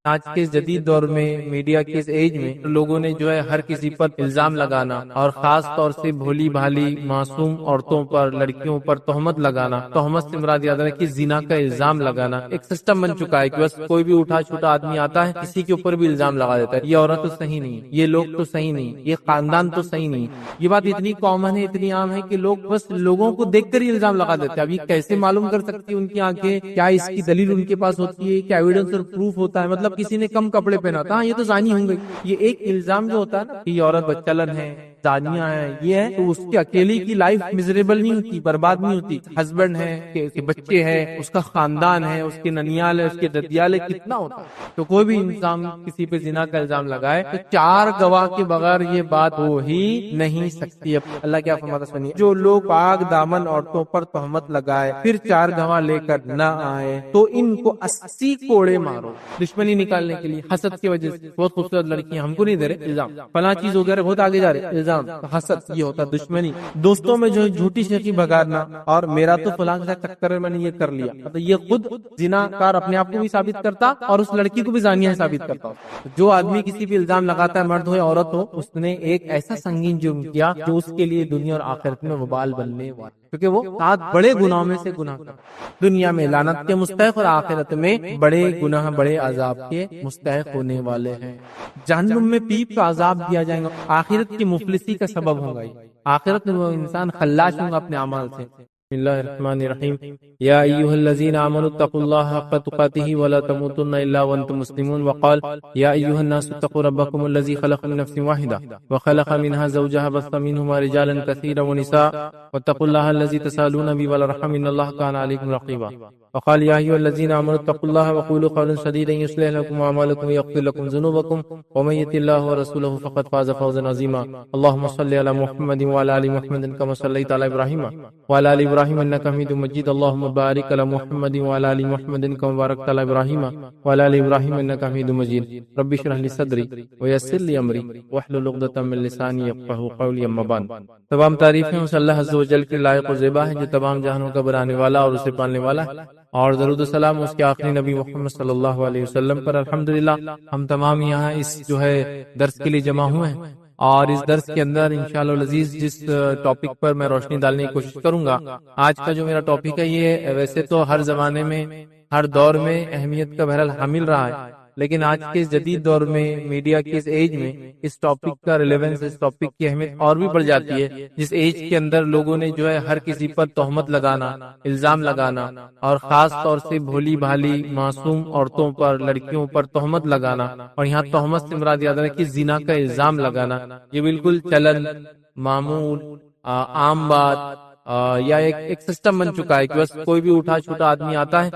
آج کے جدید دور میں میڈیا کے اس ایج میں لوگوں نے جو ہے ہر کسی پر الزام لگانا اور خاص طور سے بھولی بھالی معصوم عورتوں پر لڑکیوں پر تہمت لگانا، تہمت سے مراد یاد رکھیں کہ زنا کا الزام لگانا ایک سسٹم بن چکا ہے کہ بس کوئی بھی اٹھا چھوٹا آدمی آتا ہے کسی کے اوپر بھی الزام لگا دیتا ہے، یہ عورت تو صحیح نہیں، یہ لوگ تو صحیح نہیں، یہ خاندان تو صحیح نہیں۔ یہ بات اتنی کامن ہے، اتنی عام ہے کہ لوگ بس لوگوں کو دیکھ کر ہی الزام لگا دیتے ہیں۔ اب یہ کیسے معلوم کر سکتی ان کی آنکھیں؟ کیا اس کی دلیل ان کے پاس ہوتی ہے؟ کیا ایویڈنس اور پروف ہوتا ہے؟ مطلب کسی نے کم کپڑے پہنا تھا، یہ تو زانی ہوں گئی۔ یہ ایک الزام جو ہوتا ہے نا کہ یہ عورت بچلن ہے، زانیہ ہیں، یہ ہے، تو اس کی اکیلی کی لائف میزریبل نہیں ہوتی، برباد نہیں ہوتی۔ ہسبینڈ ہے، اس کے بچے ہیں، اس کا خاندان ہے، اس کے ننیال ہے، اس کے ددیال ہے، کتنا ہوتا ہے۔ تو کوئی بھی انسان کسی پہ زنا کا الزام لگائے تو 4 گواہ کے بغیر یہ بات ہو ہی نہیں سکتی۔ اب اللہ کیا فرماتا سنیے، جو لوگ پاک دامن عورتوں پر تہمت لگائے پھر 4 گواہ لے کر نہ آئے تو ان کو 80 کوڑے مارو، دشمنی نکالنے کے لیے، حسد کی وجہ سے۔ بہت خوبصورت لڑکیاں ہم کو نہیں دے رہے الزام، فلاں چیز وغیرہ بہت آگے جا رہے الزام، حسد یہ ہوتا دشمنی، دوستوں میں جو جھوٹی شیخی بگارنا، اور میرا تو فلاں کے ساتھ چکر میں نے یہ کر لیا، مطلب یہ خود زنا کار اپنے آپ کو بھی ثابت کرتا اور اس لڑکی کو بھی زانیہ ثابت کرتا۔ جو آدمی کسی بھی الزام لگاتا ہے، مرد ہو یا عورت ہو، اس نے ایک ایسا سنگین جرم کیا جو اس کے لیے دنیا اور آخرت میں وبال بننے والا، کیونکہ وہ 7 بڑے گناہوں میں سے گناہ کر، دنیا میں لعنت کے مستحق اور آخرت میں بڑے گناہ بڑے عذاب کے مستحق ہونے والے ہیں۔ جہنم میں پیپ کا عذاب دیا جائے گا، آخرت کی مفلسی کا سبب ہوگا۔ آخرت میں وہ انسان خلاص ہوگا اپنے اعمال سے۔ بسم اللہ الرحمن الرحیم، یا ایھا الذین آمنوا اتقوا اللہ حق تقاتہ ولا تموتن الا وانتم مسلمون، وقال یا ایھا الناس اتقوا ربکم الذی خلق من نفس واحدہ وخلق منها زوجها بث منهما رجالا كثيرا ونساء واتقوا الله الذی تسالون به والارحام ان اللہ کان علیکم رقیبا، وقال یا ایھا الذین آمنوا اتقوا اللہ وقولوا قولا سدیدا یصلح لکم اعمالکم ویغفر لکم ذنوبکم ومن یطع اللہ ورسولہ فقد فاز فوزا عظیما۔ اللهم صل علی محمد وعلى ال محمد كما صليت على ابراہیم وعلى ال ابراہیم انك حمید مجید۔ اللهم بارک علی محمد وعلى ال محمد كما باركت على ابراہیم وعلى ال ابراہیم انك حمید مجید۔ رب اشرح لي صدری ويسر لي امری واحلل عقدۃ من لسانی یفقهوا قولی، اما بعد۔ تمام تعریفیں اس اللہ عز و جل کے لائق و زیبا ہے جو تمام جہانوں کا بنانے والا اور اسے پالنے والا ہے، اور درود و سلام اس کے آخری نبی محمد صلی اللہ علیہ وسلم پر۔ الحمدللہ ہم تمام یہاں اس جو ہے درس کے لیے جمع ہوئے ہیں، اور اس درس کے اندر انشاءاللہ العزیز جس ٹاپک پر میں روشنی ڈالنے کی کوشش کروں گا، آج کا جو میرا ٹاپک ہے، یہ ویسے تو ہر زمانے میں ہر دور میں اہمیت کا بہرحال حامل رہا ہے، لیکن آج کے جدید دور میں میڈیا کے اس ایج میں اس ٹاپک کا ریلیونس، اس ٹاپک کی اہمیت اور بھی بڑھ جاتی ہے، جس ایج کے اندر لوگوں نے جو ہے ہر کسی پر تہمت لگانا، الزام لگانا، اور خاص طور سے بھولی بھالی معصوم عورتوں پر لڑکیوں پر تہمت لگانا، اور یہاں تہمت سے مراد یاد رکھیں کہ زنا کا الزام لگانا، یہ بالکل چلن، معمول، عام بات یا ایک سسٹم بن چکا ہے کہ بس کوئی بھی اٹھا چھوٹا آدمی آتا ہے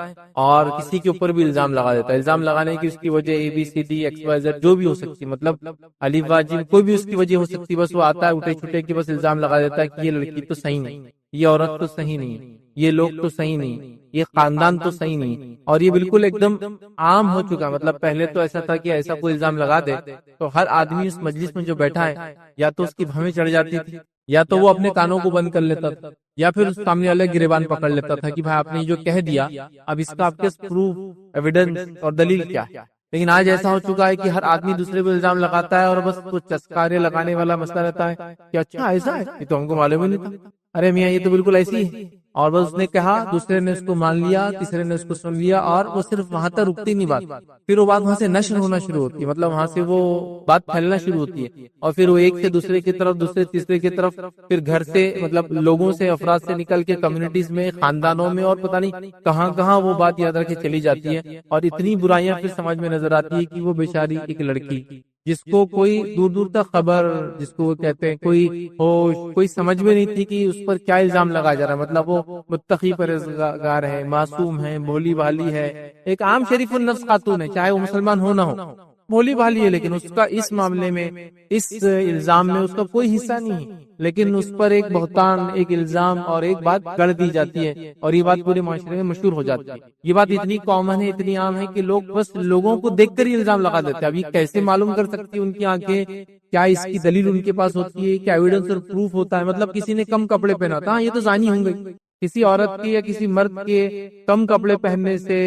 اور کسی کے اوپر بھی الزام لگا دیتا ہے۔ الزام لگانے کی اس کی وجہ ABCD XYZ جو بھی ہو سکتی، مطلب الف با جیم کوئی بھی اس کی وجہ ہو سکتی، بس وہ آتا ہے اٹھے چھوٹے کی بس الزام لگا دیتا ہے کہ یہ لڑکی تو صحیح نہیں، یہ عورت تو صحیح نہیں، یہ لوگ تو صحیح نہیں، یہ خاندان تو صحیح نہیں، اور یہ بالکل ایک دم عام ہو چکا۔ مطلب پہلے تو ایسا تھا کہ ایسا کوئی الزام لگا دے تو ہر آدمی اس مجلس میں جو بیٹھا ہے یا تو اس کی بھویں چڑھ جاتی تھی، یا تو وہ اپنے کانوں کو بند کر لیتا تھا، یا پھر اس سامنے والے گریبان پکڑ لیتا تھا کہ بھائی آپ نے جو کہہ دیا، اب اس کا آپ کے پروف، ایویڈنس اور دلیل کیا ہے۔ لیکن آج ایسا ہو چکا ہے کہ ہر آدمی دوسرے پہ الزام لگاتا ہے، اور بس وہ چسکارے لگانے والا مسئلہ رہتا ہے کہ اچھا ایسا ہے، یہ تو ہم کو معلوم ہی نہیں تھا، ارے میاں یہ تو بالکل ایسی ہے، اور بس اس نے کہا، دوسرے نے اس کو مان لیا، تیسرے نے اس کو سن لیا، اور وہ صرف وہاں تک رکتی نہیں بات، پھر وہ بات وہاں سے نشر ہونا شروع ہوتی ہے، مطلب وہاں سے وہ بات پھیلنا شروع ہوتی ہے، اور پھر وہ ایک سے دوسرے کی طرف، دوسرے تیسرے کی طرف، پھر گھر سے، مطلب لوگوں سے، افراد سے نکل کے کمیونٹیز میں، خاندانوں میں، اور پتہ نہیں کہاں کہاں وہ بات یاد رکھ کے چلی جاتی ہے، اور اتنی برائیاں پھر سمجھ میں نظر آتی ہے کہ وہ بیچاری ایک لڑکی جس کو کوئی دور دور تک خبر، جس کو وہ کہتے ہیں کوئی ہوش، کوئی سمجھ میں نہیں تھی کہ اس پر کیا الزام لگایا جا رہا ہے، مطلب وہ متقی پرہیزگار ہے، معصوم ہے، بھولی بھالی ہے، ایک عام شریف النفس خاتون ہے، چاہے وہ مسلمان ہو نہ ہو، بھولی بھالی ہے، لیکن اس کا اس معاملے میں، اس الزام میں اس کا کوئی حصہ نہیں ہے، لیکن اس پر ایک بہتان، ایک الزام اور ایک بات گڑ دی جاتی ہے، اور یہ بات پورے معاشرے میں مشہور ہو جاتی ہے۔ یہ بات اتنی کامن ہے، اتنی عام ہے کہ لوگ بس لوگوں کو دیکھ کر ہی الزام لگا دیتے ہیں۔ اب یہ کیسے معلوم کر سکتی ان کی آنکھیں؟ کیا اس کی دلیل ان کے پاس ہوتی ہے؟ کیا ایویڈنس اور پروف ہوتا ہے؟ مطلب کسی نے کم کپڑے پہنا تھا، یہ تو زانی ہوں گئی، کسی عورت کے یا کسی مرد کے کم کپڑے پہننے سے،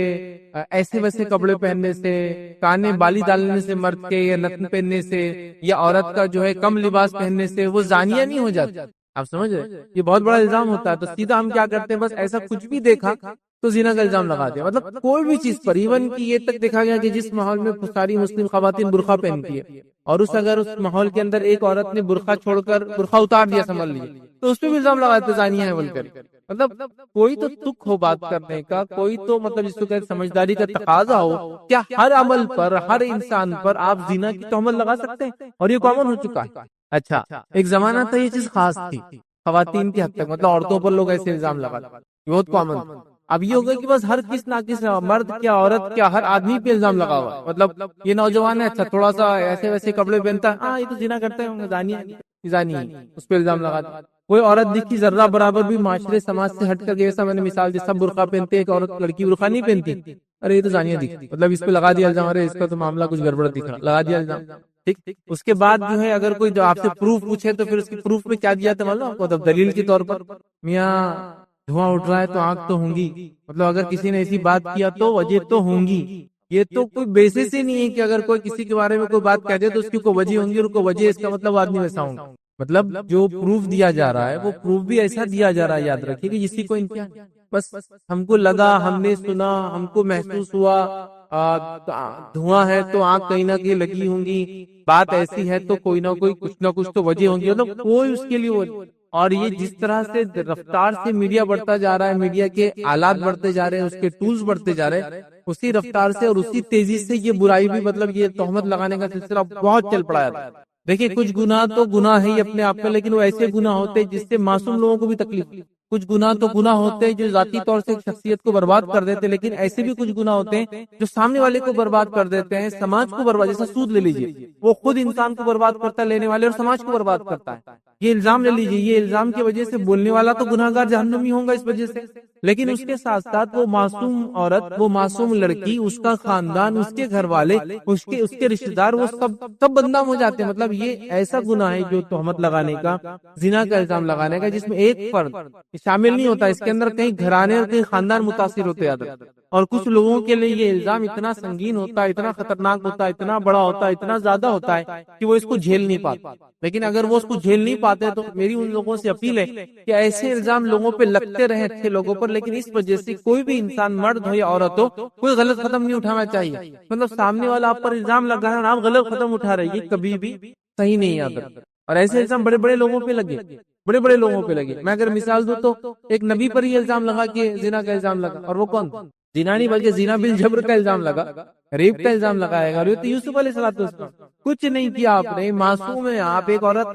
ایسے ویسے کپڑے پہننے سے، کانے بالی ڈالنے سے مرد کے، یا نتن پہننے سے، یا عورت کا جو ہے کم لباس پہننے سے وہ زانیہ نہیں ہو جاتی. آپ سمجھ رہے؟ یہ بہت بڑا الزام ہوتا ہے. تو سیدھا ہم کیا کرتے ہیں، بس ایسا کچھ بھی دیکھا تو زنا کا الزام لگا دیا. مطلب کوئی بھی چیز پر، ایون کی یہ تک دیکھا گیا کہ جس ماحول میں ساری مسلم خواتین برقع پہنتی ہے، اور اگر اس ماحول کے اندر ایک عورت نے برقع چھوڑ کر برقع اتار دیا سنبھل لیا، تو اس پہ بھی الزام لگاتے زانیہ ہے بول کر. مطلب کوئی تو تک ہو بات کرنے کا، کوئی تو مطلب جس کو کہتے سمجھداری کا تقاضا ہو. کیا ہر عمل پر، ہر انسان پر آپ زنا کی تہمت لگا سکتے ہیں؟ اور یہ کامن ہو چکا ہے. اچھا، ایک زمانہ تھا یہ چیز خاص تھی خواتین کی حد تک، مطلب عورتوں پر لوگ ایسے الزام لگاتے، بہت کامن. اب یہ ہوگا کہ بس ہر کس نہ کس مرد کیا عورت کیا ہر آدمی پہ الزام لگا ہوا ہے. مطلب یہ نوجوان ہے، اچھا تھوڑا سا ایسے ویسے کپڑے پہنتا ہے، ہاں یہ تو زنا کرتے ہوں گے، زانی ہے، اس پہ الزام لگاتے. کوئی عورت دکھی ذرہ برابر بھی معاشرے سماج سے ہٹ کر کے، ایسا میں نے مثال دی، سب برقع پہنتے ہیں، ایک عورت لڑکی برقع نہیں پہنتی، ارے یہ تو زانیہ دکھتی، مطلب اس پہ لگا دیا الزام، ارے اس کا تو معاملہ کچھ گڑبڑ دکھ رہا، لگا دیا الزام. ٹھیک. اس کے بعد جو ہے اگر کوئی جو آپ سے پروف پوچھے تو پھر اس کی پروف میں کیا دیا تھا معلوم آپ کو؟ مطلب دلیل کے طور پر، میاں دھواں اٹھ رہا ہے تو آنکھ تو ہوں گی. مطلب اگر کسی نے ایسی بات کیا تو وجہ تو ہوں گی. یہ تو کوئی بیسس ہی نہیں ہے کہ اگر کوئی کسی کے بارے میں کوئی بات کہہ دے تو اس کی کوئی وجہ ہوں گی، اور کوئی وجہ اس کا مطلب آدمی ویسا ہوں گا. مطلب جو پروف دیا جا رہا ہے وہ پروف بھی ایسا دیا جا رہا ہے، یاد رکھیے کہ جس کی کوئی امتحان، بس ہم کو لگا، ہم نے سنا، ہم کو محسوس ہوا دھواں ہے تو آنکھ کہیں نہ کہیں لگی ہوں گی، بات ایسی ہے تو کوئی نہ کوئی کچھ نہ کچھ تو وجہ ہوں گی. مطلب کوئی اس کے لیے اور یہ جس طرح سے رفتار سے میڈیا بڑھتا جا رہا ہے، میڈیا کے آلات بڑھتے جا رہے ہیں، اس کے ٹولز بڑھتے جا رہے ہیں، اسی رفتار سے اور اسی تیزی سے یہ برائی بھی، مطلب یہ تہمت لگانے کا سلسلہ بہت چل پڑا ہے. دیکھیں کچھ گناہ تو گناہ ہے ہی اپنے آپ میں، لیکن وہ ایسے گناہ ہوتے ہیں جس سے معصوم لوگوں کو بھی تکلیف. کچھ گناہ تو گناہ ہوتے ہیں جو ذاتی طور سے شخصیت کو برباد کر دیتے، لیکن ایسے بھی کچھ گناہ ہوتے ہیں جو سامنے والے کو برباد کر دیتے ہیں، سماج کو برباد. جیسا سود لے لیجیے، وہ خود انسان کو برباد کرتا ہے لینے والے، اور سماج کو برباد کرتا ہے. یہ الزام لے لیجیے، یہ الزام کی وجہ سے بولنے والا تو گناہگار جہنمی ہوگا اس وجہ سے، لیکن اس کے ساتھ ساتھ وہ معصوم عورت، وہ معصوم لڑکی، اس کا خاندان، اس کے گھر والے، اس کے رشتہ دار، وہ سب بدنام ہو جاتے ہیں. مطلب یہ ایسا گناہ ہے جو تہمت لگانے کا، زنا کا الزام لگانے کا، جس میں ایک فرد شامل نہیں ہوتا، اس کے اندر کئی گھرانے اور کئی خاندان متاثر ہوتے ہیں. اور کچھ لوگوں کے لیے یہ الزام اتنا سنگین ہوتا ہے، اتنا خطرناک ہوتا ہے، اتنا بڑا ہوتا ہے، اتنا زیادہ ہوتا ہے کہ وہ اس کو جھیل نہیں پاتے. لیکن اگر وہ اس کو جھیل نہیں پاتے تو میری ان لوگوں سے اپیل ہے کہ ایسے الزام لوگوں پہ لگتے رہیں، اچھے لوگوں پر، لیکن اس وجہ سے کوئی بھی انسان، مرد ہو یا عورت ہو، کوئی غلط قدم نہیں اٹھانا چاہیے. مطلب سامنے والا آپ پر الزام لگا ہے اور آپ غلط قدم اٹھا رہے ہیں، کبھی بھی صحیح نہیں یاد رکھنا. اور ایسے الزام بڑے بڑے لوگوں پہ لگے، بڑے بڑے لوگوں پہ لگے. میں اگر مثال دوں تو ایک نبی پر یہ الزام لگا کہ زنا کا الزام لگا، اور وہ کون؟ زنا نہیں بلکہ زنا بالجبر کا الزام لگا، ریپ کا الزام لگایا گا. اور یہ تو یوسف علیہ السلام، کچھ نہیں کیا آپ نے، معصوم ہیں آپ. ایک عورت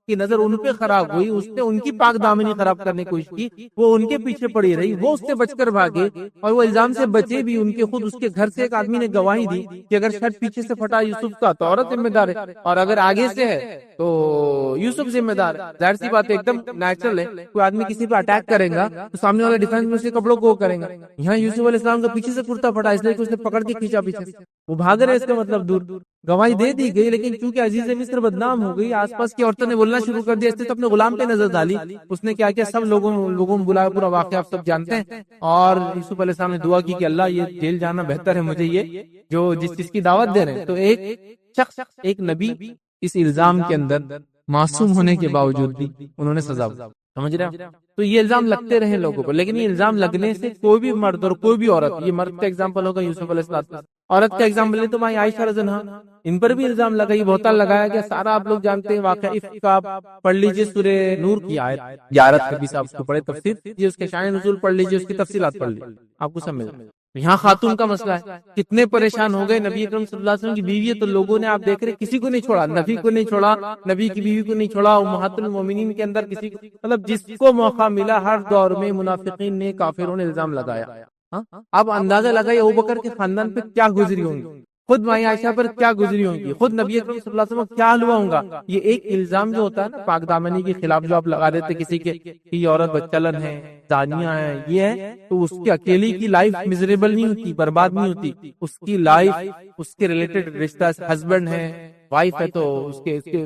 کی نظر ان پہ خراب ہوئی، اس نے ان کی پاک دامنی خراب کرنے کی کوشش کی، وہ ان کے پیچھے پڑی رہی، وہ اس سے بچ کر بھاگے، اور وہ الزام سے بچے بھی. ان کے خود اس کے گھر سے ایک آدمی نے گواہی دی کہ اگر شرٹ پیچھے سے پھٹا یوسف کا تو عورت ذمہ دار ہے، اور اگر آگے سے ہے تو یوسف ذمہ دار ہے. ظاہر سی بات ہے، ایک دم نیچرل ہے. کوئی آدمی کسی پہ اٹیک کرے گا تو سامنے والا ڈیفینس میں اس کے کپڑوں کو کرے گا. یہاں یوسف علیہ السلام کا پیچھے سے کرتا پھٹا، اس لیے کہ اس نے پکڑ کے کھینچا پیچھے سے، وہ بھاگ رہے. اس کا مطلب دور گواہی دے دی گئی، لیکن چونکہ عزیز مصر بدنام ہو گئی، آس پاس کی عورتوں نے بولنا شروع کر دیا، اس نے تو اپنے غلام پہ نظر ڈالی. اس نے کیا کیا، سب لوگوں بلایا، پورا واقعہ آپ سب جانتے ہیں. اور یوسف علیہ السلام نے دعا کی کہ اللہ یہ جیل جانا بہتر ہے مجھے، یہ جو جس چیز کی دعوت دے رہے ہیں. تو ایک شخص، ایک نبی، اس الزام کے اندر معصوم ہونے کے باوجود بھی انہوں نے سزا، سمجھ رہے ہیں. تو یہ الزام لگتے رہے لوگوں پر، لیکن یہ الزام لگنے سے کوئی بھی مرد اور کوئی بھی عورت، یہ مرد کا ایگزامپل ہوگا یوسف علیہ السلام، عورت کا ایگزامپل ہے تو مائی عائشہ رضی اللہ عنہا، ان پر بھی الزام لگا، یہ بہتان لگایا گیا. سارا آپ لوگ جانتے ہیں واقعہ عفق کا. پڑھ لیجیے سورہ نور کی آیت 11 کبھی سے آپ کو پڑھے تفسیر یہ اس کے شان نزول پڑھ لیجیے، اس کی تفصیلات پڑھ لیجیے، آپ کو سمجھ. یہاں خاتون کا مسئلہ ہے، کتنے پریشان ہو گئے. نبی اکرم صلی اللہ علیہ وسلم کی بیوی ہے تو لوگوں نے، آپ دیکھ رہے کسی کو نہیں چھوڑا، نبی کو نہیں چھوڑا، نبی کی بیوی کو نہیں چھوڑا، امہات المومنین کے اندر کسی کو، مطلب جس کو موقع ملا ہر دور میں منافقین نے، کافروں نے الزام لگایا. اب اندازہ لگائیے ابوبکر کے خاندان پہ کیا گزری ہوں گی، خود مائی عائشہ پر کیا گزری ہوں گی، خود نبی اکرم صلی اللہ علیہ وسلم کیا حال ہوا ہوں گا. یہ ایک الزام جو ہوتا ہے نا پاک دامنی کے خلاف، جو آپ لگا دیتے کسی کے کہ یہ عورت بچلن ہے، زانیہ ہے، یہ ہے، تو اس کی اکیلی کی لائف میزریبل نہیں ہوتی، برباد نہیں ہوتی. اس کی لائف، اس کے ریلیٹڈ رشتہ، ہسبینڈ ہے، وائف ہے، تو اس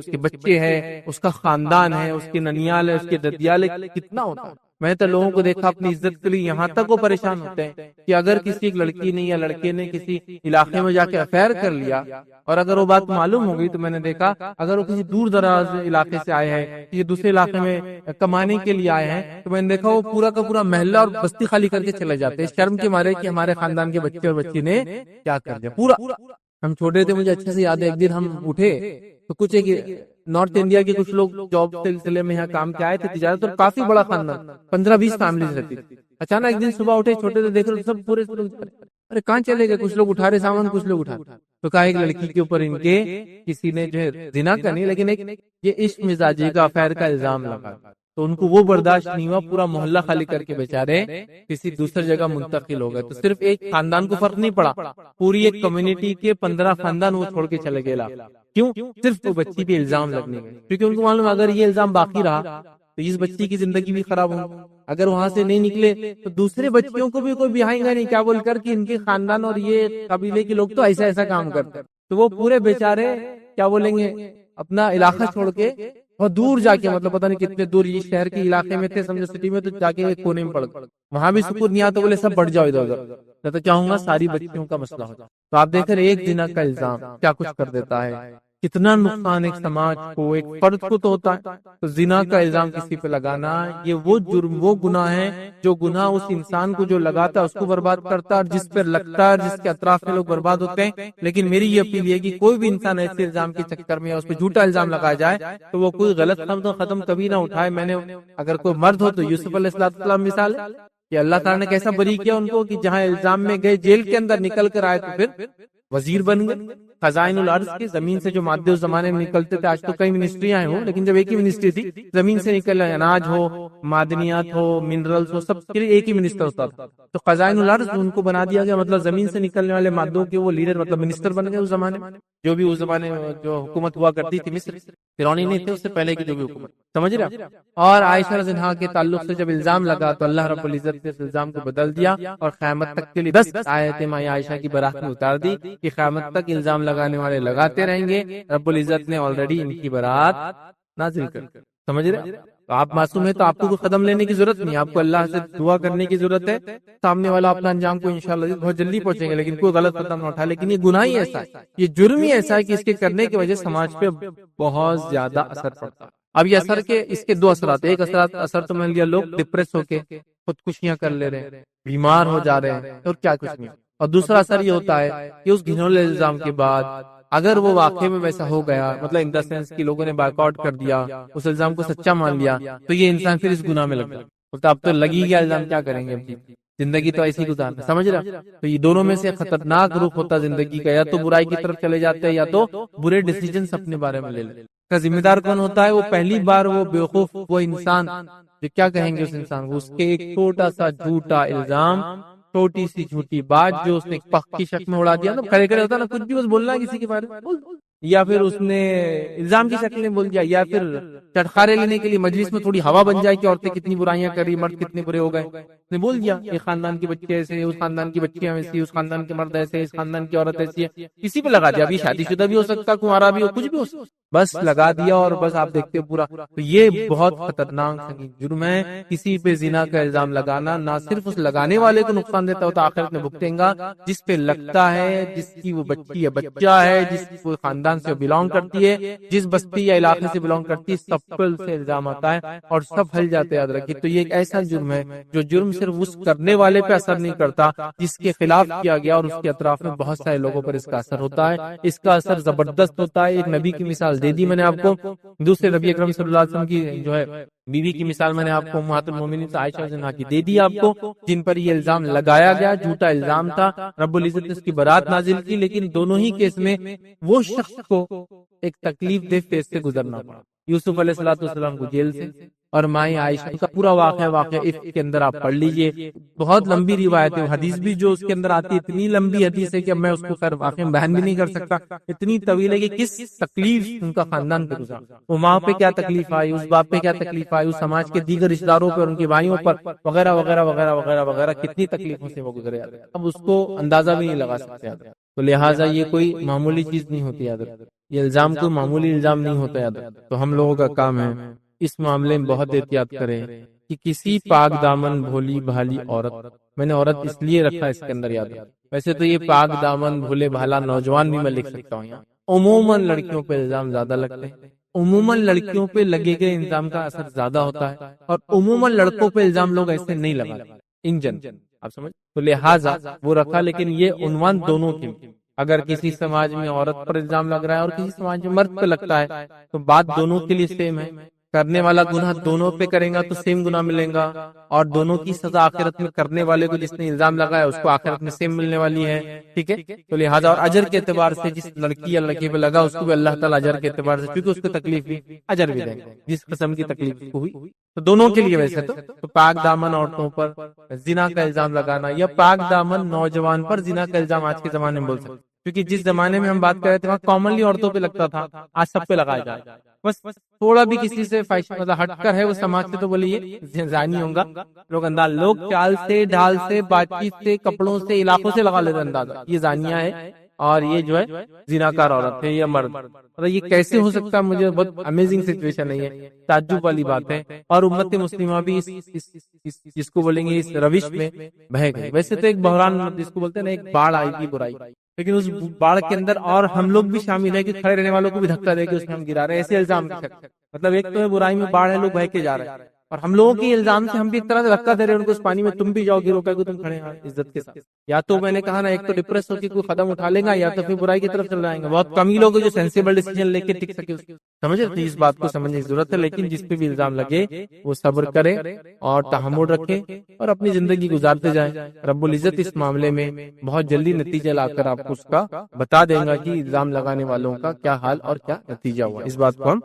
کے بچے ہیں، اس کا خاندان ہے، اس کے ننیال ہے، اس کے ددیال ہے، کتنا ہوتا ہے. میں تو لوگوں کو دیکھا اپنی عزت کے لیے یہاں تک وہ پریشان ہوتے ہیں کہ اگر کسی ایک لڑکی نے یا لڑکے نے کسی علاقے میں جا کے افیئر کر لیا اور اگر وہ بات معلوم ہو گئی تو میں نے دیکھا اگر وہ کسی دور دراز علاقے سے آئے ہیں کسی دوسرے علاقے میں کمانے کے لیے آئے ہیں تو میں نے دیکھا وہ پورا کا پورا محلہ اور بستی خالی کر کے چلے جاتے ہیں شرم کے مارے کہ ہمارے خاندان کے بچے اور بچی نے کیا کر دیا پورا. ہم چھوٹے تھے مجھے اچھے سے یاد ہے ایک دن ہم اٹھے تو کچھ ایک نارتھ انڈیا کے کچھ لوگ جاب سلسلے میں یہاں کام کے آئے تھے تجارت اور کافی بڑا خاندان 15-20 فیملیز رہتی تھی. اچانک ایک دن صبح اٹھے چھوٹے سے دیکھ رہے سب پورے ارے کہاں چلے گئے کچھ لوگ اٹھا رہے سامان کچھ لوگ اٹھا تو کہا ایک لڑکی کے اوپر ان کے کسی نے جو ہے زنا کا نہیں لیکن ایک یہ عشق مزاجی کا افیئر کا الزام لگا تو ان کو وہ برداشت نہیں ہوا پورا محلہ خالی کر کے بیچارے کسی دوسری جگہ منتقل ہو گئے. تو صرف ایک خاندان کو فرق نہیں پڑا پوری ایک کمیونٹی کے 15 خاندان وہ چھوڑ کے چلے گئے. کیوں؟ صرف وہ بچی پہ الزام لگنے گئے کیونکہ ان کو معلوم اگر یہ الزام باقی رہا تو اس بچی کی زندگی بھی خراب ہوگی. اگر وہاں سے نہیں نکلے تو دوسرے بچیوں کو بھی کوئی بہائیں گا نہیں کیا بول کر کہ ان کے خاندان اور یہ قبیلے کے لوگ تو ایسا ایسا کام کرتے ہیں. تو وہ پورے بیچارے کیا بولیں گے اپنا علاقہ چھوڑ کے بہت دور جا کے مطلب پتہ نہیں کتنے دور یہ شہر کے علاقے میں تھے سمجھو سٹی میں تو جا کے ایک کونے میں پڑ گئے. وہاں بھی سکون نہیں آتا بولے سب بڑھ جاؤ ادھر ادھر. میں تو چاہوں گا ساری بچیوں کا مسئلہ ہو. تو آپ دیکھ رہے ایک زنا کا الزام کیا کچھ کر دیتا ہے کتنا نقصان ایک سماج کو ایک فرد کو تو ہوتا ہے. تو زنا کا الزام کسی پہ لگانا یہ وہ جرم وہ گناہ ہے جو گناہ اس انسان کو جو لگاتا ہے اس کو برباد کرتا ہے اور جس پہ لگتا ہے جس کے اطراف میں لوگ برباد ہوتے ہیں. لیکن میری یہ اپیل ہے کہ کوئی بھی انسان ایسے الزام کے چکر میں اس پہ جھوٹا الزام لگایا جائے تو وہ کوئی غلط قدم کبھی نہ اٹھائے. میں نے اگر کوئی مرد ہو تو یوسف علیہ السلام مثال ہے کہ اللہ تعالیٰ نے کیسا بری کیا ان کو کہ جہاں الزام میں گئے جیل کے اندر نکل کر آئے تو پھر وزیر بن گئے. خزائن الارض کے زمین سے جو مادے اس زمانے میں نکلتے تھے آج تو کئی منسٹریاں ہیں لیکن جب ایک ہی منسٹری تھی زمین سے نکل اناج ہو معدنیات ہو منرلز ہو سب کے لیے ایک ہی منسٹر ہوتا تھا. تو خزائن الارض ان کو بنا دیا گیا مطلب زمین سے نکلنے والے مادوں کے وہ لیڈر مطلب منسٹر بن گئے اس زمانے میں. جو بھی اس زمانے میں جو حکومت ہوا کرتی تھی مصر فرعونی نہیں تھے اس سے پہلے کی جو بھی حکومت سمجھ رہے. اور عائشہ رضی اللہ عنہا کے تعلق سے جب الزام لگا تو اللہ رب العزت نے اس الزام کو بدل دیا اور قیامت تک کے لیے 10 آیتیں ماں عائشہ کی برات میں اتار دی کہ قیامت تک الزام لگانے والے لگاتے رہیں گے. رب العزت نے آلریڈی ان کی برات نازل کر سمجھ رہے. تو آپ معصوم ہیں تو آپ کو کوئی قدم لینے کی ضرورت نہیں آپ کو اللہ سے دعا کرنے کی ضرورت ہے. سامنے والا اپنا انجام کو انشاءاللہ بہت جلدی پہنچیں گے لیکن کوئی غلط قدم نہ اٹھا. لیکن یہ گناہ ہی ایسا ہے یہ جرم ہی ایسا ہے کہ اس کے کرنے کی وجہ سماج پہ بہت زیادہ اثر پڑتا ہے. اب یہ اثر کے اس کے 2 اثرات ایک اثر تو مان لیا لوگ ڈپریس ہو کے خودکشیاں کر لے رہے ہیں بیمار ہو جا رہے ہیں اور کیا کچھ نہیں. اور دوسرا اثر یہ ہوتا ہے کہ اس گھنولے الزام کے بعد اگر وہ واقعے میں ویسا ہو گیا مطلب ان دا سینس کہ لوگوں نے بائیک آؤٹ کر دیا اس الزام کو سچا مان لیا تو یہ انسان پھر اس گناہ میں لگ گیا. اب تو لگی گیا الزام کیا کریں گے زندگی تو ایسی گزارنا سمجھ رہا. تو یہ دونوں میں سے خطرناک رخ ہوتا زندگی کا یا تو برائی کی طرف چلے جاتے ہیں یا تو برے ڈیسیجنز اپنے بارے میں لے لیں. کا ذمہ دار کون ہوتا ہے وہ پہلی بار وہ بیوقوف وہ انسان جو کیا کہیں گے اس انسان کو اس کے ایک چھوٹا سا جھوٹا الزام چھوٹی سی جھوٹی بات جو اس نے پک کی شکل میں اڑا دیا نا کھڑے کھڑے ہوتا نا کچھ بھی بس بولنا ہے کسی کے بارے میں یا پھر اس نے الزام کی شکل میں بول دیا یا پھر چٹخارے لینے کے لیے مجلس میں تھوڑی ہوا بن جائے کہ عورتیں کتنی برائیاں کر رہی مرد کتنے برے ہو گئے نے بول دیا یہ خاندان کی بچے ایسے اس خاندان کی بچیاں ایسی اس خاندان کے مرد ایسے اس خاندان کی عورت ایسی ہے کسی پہ لگا دیا. ابھی شادی شدہ بھی ہو سکتا کنوارا بھی ہو کچھ بھی ہو سکتا بس لگا دیا اور بس آپ دیکھتے ہو پورا. تو یہ بہت خطرناک سنگین جرم ہے کسی پہ زنا کا الزام لگانا. نہ صرف اس لگانے والے کو نقصان دیتا ہوتا آخرت میں بھگتیں گا جس پہ لگتا ہے جس کی وہ بچی یا بچہ ہے جس کو خاندان سے بلانگ کرتی ہے جس بستی یا علاقے سے بلانگ کرتی ہے سب پر سے الزام آتا ہے اور سب ہل جاتے یاد رکھیے. تو یہ ایک ایسا جرم ہے جو جرم صرف اس کرنے والے پہ اثر نہیں کرتا جس کے خلاف کیا گیا اور اس کے اطراف میں بہت سارے لوگوں پر اس کا اثر ہوتا ہے. اس کا اثر زبردست ہوتا ہے. ایک نبی کی مثال دے دی میں نے آپ کو دوسرے نبی اکرم صلی اللہ علیہ وسلم کی جو ہے بیوی کی مثال میں نے آپ کو امہات المومنین عائشہ رضی اللہ عنہا کی دے دی آپ کو جن پر یہ الزام لگایا گیا جھوٹا الزام تھا. رب العزت نے اس کی برات نازل کی لیکن دونوں ہی کیس میں وہ شخص کو ایک تکلیف دہ فیز سے گزرنا پڑا. یوسف علیہ السلام کو جیل سے اور مائیں عائشہ کا پورا واقعہ عفق کے اندر آپ پڑھ لیجئے. بہت لمبی روایت ہے حدیث بھی جو اس کے اندر آتی ہے اتنی لمبی حدیث ہے کہ میں اس کو خیر واقعہ میں بیان بھی نہیں کر سکتا. اتنی طویل ہے کہ کس تکلیف ان کا خاندان پہ گزرا وہ ماں پہ کیا تکلیف آئی اس باپ پہ کیا تکلیف آئی اس سماج کے دیگر رشتہ داروں پر ان کے بھائیوں پر وغیرہ وغیرہ وغیرہ وغیرہ وغیرہ کتنی تکلیفوں سے وہ گزرے اب اس کو اندازہ بھی نہیں لگا سکتے. تو لہٰذا یہ کوئی معمولی چیز نہیں ہوتی یاد رکھو یہ الزام کوئی معمولی الزام نہیں ہوتا یاد رکھو. تو ہم لوگوں کا کام ہے اس معاملے میں بہت احتیاط کریں کہ کسی پاک دامن بھولی بھالی عورت، میں نے عورت اس لیے رکھا اس کے اندر، یاد رکھا، ویسے تو یہ پاک دامن بھولے بھالا نوجوان بھی میں لکھ سکتا ہوں یہاں، عموماً لڑکیوں پہ الزام زیادہ لگتے ہیں، عموماً لڑکیوں پہ لگے گئے الزام کا اثر زیادہ ہوتا ہے، اور عموماً لڑکوں پہ الزام لوگ ایسے نہیں لگاتے ان جن، آپ سمجھ، تو لہٰذا وہ رکھا، لیکن یہ عنوان دونوں کے لیے، اگر کسی سماج میں عورت پر الزام لگ رہا ہے اور کسی سماج میں مرد پہ لگتا ہے تو بات دونوں کے لیے سیم ہے، کرنے والا گناہ دونوں پہ کرے گا تو سیم گناہ ملے گا، اور دونوں کی سزا آخرت میں کرنے والے کو جس نے الزام لگایا اس کو آخرت میں سیم ملنے والی ہے، ٹھیک ہے، تو لہٰذا اور اجر کے اعتبار سے جس لڑکی یا لڑکی پہ لگا اس کو بھی اللہ تعالیٰ اجر کے اعتبار سے، کیونکہ اس کو تکلیف بھی اجر بھی دیں گے جس قسم کی تکلیف اس کو ہوئی، تو دونوں کے لیے ویسے تو پاک دامن عورتوں پر زنا کا الزام لگانا یا پاک دامن نوجوان پر زنا کا الزام آج کے زمانے میں بول سکتے، کیونکہ جس زمانے میں ہم بات کر رہے تھے وہاں کامنلی عورتوں پہ لگتا تھا، آج سب پہ لگایا جائے، بس تھوڑا بھی کسی سے فحش مطلب ہٹ کر ہے وہ سماج سے تو بولیے زانی ہوگا، لوگ انداز، لوگ چال سے ڈھال سے بات چیت سے کپڑوں سے علاقوں سے لگا لیتے اندازہ یہ زانیہ ہے اور یہ جو ہے زناکار عورت ہے یا مرد، مطلب یہ کیسے ہو سکتا ہے، مجھے بہت امیزنگ سچویشن نہیں ہے، تعجب والی بات ہے، اور امت مسلمہ بھی جس کو بولیں گے اس روش میں بہہ گئی، ویسے تو ایک بحران جس کو بولتے ہیں نا ایک باڑھ آئی کی برائی، لیکن اس باڑھ کے اندر اور ہم لوگ بھی شامل ہیں کہ کھڑے رہنے والوں کو بھی دھکا دے کے اس میں ہم گرا رہے ہیں، ایسے الزام کے شکل، مطلب ایک تو ہے برائی میں باڑھ ہے لوگ بہہ کے جا رہے ہیں، اور ہم لوگوں کے الزام سے ہم بھی ایک طرح سے دھکا دے رہے ہیں ان کو اس پانی میں، تم بھی جاؤ گرو کہ تم کھڑے ہیں عزت کے ساتھ، یا تو میں نے کہا نا ایک تو ڈپریس ہو کے کوئی قدم اٹھا لے گا یا تو پھر برائی کی طرف چل جائیں گے، بہت کم ہی لوگ جو سینسیبل ڈیسیجن لے کے ٹک سکے، سمجھے، تو اس بات کو سمجھنے کی ضرورت ہے، لیکن جس پہ بھی الزام لگے وہ صبر کرے اور تحمل رکھے اور اپنی زندگی گزارتے جائیں، رب العزت اس معاملے میں بہت جلدی نتیجہ لا کر آپ کو اس کا بتا دیں گا کہ الزام لگانے والوں کا کیا حال اور کیا نتیجہ ہوا، اس بات کو ہم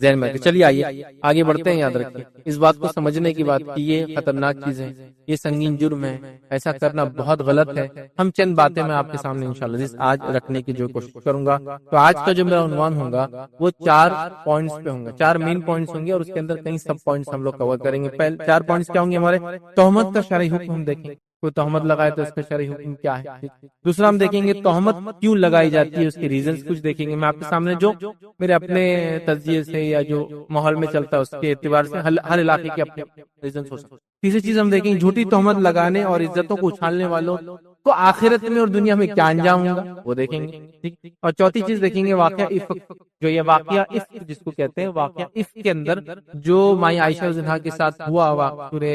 ذہن میں رکھیں۔ چلیے آئیے آگے بڑھتے ہیں، یاد رکھیں اس بات کو سمجھنے کی بات کی یہ خطرناک چیز ہے، یہ سنگین جرم ہے، ایسا کرنا بہت غلط ہے، ہم چند باتیں میں آپ کے سامنے انشاءاللہ آج رکھنے کی جو کوشش کروں گا، تو آج کا جو میرا عنوان ہوگا وہ 4 پوائنٹس پہ ہوں گا، 4 مین پوائنٹس ہوں گے اور اس کے اندر کئی سب پوائنٹس ہم لوگ کور کریں گے۔ پہلے 4 پوائنٹس کیا ہوں گے ہمارے، تہمت کا شرعی حکم ہم دیکھیں، کوئی تہمت لگائے تو اس کا شرعی حکم کیا ہے، دوسرا ہم دیکھیں گے تہمت کیوں لگائی جاتی ہے، اس کے ریزنز کچھ دیکھیں گے، میں آپ کے سامنے جو میرے اپنے تجزیے سے یا جو ماحول میں چلتا ہے اس کے اعتبار سے ہر علاقے کے اپنے ریزنز ہو سکتے ہیں۔ تیسری چیز ہم دیکھیں گے جھوٹی تہمت لگانے اور عزتوں کو اچھالنے والوں کو آخرت میں اور دنیا میں کیا انجام ہوگا وہ دیکھیں گے، ٹھیک، اور چوتھی چیز دیکھیں گے واقعہ افک، جو یہ واقعہ افک جس کو کہتے ہیں، واقعہ افک کے اندر جو مائی عائشہ رضی اللہ عنہا کے ساتھ ہوا، سورہ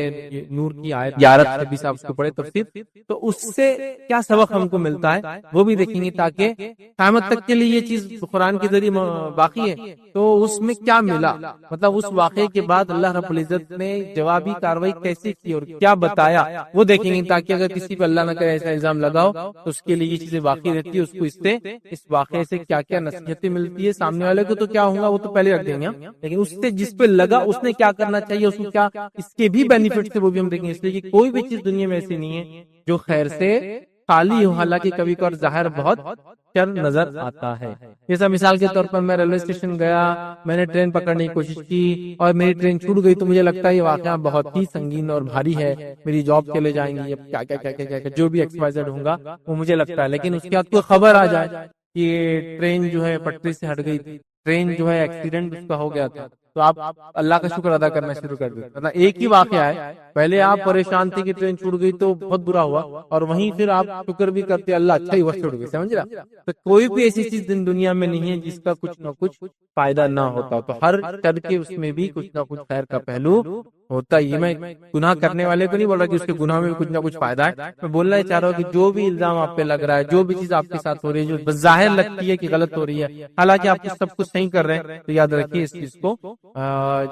نور کی آیت 11 سے 20 آپ اس کو پڑھے تفسیر، تو اس سے کیا سبق ہم کو ملتا ہے وہ بھی دیکھیں گے، تاکہ قیامت تک کے لیے یہ چیز قرآن کے ذریعے باقی ہے تو اس میں کیا ملا، مطلب اس واقعے کے بعد اللہ رب العزت نے جوابی کاروائی کیسے کی اور کیا بتایا وہ دیکھیں گے، تاکہ اگر کسی پہ اللہ نہ کرے ایسا الزام لگاؤ تو اس کے لیے یہ چیزیں باقی رہتی ہے، اس کو اس واقعے سے کیا کیا نصیحتیں ملتی ہے، سامنے والے کو تو کیا ہوگا وہ تو پہلے رکھ دیں گے، لیکن اس سے جس پہ لگا اس نے کیا کرنا چاہیے، اس کو کیا اس کے بھی بینیفٹس تھے وہ بھی ہم دیکھیں گے، اس لیے کہ کوئی بھی چیز دنیا میں ایسی نہیں ہے جو خیر سے خالی ہو، حالانکہ کبھی کبھار ظاہر بہت شر نظر آتا ہے۔ جیسا مثال کے طور پر میں ریلوے اسٹیشن گیا، میں نے ٹرین پکڑنے کی کوشش کی اور میری ٹرین چھوٹ گئی، تو مجھے لگتا ہے یہ واقعہ بہت ہی سنگین اور بھاری ہے، میری جاب چلے جائیں گی، اب کیا کیا کیا کیا کیا جو بھی ایکس وائی زیڈ ہوگا وہ مجھے لگتا ہے، لیکن اس کے بعد کوئی خبر آ جائے کہ ٹرین جو ہے پٹری سے ہٹ گئی تھی، ٹرین جو ہے ایکسیڈنٹ اس کا ہو گیا تھا، تو آپ اللہ کا شکر ادا کرنا شروع کر دیں، مطلب ایک ہی واقعہ ہے، پہلے آپ پریشان تھے کہ ٹرین چھوٹ گئی تو بہت برا ہوا، اور وہیں پھر آپ شکر بھی کرتے اللہ اچھا ہی وہ چھوٹ گئی، سمجھ رہا، تو کوئی بھی ایسی چیز دنیا میں نہیں ہے جس کا کچھ نہ کچھ فائدہ نہ ہوتا، تو ہر شر کے اس میں بھی کچھ نہ کچھ خیر کا پہلو ہوتا ہی۔ میں گناہ کرنے والے کو نہیں بول رہا کہ اس کے گناہ میں بھی کچھ نہ کچھ فائدہ ہے، میں بولنا چاہ رہا ہوں کہ جو بھی الزام آپ پہ لگ رہا ہے، جو بھی چیز آپ کے ساتھ ہو رہی ہے جو بظاہر لگتی ہے کہ غلط ہو رہی ہے، حالانکہ آپ سب کچھ صحیح کر رہے ہیں، تو یاد رکھیے اس چیز کو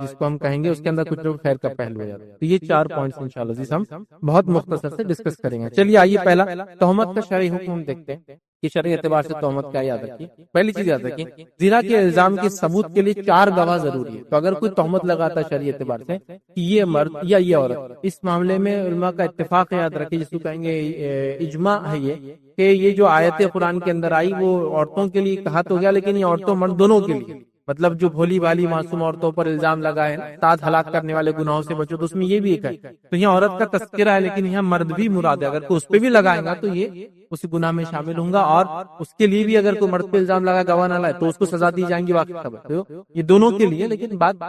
جس کو ہم کہیں گے اس کے اندر کچھ نہ کچھ خیر کا پہلو ہے، تو یہ 4 پوائنٹس انشاءاللہ ہم بہت مختصر سے ڈسکس کریں گے۔ چلیے آئیے پہلا تہمت کا شرعی حکم ہم دیکھتے ہیں کہ شرعی اعتبار سے تہمت کیا، یاد رکھیے پہلی چیز یاد رکھیے زنا کے الزام کے ثبوت کے لیے 4 گواہ ضروری ہے، تو اگر کوئی تہمت لگاتا ہے شرعی اعتبار سے کہ یہ مرد یا یہ عورت، اس معاملے میں علماء کا اتفاق ہے، یاد رکھیے جس کو کہیں گے اجماع ہے یہ کہ یہ جو آیت قرآن کے اندر آئی وہ عورتوں کے لیے کہا تو گیا، لیکن یہ عورتوں مرد دونوں کے لیے، مطلب جو بھولی بھالی معصوم عورتوں پر الزام لگائے نا، ساتھ ہلاک کرنے والے گناہوں سے بچو، تو اس میں یہ بھی ایک ہے. تو یہاں عورت کا تذکرہ ہے لیکن یہاں مرد بھی مراد ہے. اگر کوئی اس پہ بھی لگائے گا تو یہ اسی گناہ میں شامل ہوں گا، اور اس کے لیے بھی اگر کوئی مرد پہ الزام لگائے گواہ نہ لائے تو اس کو سزا دی جائیں گی. واقعی خبر تو یہ دونوں کے لیے، لیکن بات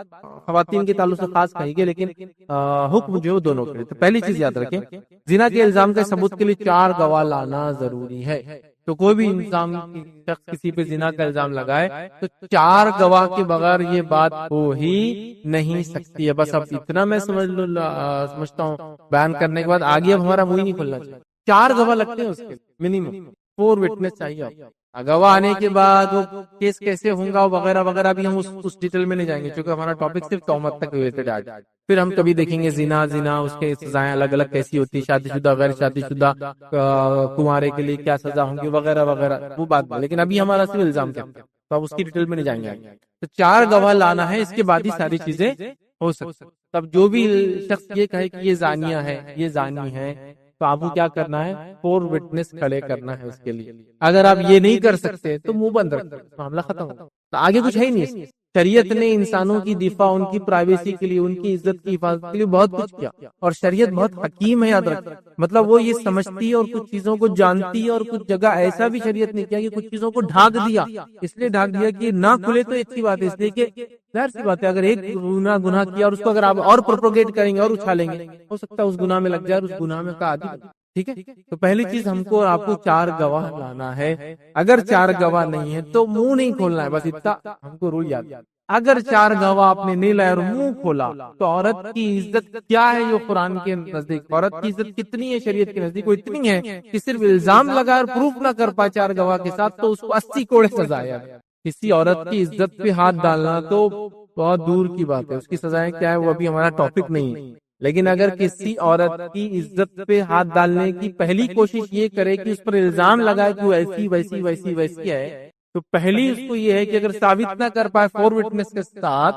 خواتین کے تعلق سے خاص کہی گئی، لیکن حکم جو ہے وہ دونوں کے لیے. تو پہلی چیز یاد رکھیں، زنا کے الزام کے ثبوت کے لیے 4 گواہ لانا ضروری ہے. تو کوئی بھی انسان شخص کسی پہ زنا کا الزام لگائے تو 4 گواہ کے بغیر یہ بات ہو ہی نہیں سکتی ہے. بس اب اتنا میں سمجھتا ہوں بیان کرنے کے بعد آگے اب ہمارا منہ ہی نہیں کھلنا چاہیے. 4 گواہ لگتے ہیں اس کے منیمم 4 وٹنس چاہیے. گواہ آنے کے بعد وہ کیس کیسے ہوں گا وغیرہ وغیرہ بھی ہم اس ڈیٹیل میں نہیں جائیں گے، کیونکہ ہمارا ٹاپک صرف تہمت تک ریلیٹڈ ہے. پھر ہم کبھی دیکھیں گے زنا اس کے سزائیں الگ الگ کیسی ہوتی، شادی شدہ غیر شادی شدہ کنوارے کے لیے کیا سزا ہوں گی وغیرہ وغیرہ، وہ بات ہے. لیکن ابھی ہمارا صرف الزام کیا، تو اب اس کی ڈیٹیل میں نہیں جائیں گے. تو 4 گواہ لانا ہے، اس کے بعد ہی ساری چیزیں ہو سکتی. تب جو بھی شخص یہ کہے کہ یہ زانیہ ہے، یہ زانی ہے، تو آپ کو کیا کرنا ہے، 4 وٹنس کھڑے کرنا ہے اس کے لیے. اگر آپ یہ نہیں کر سکتے تو منہ بند رکھ، معاملہ ختم ہوتا. تو آگے کچھ ہے ہی نہیں. شریعت نے انسانوں کی دفاع، ان کی پرائیویسی کے لیے، ان کی عزت کی حفاظت کے لیے بہت کچھ کیا. اور شریعت بہت حکیم ہے، یاد رکھ. مطلب وہ یہ سمجھتی ہے اور کچھ چیزوں کو جانتی ہے، اور کچھ جگہ ایسا بھی شریعت نے کیا کہ کچھ چیزوں کو ڈھانک دیا. اس لیے ڈھانک دیا کہ نہ کھلے تو اچھی بات ہے، اس لیے کہ ظاہر سی بات ہے اگر ایک گناہ کیا اور اس کو اگر آپ اور پروپوگیٹ کریں گے اور اچھالیں گے، ہو سکتا ہے اس گناہ میں لگ جائے اور اس گناہ میں کا عادی. ٹھیک ہے. تو پہلی چیز ہم کو آپ کو 4 گواہ لانا ہے. اگر 4 گواہ نہیں ہے تو منہ نہیں کھولنا ہے. بس اتنا ہم کو رول یاد. اگر 4 گواہ آپ نے نہیں لائے اور منہ کھولا تو عورت کی عزت کیا ہے جو قرآن کے نزدیک، عورت کی عزت کتنی ہے شریعت کے نزدیک، وہ اتنی ہے کہ صرف الزام لگا اور پروف نہ کر پائے 4 گواہ کے ساتھ تو اس کو 80 کوڑے سزا ہے. کسی عورت کی عزت پہ ہاتھ ڈالنا تو بہت دور کی بات ہے. اس کی سزائیں کیا ہے وہ ابھی ہمارا ٹاپک نہیں ہے. لیکن اگر کسی عورت کی عزت پہ ہاتھ ڈالنے کی پہلی کوشش یہ کرے کہ اس پر الزام لگائے کہ وہ ایسی ویسی ویسی ویسی ہے، تو پہلی اس کو یہ ہے کہ اگر ثابت نہ کر پائے 4 وٹنس کے ساتھ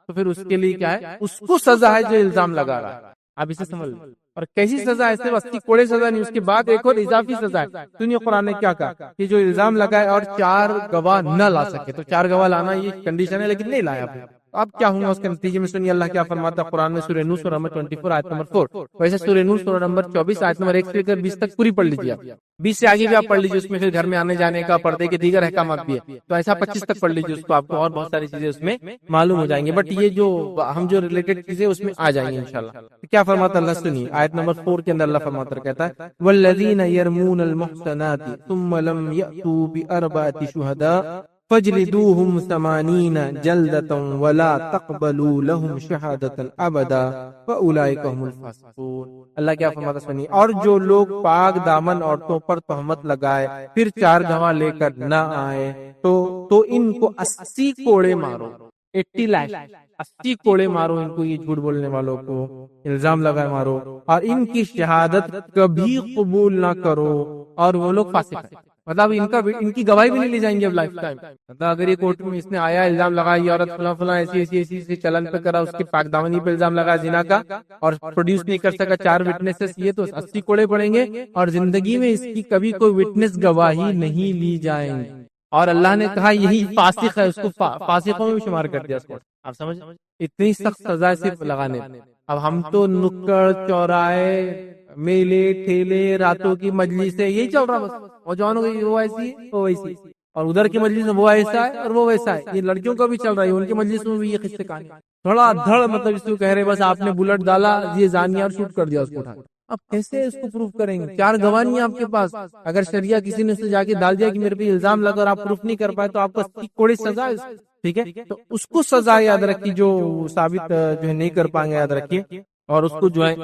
تو پھر اس کے لیے کیا ہے، اس کو سزا ہے جو الزام لگا رہا ہے. آپ اسے سمجھ لیں. اور کیسی سزا ہے، صرف 80 کوڑے سزا نہیں، اس کے بعد ایک اور اضافی سزا ہے. سنیے قرآن نے کیا کہا کہ جو الزام لگائے اور 4 گواہ نہ لا سکے، تو 4 گواہ لانا یہ کنڈیشن ہے، لیکن نہیں لایا. اب کیا ہوں گا اس کے نتیجے میں؟ سنیے اللہ کیا فرماتا ہے قرآن میں سورہ نور سورہ نمبر 24 آیت نمبر 4. ویسے سورہ نور سورہ نمبر 24 آیت نمبر 1 سے لے کر 20 تک پوری پڑھ لیجیے. آپ 20 سے آگے بھی آپ پڑھ لیجیے، اس میں پھر گھر میں آنے جانے کا، پردے کے دیگر احکامات بھی ہے. تو ایسا 25 تک پڑھ لیجیے، اس کو آپ کو اور بہت ساری چیزیں اس میں معلوم ہو جائیں گی. بٹ یہ جو ہم جو ریلیٹڈ چیزیں اس میں آ جائیں گی انشاءاللہ. کیا فرماتا اللہ سنیے آیت نمبر 4 کے اندر اللہ فرماتا کہتا ہے والذین یرمون المحصنات ثم لم یأتوا بأربعة شهداء فجلدوهم 80 جلدة ولا تقبلوا لهم شهادة أبدا وأولئك هم الفاسقون. اللہ کیا فرماتا سنیے، اور جو لوگ پاک دامن عورتوں پر تہمت لگائے پھر 4 گواہ لے کر نہ آئے تو ان کو 80 کوڑے مارو. 80 لاش 80 کوڑے مارو ان کو، یہ جھوٹ بولنے والوں کو الزام لگائے مارو، اور ان کی شہادت کبھی قبول نہ کرو، اور وہ لوگ فاسق ہیں. مطلب ان کی گواہی بھی نہیں لی جائیں گی اب لائف ٹائم. مطلب اگر یہ کورٹ میں اس نے آیا الزام لگایا یہ عورت فلاں فلاں ایسی چلن پہ کرا، اس کے پاک دامنی پہ الزام لگایا زنا کا، اور پروڈیوس نہیں کر سکا 4 وٹنسز، یہ تو 80 کوڑے پڑیں گے، اور زندگی میں اس کی کبھی کوئی وٹنس گواہی نہیں لی جائیں گی. اور اللہ نے کہا یہی فاسق ہے، اس کو فاسقوں میں بھی شمار کر دیا. آپ سمجھ اتنی سخت سزا صرف لگانے. اب ہم تو نکڑ چوراہے میلے ٹھیلے راتوں کی مجلس سے یہی چل رہا، بس نوجوانوں کی وہ ایسی ہے وہ ویسی، اور ادھر کی مجلس میں وہ ایسا ہے اور وہ ویسا ہے. یہ لڑکیوں کا بھی چل رہا ہے، ان کی مجلس میں بھی یہ قصے کہانی تھوڑا دھڑ. مطلب اس کو کہہ رہے بس آپ نے بلٹ ڈالا یہ زانیہ اور شوٹ کر دیا اس کو اٹھا. اب کیسے اس کو پروف کریں گے؟ 4 گواہ نہیں آپ کے پاس. اگر شریعہ کسی نے اسے جا کے ڈال دیا کہ میرے پہ الزام لگا اور آپ پروف نہیں کر پائے تو آپ کو 80 کوڑے سزا ہے. ٹھیک ہے، تو اس کو سزا یاد رکھیے جو ثابت جو ہے نہیں کر پائیں گے، یاد رکھیے. اور اس کو جو ہے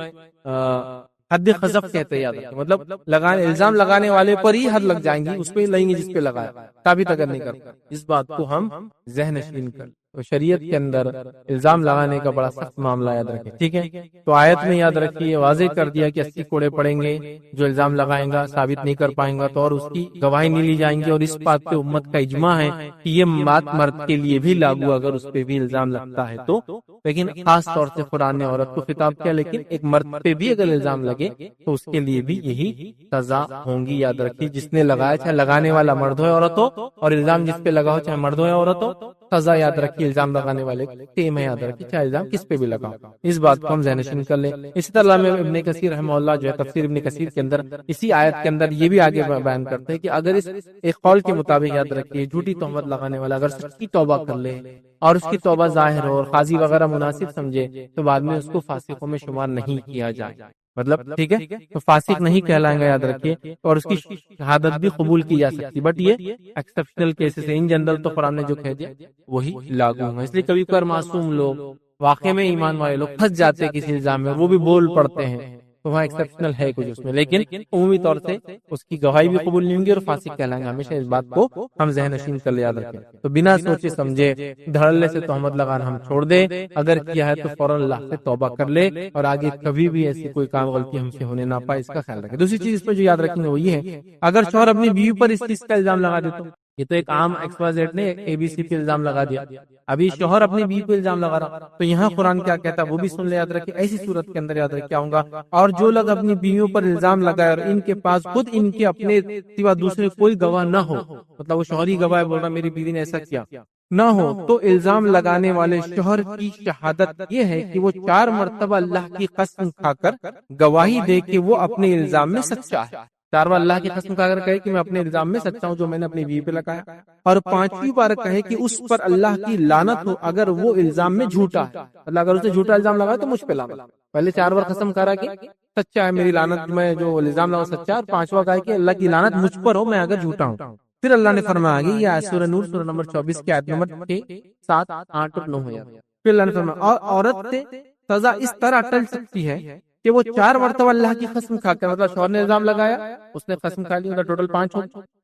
حد قذف کہتے ہیں، یاد رکھیے. مطلب الزام لگانے والے پر ہی حد لگ جائیں گی، اس پہ لیں گے جس پہ لگایا، ثابت اگر نہیں کرتا. اس بات کو ہم ذہن نشین کر. تو شریعت کے اندر الزام لگانے کا بڑا سخت معاملہ یاد رکھیں. ٹھیک ہے، تو آیت میں یاد رکھیے واضح کر دیا کہ 80 کوڑے پڑیں گے جو الزام لگائیں گا، ثابت نہیں کر پائیں گا تو اور اس کی گواہی نہیں لی جائیں گی. اور اس بات پہ امت کا اجماع ہے کہ یہ بات مرد کے لیے بھی لاگو اگر اس پہ بھی الزام لگتا ہے تو. لیکن خاص طور سے قرآن نے عورت کو خطاب کیا، لیکن ایک مرد پہ بھی اگر الزام لگے تو اس کے لیے بھی یہی سزا ہوں گی. یاد رکھیے جس نے لگایا چاہے لگانے والا مرد ہو یا عورت ہو، اور الزام جس پہ لگا ہو چاہے مرد ہو یا عورت ہو، سزا یاد رکھیے الزام لگانے والے سیم ہے، یاد رکھیے چاہے الزام کس پہ بھی لگاؤ، اس بات کو ہم ذہن نشین کر لیں۔ اسی طرح میں ابن کثیر رحمہ اللہ جو ہے تفسیر ابن کثیر کے اندر اسی آیت کے اندر یہ بھی آگے بیان کرتے ہیں کہ اگر اس ایک قول کے مطابق یاد رکھیے جھوٹی تہمت لگانے والا اگر سچی توبہ کر لے اور اس کی توبہ ظاہر ہو اور قاضی وغیرہ مناسب سمجھے تو بعد میں اس کو فاسقوں میں شمار نہیں کیا جائے، مطلب ٹھیک ہے تو فاسق نہیں کہلائیں گا یاد رکھیے، اور اس کی شہادت بھی قبول کی جا سکتی، بٹ یہ ایکسپشنل کیسز ہیں، ان جنرل تو قرآن نے جو کہہ دیا وہی لاگو ہوگا۔ اس لیے کبھی کبھار معصوم لوگ واقع میں ایمان والے لوگ پھنس جاتے ہیں کسی الزام میں، وہ بھی بول پڑتے ہیں تو وہاں ایکسپشنل ہے کچھ اس میں، لیکن عمومی طور سے اس کی گواہی بھی قبول نہیں ہوں گی اور فاسق کہلائیں گے، ہمیشہ اس بات کو ہم ذہن نشین کر لے یاد رکھیں۔ تو بنا سوچے سمجھے دھڑلے سے تہمت لگانا ہم چھوڑ دیں، اگر کیا ہے تو فوراً اللہ سے توبہ کر لے اور آگے کبھی بھی ایسی کوئی کام غلطی ہم سے ہونے نہ پائے، اس کا خیال رکھیں۔ دوسری چیز اس پہ جو یاد رکھیں گے وہ یہ ہے، اگر شوہر اپنی بیوی پر اس چیز کا الزام لگا دے تو یہ تو ایک عام ایکسپازیٹ نے ABC پہ الزام لگا دیا، ابھی شوہر اپنی بیوی پہ الزام لگا رہا، تو یہاں قرآن کیا کہتا ہے وہ بھی سن لے یاد رکھے۔ ایسی صورت کے اندر یاد رکھ کیا ہوگا، اور جو لوگ اپنی بیویوں پر الزام لگائے اور ان کے پاس خود ان کے اپنے سوا دوسرے کوئی گواہ نہ ہو، مطلب وہ شوہری گواہ بول رہا میری بیوی نے ایسا کیا نہ ہو، تو الزام لگانے والے شوہر کی شہادت یہ ہے کہ وہ 4 مرتبہ اللہ کی قسم کھا کر گواہی دے کہ وہ اپنے الزام میں سچا ہے، 4 بار اللہ کی قسم کھا کر کہے کہ میں اپنے الزام میں سچا ہوں جو میں نے اپنی بیوی پہ لگایا، اور 5ویں بار کہے کہ اس پر اللہ کی لعنت ہو اگر وہ الزام میں جھوٹا ہے، اللہ اگر اسے جھوٹا الزام لگایا تو مجھ پہ لعنت۔ پہلے 4 بار قسم کھا رہا کہ سچا ہے میری لعنت، میں جو الزام لگا سچا ہے، اور 5واں کہا کہ اللہ کی لعنت مجھ پر ہو میں اگر جھوٹا ہوں۔ پھر اللہ نے فرمایا کہ یہ سورہ نور سورہ نمبر 24 کی آیت نمبر 6، 7، 8 اور 9 ہے۔ پھر اللہ نے فرمایا اور عورت سے سزا اس طرح ٹل سکتی ہے کہ وہ 4 مرتبہ اللہ کی قسم کھا کر، مطلب شوہر نے الزام لگایا اس نے قسم کھا لی، مطلب ٹوٹل 5 ہو،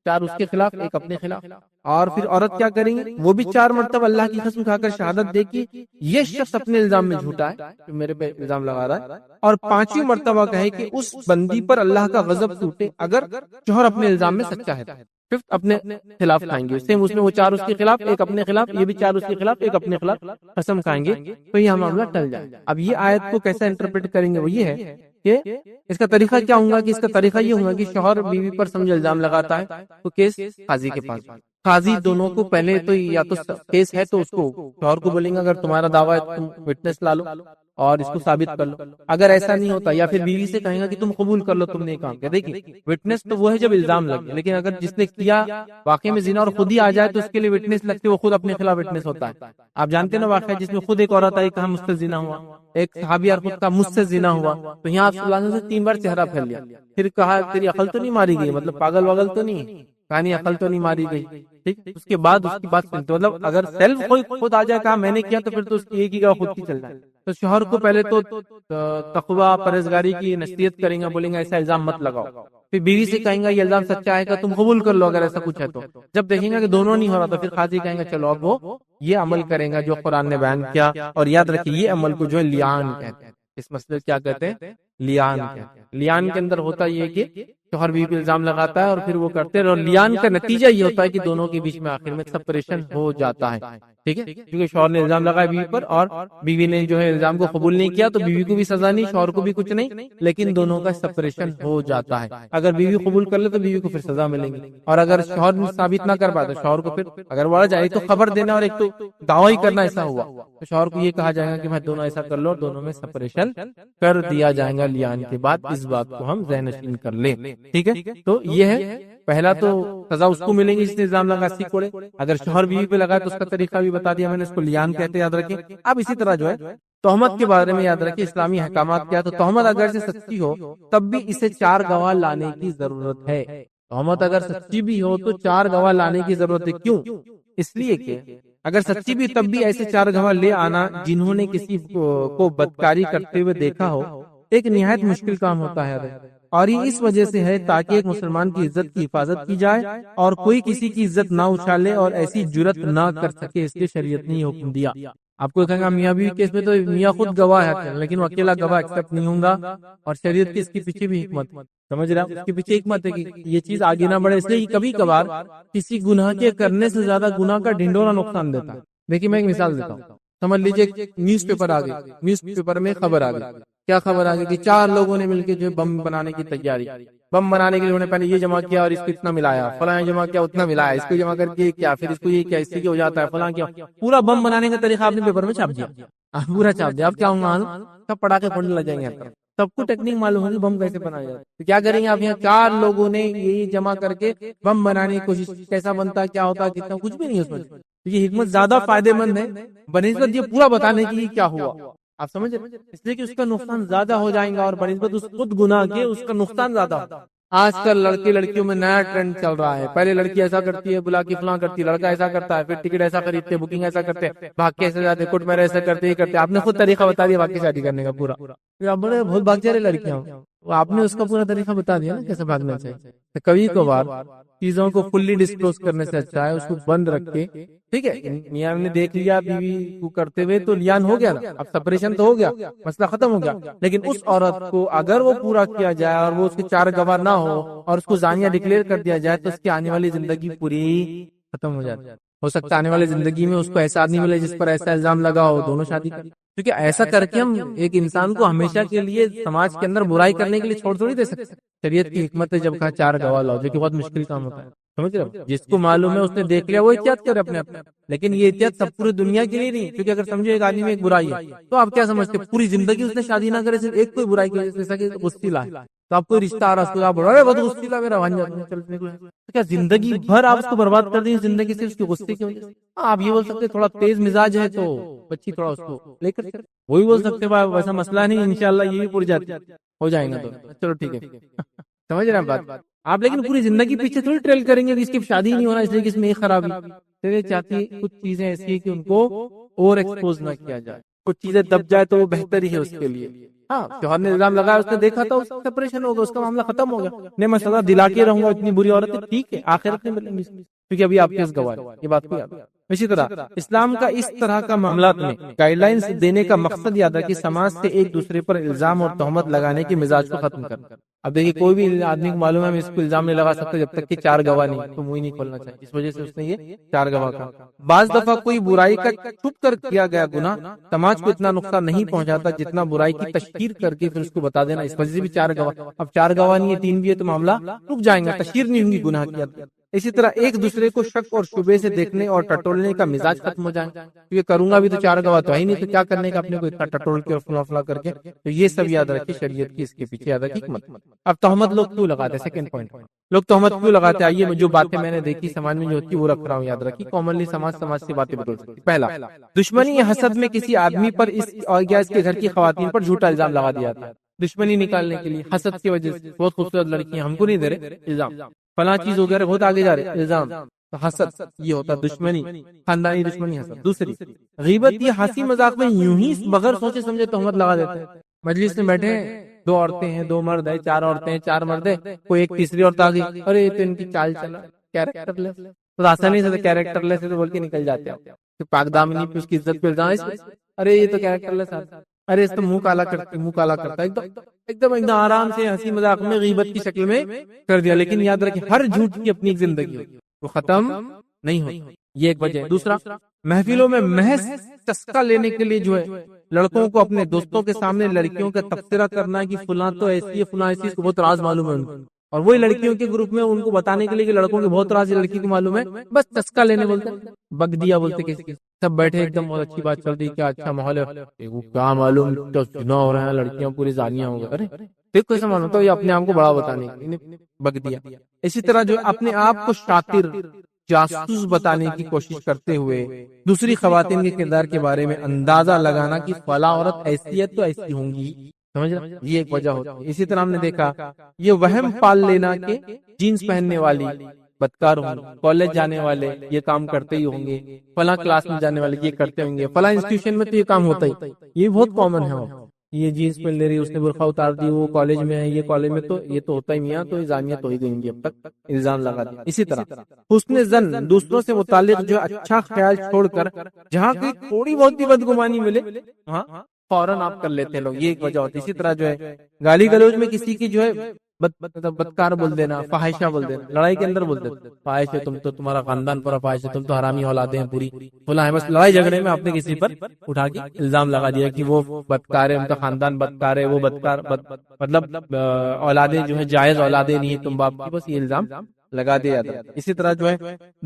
4 اس کے خلاف 1 اپنے خلاف، اور پھر عورت کیا کریں گی، وہ بھی 4 مرتبہ اللہ کی قسم کھا کر شہادت دے کہ یہ شخص اپنے الزام میں جھوٹا ہے جو میرے پہ الزام لگا رہا ہے، اور 5ویں مرتبہ کہے کہ اس بندی پر اللہ کا غضب ٹوٹے اگر شوہر اپنے الزام میں سچا ہے۔ 5 اپنے خلاف کھائیں گے، سیم اس میں وہ 4 اس کے خلاف 1 اپنے خلاف، یہ بھی 4 اس کے خلاف 1 اپنے خلاف قسم کھائیں گے تو یہ معاملہ ٹل جائے۔ اب یہ آیت کو کیسا انٹرپریٹ کریں گے وہ یہ ہے کہ اس کا طریقہ کیا ہوگا، کہ اس کا طریقہ یہ ہوگا کہ شوہر بیوی پر سمجھ الزام لگاتا ہے تو کیس قاضی کے پاس، قاضی دونوں کو پہلے تو یا تو کیس ہے تو اس کو شوہر کو بولیں گے اگر تمہارا دعویٰ ہے تم وٹنس لا لو اور اس کو ثابت کر لو، اگر ایسا نہیں ہوتا یا پھر بیوی سے کہیں گا کہ تم قبول کر لو تم نے کام کیا۔ دیکھیے وٹنس تو وہ ہے جب الزام لگے، لیکن اگر جس نے کیا واقعے میں زنا اور خود ہی آ جائے تو اس کے لیے وٹنس لگتے، وہ خود اپنے خلاف وٹنس ہوتا ہے۔ آپ جانتے ہیں نا واقعہ جس میں خود ایک عورت آئی کہا مجھ سے زنا ہوا، ایک صحابی اور خود کا مجھ سے زنا ہوا، تو یہاں آپ صلی اللہ علیہ وسلم سے 3 بار چہرہ پھیر لیا، پھر کہا تیری عقل تو نہیں ماری گئی، مطلب پاگل واگل تو نہیں، کہانی عقل تو نہیں ماری گئی، ٹھیک۔ اس کے بعد اس کی بات سنتے، مطلب اگر سیلف خود آ جائے کہا میں نے کیا تو پھر تو اس کی ایک ہی گواہ خود کی چلنا ہے۔ تو شوہر کو پہلے تو تقوی پرہیزگاری کی نصیحت کریں گا، بولیں گا ایسا الزام مت لگاؤ، پھر بیوی سے کہیں گا یہ الزام سچا ہے کہ تم قبول کر لو اگر ایسا کچھ ہے تو، جب دیکھیں گا کہ دونوں نہیں ہو رہا تو پھر قاضی کہیں گا چلو اب وہ یہ عمل کریں گا جو قرآن نے بیان کیا، اور یاد رکھیے یہ عمل کو جو ہے لیان کہتے ہیں، اس مسئلے کیا کہتے ہیں، لیان کہتے ہیں۔ لیان کے اندر ہوتا یہ کہ شوہر بیوی پہ الزام لگاتا ہے اور پھر وہ کرتے ہیں، اور لیان کا نتیجہ یہ ہوتا ہے کہ دونوں کے بیچ میں آخر میں سپریشن ہو جاتا ہے، ٹھیک ہے، کیونکہ شوہر نے الزام لگایا بیوی پر اور بیوی نے جو ہے الزام کو قبول نہیں کیا، تو بیوی کو بھی سزا نہیں شوہر کو بھی کچھ نہیں، لیکن دونوں کا سپریشن ہو جاتا ہے۔ اگر بیوی قبول کر لے تو بیوی کو پھر سزا ملے گی، اور اگر شوہر ثابت نہ کر پائے تو شوہر کو پھر اگر وڑ جائے تو خبر دینا اور ایک تو دعوی کرنا ایسا ہوا تو شوہر کو یہ کہا جائے گا کہ میں دونوں ایسا کر لو، اور دونوں میں سپریشن کر دیا جائے گا لیان کے بعد۔ اس بات کو ہم ذہن نشین کر لیں، ٹھیک ہے۔ تو یہ ہے پہلا تو سزا اس کو ملے گی جس نے الزام لگا سی کوڑے، اگر شوہر بیوی پہ لگا تو اس کا طریقہ بھی بتا دیا میں نے، اس کو لیان کہتے ہیں، یاد رکھیں۔ اب اسی طرح جو ہے تہمت کے بارے میں یاد رکھیں اسلامی احکامات کیا، تو تہمت اگر سے سچی ہو تب بھی اسے 4 گواہ لانے کی ضرورت ہے۔ تہمت اگر سچی بھی ہو تو 4 گواہ لانے کی ضرورت ہے، کیوں؟ اس لیے کہ اگر سچی بھی تب بھی ایسے 4 گواہ لے آنا جنہوں نے کسی کو بدکاری کرتے ہوئے دیکھا ہو ایک نہایت مشکل کام ہوتا ہے، اور یہ اس وجہ سے ہے تاکہ ایک مسلمان کی عزت کی حفاظت کی جائے اور کوئی کسی کی عزت نہ اچھالے اور ایسی جرت نہ کر سکے، اس لیے شریعت نے یہ حکم دیا۔ آپ کو کہیں گا میاں بیوی کیس میں تو میاں خود گواہ ہے، لیکن وہ اکیلا گواہ ایکسپٹ نہیں ہوں گا، اور شریعت کی اس کے پیچھے بھی حکمت سمجھ رہا ہوں، اس کے پیچھے حکمت ہے کہ یہ چیز آگے نہ بڑھے، اس لیے کبھی کبھار کسی گناہ کے کرنے سے زیادہ گناہ کا ڈھنڈورا نقصان دیتا ہے۔ دیکھیے میں ایک مثال دیتا ہوں، سمجھ لیجیے نیوز پیپر آ گئی، نیوز پیپر میں خبر آ گئی، کیا خبر آ گئی کہ 4 لوگوں نے مل کے جو بم بنانے کی تیاری، بم بنانے کے لیے انہوں نے پہلے یہ جمع کیا اور اس کو اتنا ملایا، فلاں جمع کیا اتنا ملایا، اس کو جمع کر کے کیا، پھر اس کو یہ کیا، اس سے کیا ہو جاتا ہے، فلاں کیا، پورا بم بنانے کا طریقہ آپ نے پیپر میں چھاپ دیا، پورا چھاپ دیا. اب کیا ہوگا، سب پٹاخے پھوڑنے لگ جائیں گے. سب کو ٹیکنیک معلوم ہوگی بم کیسے بنایا جاتا ہے. تو کیا کریں گے آپ، یہاں 4 لوگوں نے یہ جمع کر کے بم بنانے کی کوشش، کیسا بنتا ہے، کیا ہوتا ہے، کتنا، کچھ بھی نہیں اس میں. تو یہ حکمت زیادہ فائدے مند ہے بنسبت یہ پورا بتانے کی کیا ہوا. آپ سمجھ رہے، اس لیے کہ اس کا نقصان زیادہ ہو جائے گا اور بنسبت اس خود گناہ کے اس کا نقصان زیادہ ہوتا ہے. آج کل لڑکے لڑکیوں میں نیا ٹرینڈ چل رہا ہے. پہلے لڑکی ایسا کرتی ہے بلا کے فلاں کرتی ہے، لڑکا ایسا کرتا ہے، پھر ٹکٹ ایسا خریدتے، بکنگ ایسا کرتے، بھاگ کے ایسے جاتے، کوٹ میں ایسا کرتے، یہ کرتے. آپ نے خود طریقہ بتا دیا باقی شادی کرنے کا پورا. بڑے بہت بھاگ جا رہے لڑکیاں، آپ نے اس کا پورا طریقہ بتا دیا نا کیسے بھاگنا چاہیے. تو کبھی کبھار چیزوں کو فلی ڈسکلوز کرنے سے اچھا ہے اس کو بند رکھ کے، ٹھیک ہے، میاں نے دیکھ لیا بیوی کو کرتے ہوئے تو لیان ہو گیا نا، اب سپریشن تو ہو گیا، مسئلہ ختم ہو گیا. لیکن اس عورت کو اگر وہ پورا کیا جائے اور وہ اس کے 4 گواہ نہ ہو اور اس کو زانیہ ڈکلیئر کر دیا جائے تو اس کی آنے والی زندگی پوری ختم ہو جاتی. ہو سکتا ہے آنے والی زندگی میں اس کو ایسا آدمی ملے جس پر ایسا الزام لگا ہو، دونوں شادی کر. کیونکہ ایسا کر کے ہم ایک انسان کو ہمیشہ کے لیے سماج کے اندر برائی کرنے کے لیے چھوڑ تھوڑی دے سکتے. شریعت کی حکمت ہے جب کہا 4 گواہ لاؤ، جو کہ بہت مشکل کام ہوتا ہے. سمجھ رہے ہو، جس کو معلوم ہے اس نے دیکھ لیا وہ احتیاط کرے اپنے اپنے. لیکن یہ احتیاط سب پوری دنیا کے لیے نہیں، کیونکہ اگر سمجھو ایک آدمی میں ایک برائی ہے تو آپ کیا سمجھتے پوری زندگی اس نے شادی نہ کرے صرف ایک کوئی برائی کی وجہ سے، جیسا کہ غصی لا ہے تو آپ کوئی رشتہ آ رہا ہے آپ بول رہے بہت غصی لا میرا بھانجا چلنے کو، تو کیا زندگی بھر آپ اس کو برباد کر دیں زندگی سے اس کے غصے کی وجہ سے. آپ یہ بول سکتے تھوڑا تیز مزاج ہے تو بچی تھوڑا اس کو لے کر، وہی بول سکتے ویسا مسئلہ نہیں، انشاءاللہ یہ بھی پوری جاتی ہو جائیں گا. تو چلو ٹھیک ہے، سمجھ رہے ہیں بات آپ. لیکن پوری زندگی پیچھے تھوڑی ٹریل کریں گے کہ اس کی شادی نہیں ہونا اس لیے کہ اس میں ایک خرابی. چاہتی کچھ چیزیں ایسی ہیں کہ ان کو اور ایکسپوز نہ کیا جائے، کچھ چیزیں دب جائے تو وہ بہتر ہی ہے اس کے لیے. ہاں شوہر نے الزام لگایا، اس نے دیکھا تھا، اس کا سپریشن ہوگا، اس کا معاملہ ختم ہو گیا. نہیں میں سزا دلا کے رہوں گا اتنی بری عورت ہے، ٹھیک ہے، آخرت میں ملیں گی کیونکہ ابھی آپ کے اس گواہ یہ بات کو یاد. اسی طرح اسلام کا اس طرح کا معاملات میں گائیڈ لائنز دینے کا مقصد یاد ہے کہ سماج سے ایک دوسرے پر الزام اور تہمت لگانے کے مزاج کو ختم کرنا. اب دیکھیے کوئی بھی آدمی کو معلوم ہے ہم اس کو الزام نہیں لگا سکتے جب تک کہ 4 گواہ نہیں، تو منہ ہی نہیں کھولنا چاہیے. اس وجہ سے اس نے یہ 4 گواہ کا. بعض دفعہ کوئی برائی کا چھپ کر کیا گیا گناہ سماج کو اتنا نقصان نہیں پہنچاتا جتنا برائی کی تشہیر کر کے پھر اس کو بتا دینا. اس وجہ سے بھی 4 گواہ. اب 4 گواہ نہیں ہے 3 بھی ہے تو معاملہ رک جائیں گا، تشہیر نہیں ہوگی گناہ کی. اسی طرح ایک دوسرے کو شک اور شبے سے دیکھنے اور ٹٹولنے کا مزاج ختم ہو جائے. یہ کروں گا بھی تو 4 گواہ تو ہے ہی نہیں، تو کیا کرنے کا اپنے کو اتنا ٹٹول کے اور فلا فلا کر کے. تو یہ سب یاد رکھیں شریعت کی اس کے پیچھے یاد رکھیں حکمت. اب تہمت لوگ کیوں لگاتے ہیں، سیکنڈ پوائنٹ، لوگ تہمت کیوں لگاتے ہیں. آئیے جو باتیں میں نے دیکھی سماج میں جو ہوتی ہے وہ رکھ رہا ہوں، یاد رکھیے. کامنلی سماج سے باتیں بدل سکتی. پہلا، دشمنی یا حسد میں کسی آدمی پر اس اور یا اس کے گھر کی خواتین پر جھوٹا الزام لگا دیا جاتا ہے دشمنی نکالنے کے لیے، حسد کی وجہ سے. بہت خوبصورت لڑکی ہیں، ہم کو نہیں دے رہے الزام، فلاں چیز وغیرہ بہت آگے جا رہے الزام. حسد یہ ہوتا دشمنی، خاندانی دشمنی حسد. دوسری غیبت، یہ ہنسی مذاق میں یوں ہی بغیر سوچے سمجھے تہمت لگا دیتے ہیں. مجلس میں بیٹھے 2 عورتیں ہیں، 2 مرد ہیں، 4 عورتیں ہیں، 4 مرد ہیں، کوئی ایک تیسری عورت آ گئی، ارے یہ تو ان کی چال چلا کیریکٹر لیس. تو آسانی سے کیریکٹر لیس تو بول کے نکل جاتے ہیں. پاک دامنی پہ اس کی عزت پہ الزام، ارے یہ تو کیریکٹر لیس آتا، ارے اس تو منہ کالا کرتا ایک دم آرام سے ہنسی مذاق میں غیبت کی شکل میں کر دیا. لیکن یاد رکھیں ہر جھوٹ کی اپنی ایک زندگی ہوتی، وہ ختم نہیں ہوتی. یہ ایک وجہ ہے. دوسرا، محفلوں میں محض چسکا لینے کے لیے جو ہے لڑکوں کو اپنے دوستوں کے سامنے لڑکیوں کا تبصرہ کرنا کہ فلاں تو ایسی ہے فلاں ایسی، اس کو بہت راز معلوم ہے ان کو. اور وہی لڑکیوں کے گروپ میں ان کو بتانے کے لیے کہ لڑکوں کے بہت راز لڑکی کو معلوم ہے، بس چسکا لینے بولتے ہیں، بگ دیا بولتے کسی. سب بیٹھے ایک دم بہت اچھی بات چل رہی، کیا اچھا ماحول ہے، کیا معلوم چنا ہو رہا ہے، لڑکیاں پوری زانیاں ہو گئی. ارے دیکھو ایسا معلوم تو یہ اپنے آپ کو بڑا بتانے بگ دیا. اسی طرح جو اپنے آپ کو شاطر جاسوس بتانے کی کوشش کرتے ہوئے دوسری خواتین کے کردار کے بارے میں اندازہ لگانا کہ فلاں عورت ایسی ہے تو ایسی ہوں گی، سمجھ رہے، یہ ایک وجہ ہوتی ہے. اسی طرح ہم نے دیکھا یہ وہم پال لینا کہ جینز پہننے والی بدکار ہوں گے، کالج جانے والے یہ کام کرتے ہی ہوں گے، فلاں کلاس میں جانے والے یہ کرتے ہوں گے، فلاں انسٹیٹیوشن میں تو یہ کام ہوتا ہی. یہ بہت کامن ہے. یہ جینس پہن لے رہی، اس نے برقع اتار دی، وہ کالج میں ہے، یہ کالج میں تو یہ تو ہوتا ہی میاں، تو زانیہ تو ہی گئیں گی، اب تک الزام لگا دیا. اسی طرح حسن ظن، دوسروں سے متعلق جو اچھا خیال چھوڑ کر جہاں کوئی تھوڑی بہت بھی بدگمانی ملے ہاں فوراً آپ کر لیتے ہیں لوگ، یہ ایک وجہ ہوتی ہے. اسی طرح جو ہے گالی گلوچ میں کسی کی جو ہے بدکار بول دینا، فاحشہ بول دینا، لڑائی کے اندر بول دینا فاحش ہے، تم تو تمہارا خاندان پورا فاحش ہے، تم تو حرامی اولادیں ہیں پوری فلاں ہے، بس لڑائی جھگڑے میں آپ نے کسی پر اٹھا کے الزام لگا دیا کہ وہ بدکار ہے، ان کا خاندان بدکار ہے، وہ بدکار مطلب اولادیں جو ہے جائز اولادیں نہیں ہیں تم باپ کی، بس یہ الزام لگا دیا جاتا ہے۔ اسی طرح جو ہے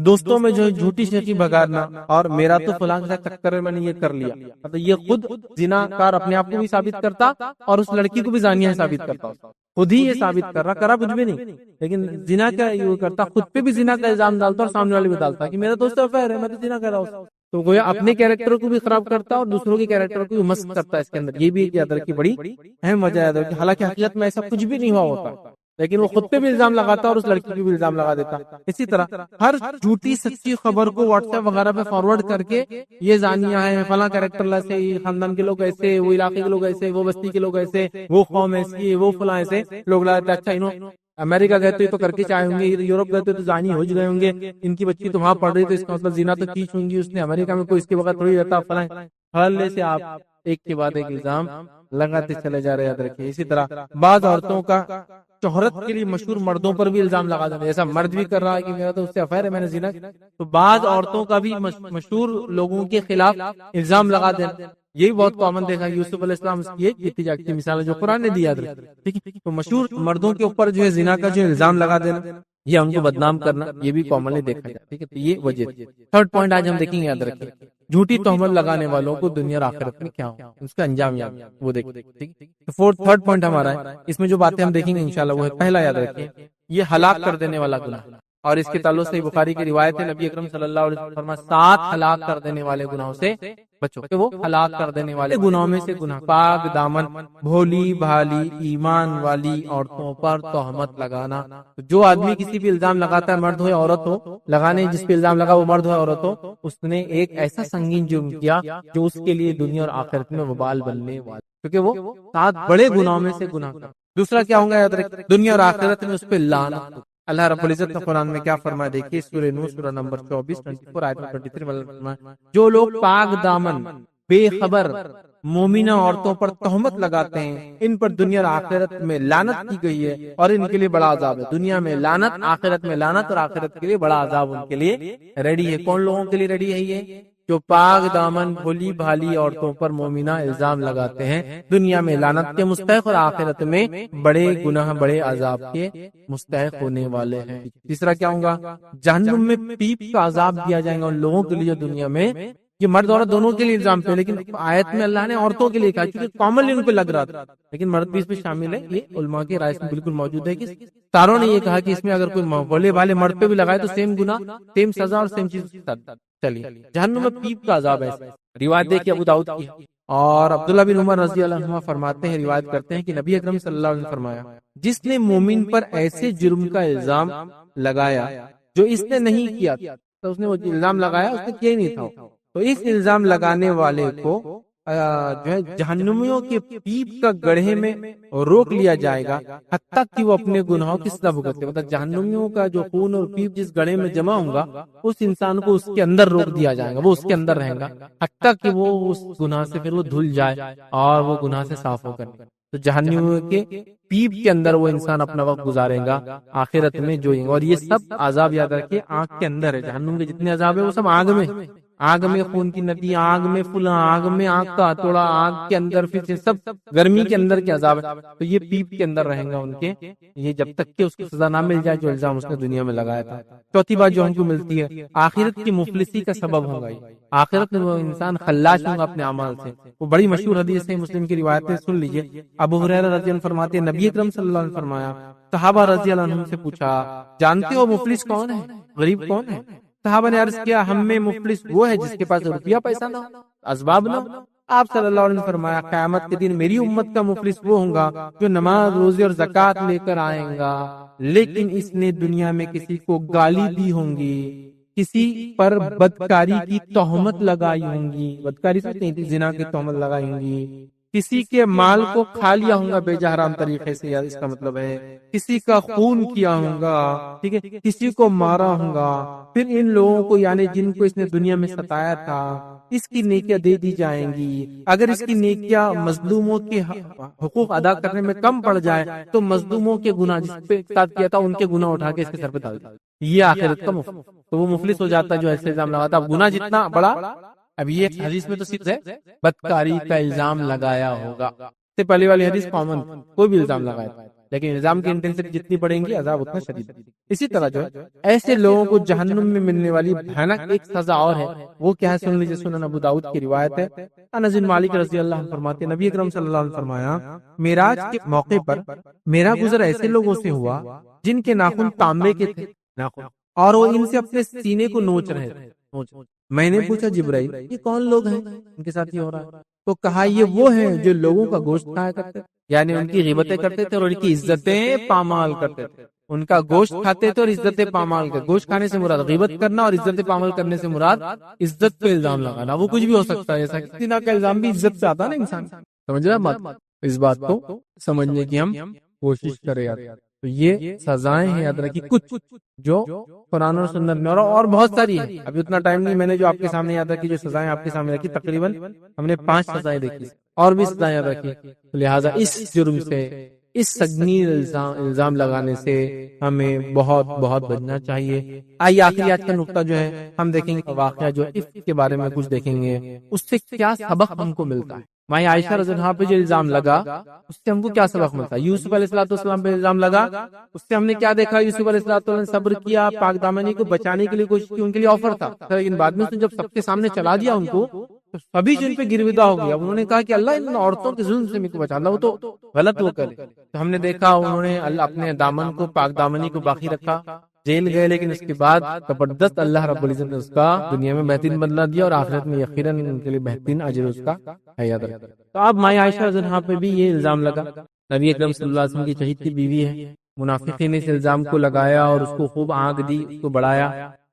دوستوں میں جو ہے جھوٹی شیخی بگاڑنا، اور میرا تو فلاں کے ساتھ چکر ہے میں نے یہ کر لیا، مطلب یہ خود زنا کار اپنے آپ کو بھی ثابت کرتا اور اس لڑکی کو بھی زانیہ ثابت کرتا، خود ہی یہ ثابت کر رہا، کرا کچھ بھی نہیں، لیکن زنا کا یہ کرتا، خود پہ بھی زنا کا الزام ڈالتا اور سامنے والے بھی ڈالتا کہ میرا دوست افیئر ہے، میں تو زنا کر رہا ہوں، تو گویا اپنے کیریکٹر کو بھی خراب کرتا اور دوسروں کے کیریکٹر کو بھی مسخ کرتا ہے اس کے اندر۔ یہ بھی ایک یاد رکھیے بڑی اہم وجہ ہے کہ حالانکہ حقیقت میں ایسا کچھ بھی نہیں ہوا ہوتا، لیکن وہ خود پہ بھی الزام لگاتا اور اس لڑکی پہ بھی الزام لگا دیتا۔ اسی طرح ہر جھوٹی سچی خبر کو واٹس ایپ وغیرہ پہ فارورڈ کر کے یہ زانیہ ہے، فلاں کیریکٹر ایسے، خاندان کے لوگ ایسے، وہ علاقے کے لوگ ایسے، وہ بستی کے لوگ ایسے، وہ قوم ایسی، وہ فلاں ایسے، لوگ لگاتے اچھا انہوں امریکہ گئے تو کر کے چاہے ہوں گے، یورپ گئے تو زانی ہو گئے ہوں گے، ان کی بچی تو وہاں پڑھ رہی تو اس کا مطلب زنا تو کی ہوں گی اس نے، امریکہ میں کوئی اس کے بغیر تھوڑی رہتا فلاں، حوالے سے آپ ایک کے بعد ایک الزام لگاتے چلے جا رہے، یاد رکھیے۔ اسی طرح بعض عورتوں کا شہرت کے لیے مشہور مردوں پر بھی الزام لگا دیتے، ایسا مرد بھی کر رہا ہے کہ میرا تو اس سے افیئر ہے، میں نے زنا، تو بعض عورتوں کا بھی مشہور لوگوں کے خلاف الزام لگا دینا، یہ بہت کامن دیکھا۔ یوسف علیہ السلام اس کی ایک جیتی جاگتی مثال ہے جو قرآن نے دیا، ٹھیک ہے، تو مشہور مردوں کے اوپر جو ہے زنا کا جو الزام لگا دینا یا ان کو بدنام کرنا، یہ بھی کامنلی دیکھا جاتا ہے، ٹھیک ہے، تو یہ وجہ تھی۔ تھرڈ پوائنٹ آج ہم دیکھیں گے، یاد رکھیں، جھوٹی تہمت لگانے والوں کو دنیا اور آخرت میں کیا ہو، اس کا انجام یاد وہ دیکھیں، ٹھیک ہے۔ تھرڈ پوائنٹ ہمارا ہے، اس میں جو باتیں ہم دیکھیں گے انشاءاللہ وہ ہے، پہلا یاد رکھیں یہ ہلاک کر دینے والا گناہ، اور اس کے تعلق سے بخاری کی روایت ہے، نبی اکرم صلی اللہ علیہ وسلم فرمایا 7 ہلاک کر دینے والے گناہوں سے بچو، کہ وہ ہلاک کر دینے والے گناہوں میں سے گناہ پاک دامن بھولی بھالی ایمان والی عورتوں پر تہمت لگانا۔ جو آدمی کسی بھی الزام لگاتا ہے، مرد ہو یا عورت ہو، لگانے جس پہ الزام لگا وہ مرد ہو یا عورت ہو، اس نے ایک ایسا سنگین جرم کیا جو اس کے لیے دنیا اور آخرت میں وبال بننے والا، کیونکہ وہ 7 بڑے گناہوں میں سے گناہ کا۔ دوسرا کیا ہوگا یاد رکھ، دنیا اور آخرت میں اس پہ لعنت۔ اللہ رب العزت نے قرآن میں کیا فرمایا دیکھیے، سورہ نور سورہ نمبر 24 آیت 23 جو لوگ پاک دامن بے خبر مومنہ عورتوں پر تہمت لگاتے ہیں، ان پر دنیا اور آخرت میں لعنت کی گئی ہے اور ان کے لیے بڑا عذاب ہے۔ دنیا میں لعنت، آخرت میں لعنت، اور آخرت کے لیے بڑا عذاب ان کے لیے ریڈی ہے۔ کون لوگوں کے لیے ریڈی ہے؟ یہ جو پاک دامن بھولی بھالی عورتوں پر مومنہ الزام لگاتے ہیں، دنیا میں لعنت کے مستحق اور آخرت میں بڑے گناہ بڑے عذاب کے مستحق ہونے والے ہیں۔ تیسرا کیا ہوگا؟ جہنم میں پیپ کا عذاب دیا جائے گا ان لوگوں کے لیے دنیا میں، یہ مرد عورت دونوں کے لیے الزام پہ، لیکن آیت میں اللہ نے عورتوں کے لیے کہا کیونکہ کامنلی ان پہ لگ رہا تھا، لیکن مرد بھی اس پہ شامل ہے۔ یہ علماء کی رائے میں بالکل موجود ہے کہ ساروں نے یہ کہا کہ اس میں اگر کوئی بولے والے مرد پہ بھی لگائے تو سیم گناہ، سیم سزا اور سیم چیز۔ چلیے، جہنم میں پیپ کا عذاب ہے، روایت دیکھیے ابو داؤد کی، اور عبداللہ بن عمر رضی اللہ عنہ فرماتے ہیں، روایت کرتے ہیں کہ نبی اکرم صلی اللہ علیہ وسلم فرمایا، جس نے مومن پر ایسے جرم کا الزام لگایا جو اس نے نہیں کیا تھا، تو اس نے وہ الزام لگایا اس نے کیا ہی نہیں تھا، تو اس الزام لگانے والے کو جو ہے جہنمیوں کے پیپ کا گڑھے میں روک لیا جائے گا حتیٰ کہ وہ اپنے گناہوں کی سزا بھگتے، مطلب جہنمیوں کا جو خون اور پیپ جس گڑھے میں جمع ہوگا اس انسان کو اس کے اندر روک دیا جائے گا، وہ اس کے اندر رہے گا حتیٰ کہ وہ اس گناہ سے پھر وہ دھل جائے اور وہ گناہ سے صاف ہو کر، تو جہنمیوں کے پیپ کے اندر وہ انسان اپنا وقت گزارے گا آخرت میں جو، اور یہ سب عذاب یاد رکھیے آنکھ کے اندر ہے، جہنم کے جتنے عذاب ہے وہ سب آگ میں، آگ میں خون کی ندی، آگ میں فلاں، آگ میں آگ کا ہتھوڑا، آگ کے اندر پھر سب گرمی کے اندر کے عذاب ہے، تو یہ پیپ کے اندر رہیں گا ان کے، یہ جب تک کہ اس کو سزا نہ مل جائے جو الزام اس نے دنیا میں لگایا تھا۔ چوتھی بات جو ہم کو ملتی ہے، آخرت کی مفلسی کا سبب ہوگا، آخرت میں وہ انسان خلاص ہوگا اپنے اعمال سے۔ وہ بڑی مشہور حدیث ہے، مسلم کی روایتیں سن لیجئے، ابو ہریرہ رضی اللہ عنہ فرماتے ہیں نبی اکرم صلی اللہ علیہ وسلم فرمایا، صحابہ رضی اللہ عنہ سے پوچھا جانتے ہو مفلس کون ہے، غریب کون ہے؟ صحابہ نے عرض کیا ہم میں مفلس وہ ہے جس کے پاس روپیہ پیسہ نہ ہو، اسباب نہ ہو۔ آپ صلی اللہ علیہ وسلم فرمایا قیامت کے دن میری امت کا مفلس وہ ہوگا جو نماز روزے اور زکوٰۃ لے کر آئیں گا لیکن اس نے دنیا میں کسی کو گالی دی ہوں گی، کسی پر بدکاری کی تہمت لگائی ہوں گی، بدکاری سے زنا کی تہمت لگائی ہوں گی، کسی کے مال کو کھا لیا ہوں گا بے جا حرام طریقے سے، یا اس کا مطلب ہے کسی کا خون کیا ہوں گا، ٹھیک ہے، کسی کو مارا ہوں گا، پھر ان لوگوں کو یعنی جن کو اس نے دنیا میں ستایا تھا اس کی نیکیاں دے دی جائیں گی۔ اگر اس کی نیکیاں مظلوموں کے حقوق ادا کرنے میں کم پڑ جائے تو مظلوموں کے گناہ جس پہ ساتھ کیا تھا ان کے گناہ اٹھا کے اس کے سر پہ ڈال دیں، یہ آخرت کا مفلس، تو وہ مفلس ہو جاتا ہے جو ایسے الزام لگاتا ہے۔ اب گناہ جتنا بڑا، اب یہ حدیث میں تو صرف ہے بدکاری کا الزام لگایا ہوگا، سے پہلی والی حدیث کامن، کوئی بھی الزام لگایا تھا، لیکن الزام کی انٹینسٹی جتنی بڑھیں گی عذاب اتنا شدید۔ اسی طرح جو ہے ایسے لوگوں کو جہنم میں ملنے والی بھیانک ایک سزا اور ہے، وہ کیا ہے سن لیجیے، سنن ابو داؤد کی روایت ہے، انس بن مالک رضی اللہ عنہ فرماتے ہیں نبی اکرم صلی اللہ علیہ وسلم فرمایا معراج کے موقع پر میرا گزر ایسے لوگوں سے ہوا جن کے ناخن تانبے کے تھے ناخن، اور وہ ان سے اپنے سینے کو نوچ رہے تھے۔ میں نے پوچھا جبرائیل یہ کون لوگ ہیں ان کے ساتھ یہ ہو رہا ہے؟ تو کہا یہ وہ ہیں جو لوگوں کا گوشت کھایا کرتے، یعنی ان کی غیبتیں کرتے تھے اور ان کی عزتیں پامال کرتے تھے، ان کا گوشت کھاتے تھے اور عزتیں پامال کرتے۔ گوشت کھانے سے مراد غیبت کرنا اور عزتیں پامال کرنے سے مراد عزت پہ الزام لگانا، وہ کچھ بھی ہو سکتا ہے، ایسا کسی طرح کا الزام بھی عزت سے آتا ہے نا انسان، سمجھ رہا بات؟ اس بات کو سمجھنے کی ہم کوشش کریں۔ تو یہ سزائیں ہیں یاد رکھیے کچھ جو قرآن اور سنت میں، اور بہت ساری ہیں، ابھی اتنا ٹائم نہیں، میں نے جو آپ کے سامنے یاد رکھی، جو سزائیں آپ کے سامنے رکھی تقریباً ہم نے 5 سزائیں دیکھی، اور بھی سزائیں یاد رکھی، لہٰذا اس جرم سے، اس سنگین الزام لگانے سے ہمیں بہت بہت بچنا چاہیے۔ آئیے آخری آج کا نقطہ جو ہے ہم دیکھیں گے واقعہ جو عفت کے بارے میں کچھ دیکھیں گے، اس سے کیا سبق ہم کو ملتا ہے۔ مائی عائشہ رضی اللہ عنہا پہ جو الزام لگا اس سے ہم کو کیا سبق ملتا ہے؟ یوسف علیہ السلام پہ الزام لگا، اس سے ہم نے کیا دیکھا؟ یوسف علیہ السلام نے صبر کیا، پاک دامنی کو بچانے کے لیے کوشش کی، ان کے لیے آفر تھا، لیکن بعد میں جب سب کے سامنے چلا دیا ان کو تو سبھی جن پہ گرویدہ ہو گیا۔ انہوں نے کہا کہ اللہ ان عورتوں کے ظلم سے میرے کو بچا، اللہ وہ تو غلط وہ کرے۔ تو ہم نے دیکھا انہوں نے اپنے دامن کو، پاک دامنی کو باقی رکھا، جیل گئے، لیکن اس کے بعد زبردست اللہ رب العزت نے اس کا دنیا میں بہترین بدلہ دیا، اور آخرت میں یقیناً ان کے لیے بہترین اجر اس کا ہے یاد رکھا۔ تو اب مائی عائشہ رضی اللہ عنہا پہ بھی یہ الزام لگا، نبی اکرم صلی اللہ علیہ وسلم کی شہید کی بیوی ہے، منافقین نے اس الزام کو لگایا اور اس کو خوب آنکھ دی، اس کو بڑھایا،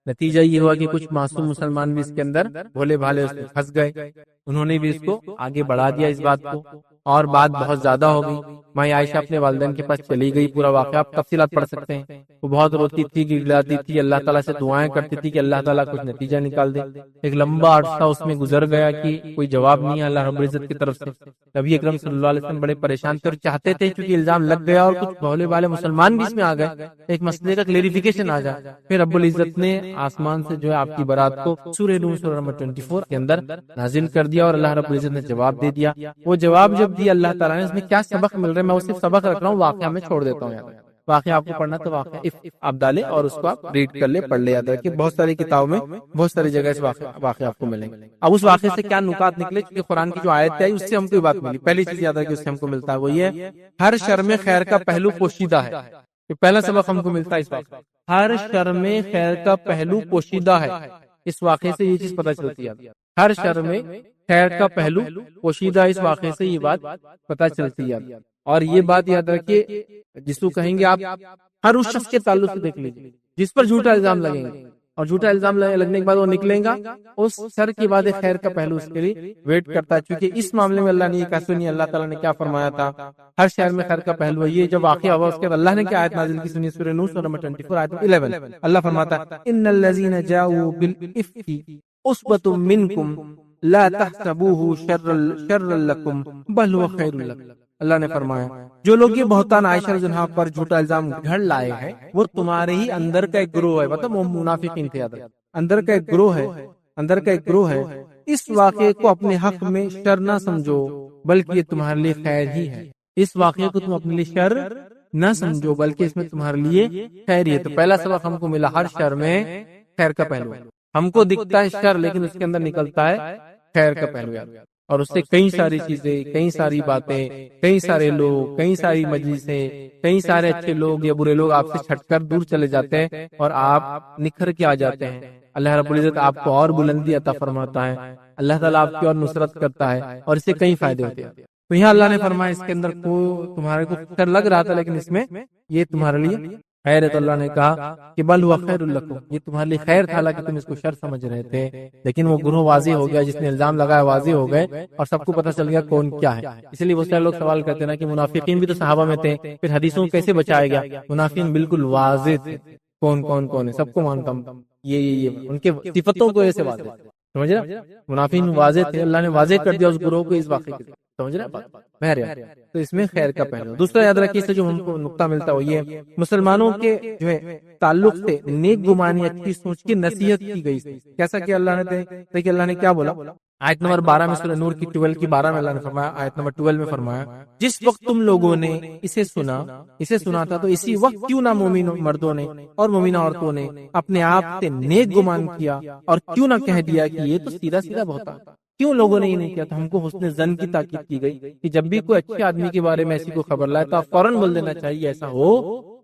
نتیجہ یہ ہوا کہ کچھ معصوم مسلمان بھی اس کے اندر بھولے بھالے اس میں پھنس گئے، انہوں نے بھی اس کو آگے بڑھا دیا اس بات کو، اور بات بہت زیادہ ہو گئی۔ مائی عائشہ اپنے والدین کے پاس چلی گئی، پورا واقعہ آپ تفصیلات پڑھ سکتے ہیں، وہ بہت روتی تھی، گڑگڑاتی تھی، اللہ تعالیٰ سے دعائیں کرتی تھی کہ اللہ تعالیٰ کچھ نتیجہ نکال دے۔ ایک لمبا عرصہ اس میں گزر گیا کہ کوئی جواب نہیں ہے اللہ رب العزت کی طرف سے۔ نبی اکرم صلی اللہ علیہ وسلم بڑے پریشان تھے اور چاہتے تھے چونکہ الزام لگ گیا اور کچھ بھولے والے مسلمان بھی اس میں آ گئے، ایک مسئلے کا کلیریفیکیشن آ جائے۔ پھر رب العزت نے آسمان سے جو ہے آپ کی برات کو سورہ نور سورہ نمبر 24 کے اندر نازل کر دیا، اور اللہ رب العزت نے جواب دے دیا۔ وہ جواب جب دیا اللہ تعالیٰ نے، اس میں کیا سبق مل رہا ہے میں وہ صرف سبق رکھ رہا ہوں، واقعہ میں چھوڑ دیتا ہوں۔ یاد واقعہ آپ کو پڑھنا تو واقعہ آپ ڈالیں اور اس کو آپ ریڈ کر لیں، پڑھ لیں، یاد رکھیں بہت ساری کتابوں میں بہت ساری جگہ اس واقعہ آپ کو ملیں گے۔ اب اس واقعے سے کیا نکات نکلے، کیونکہ قرآن کی جو آیت ہے اس سے ہم کو بات ملی، پہلی چیز یاد رکھیں اس سے ہم کو ملتا ہے وہ یہ ہر شر میں خیر کا پہلو پوشیدہ ہے۔ یہ پہلا سبق ہم کو ملتا ہے اس واقعے، ہر شر میں خیر کا پہلو پوشیدہ ہے۔ اس واقعے سے یہ چیز پتہ چلتی ہے، ہر شر میں خیر کا پہلو پوشیدہ، اس واقعے سے یہ بات پتہ چلتی ہے۔ اور یہ بات یاد رکھیے جس کو کہیں گے آپ ہر اس شخص کے تعلق سے دیکھ لیجیے جس پر جھوٹا الزام لگیں گے، اور جھوٹا الزام لگنے کے بعد وہ نکلیں گا، اس شر کے بعد خیر کا پہلو اس کے لیے ویٹ کرتا ہے، چونکہ اس معاملے میں اللہ نے یہ کہا، سنیے اللہ تعالیٰ نے کیا فرمایا تھا، ہر شہر میں خیر کا پہلو ہے۔ یہ جب واقعہ ہوا اس کے بعد اللہ نے کیا آیت نازل کی، سنیے سورہ نور سورہ نمبر 24 آیت 11، اللہ فرماتا ہے ان الذین جاؤوا بالافک عصبۃ منکم لا تحسبوه شرا لکم بل هو خیر لکم۔ اللہ نے فرمایا جو لوگ یہ بہتان عائشہ رضی اللہ عنہا پر جھوٹا الزام گھڑ لائے ہیں وہ تمہارے ہی اندر کا ایک گروہ ہے، مطلب وہ منافقین تھے، اندر کا ایک گروہ ہے، اندر کا ایک گروہ ہے۔ اس واقعے کو اپنے حق میں شر نہ سمجھو بلکہ یہ تمہارے لیے خیر ہی ہے۔ اس واقعے کو تم اپنے لیے شر نہ سمجھو بلکہ اس میں تمہارے لیے خیر ہی ہے۔ تو پہلا سبق ہم کو ملا، ہر شر میں خیر کا پہلو ہے۔ ہم کو دکھتا ہے شر لیکن اس کے اندر نکلتا ہے خیر کا پہلو، اور اس سے کئی ساری چیزیں، کئی ساری باتیں، کئی سارے لوگ، کئی ساری مجلسیں، کئی سارے اچھے لوگ یا برے لوگ آپ سے چھٹ کر دور چلے جاتے ہیں اور آپ نکھر کے آ جاتے ہیں۔ اللہ رب العزت آپ کو اور بلندی عطا فرماتا ہے، اللہ تعالیٰ آپ کی اور نصرت کرتا ہے، اور اس سے کئی فائدے ہوتے ہیں۔ تو یہاں اللہ نے فرمایا اس کے اندر کو تمہارے کو ڈر لگ رہا تھا لیکن اس میں یہ تمہارے لیے خیر ہے تو اللہ نے کہا کہ بل ہوا خیر لکم، یہ تمہارے لیے خیر تھا، حالانکہ تم اس کو شر سمجھ رہے تھے، لیکن وہ گروہ واضح ہو گیا، جس نے الزام لگایا واضح ہو گئے اور سب کو پتہ چل گیا کون کیا ہے۔ اس لیے وہ سارے لوگ سوال کرتے ہیں نا کہ منافقین بھی تو صحابہ میں تھے، پھر حدیثوں کو کیسے بچایا گیا؟ منافقین بالکل واضح تھے، کون ہے، سب کو مانتا ہوں، یہ ان کے صفتوں کو ایسے واضح، سمجھ رہے؟ منافقین واضح تھے، اللہ نے واضح کر دیا اس گروہ کو اس واقعے کے، سمجھ رہے بات؟ بہرحال تو اس میں خیر کا پہلو۔ دوسرا یاد رکھیے، اس سے جو ہم کو نقطہ ملتا ہے وہ یہ مسلمانوں کے جو ہے تعلق سے نیک گمانی، اچھی سوچ کی نصیحت کی گئی، کیسا کہ اللہ نے دیکھیے اللہ نے کیا بولا آیت نمبر 12 میں، سورہ نور کی 12 کی 12 میں اللہ نے فرمایا، آیت نمبر 12 میں فرمایا، جس وقت تم لوگوں نے اسے سنا تھا تو اسی وقت کیوں نہ مومن مردوں نے اور مومنہ عورتوں نے اپنے آپ سے نیک گمان کیا اور کیوں نہ کہہ دیا کہ یہ تو سیدھا سیدھا بہتان۔ کیوں لوگوں نے یہ نہیں کیا؟ تو ہم کو حسن ظن کی تاکید کی گئی کہ جب بھی کوئی اچھے آدمی کے بارے میں ایسی کوئی خبر لائے تو آپ فوراً بول دینا چاہیے ایسا ہو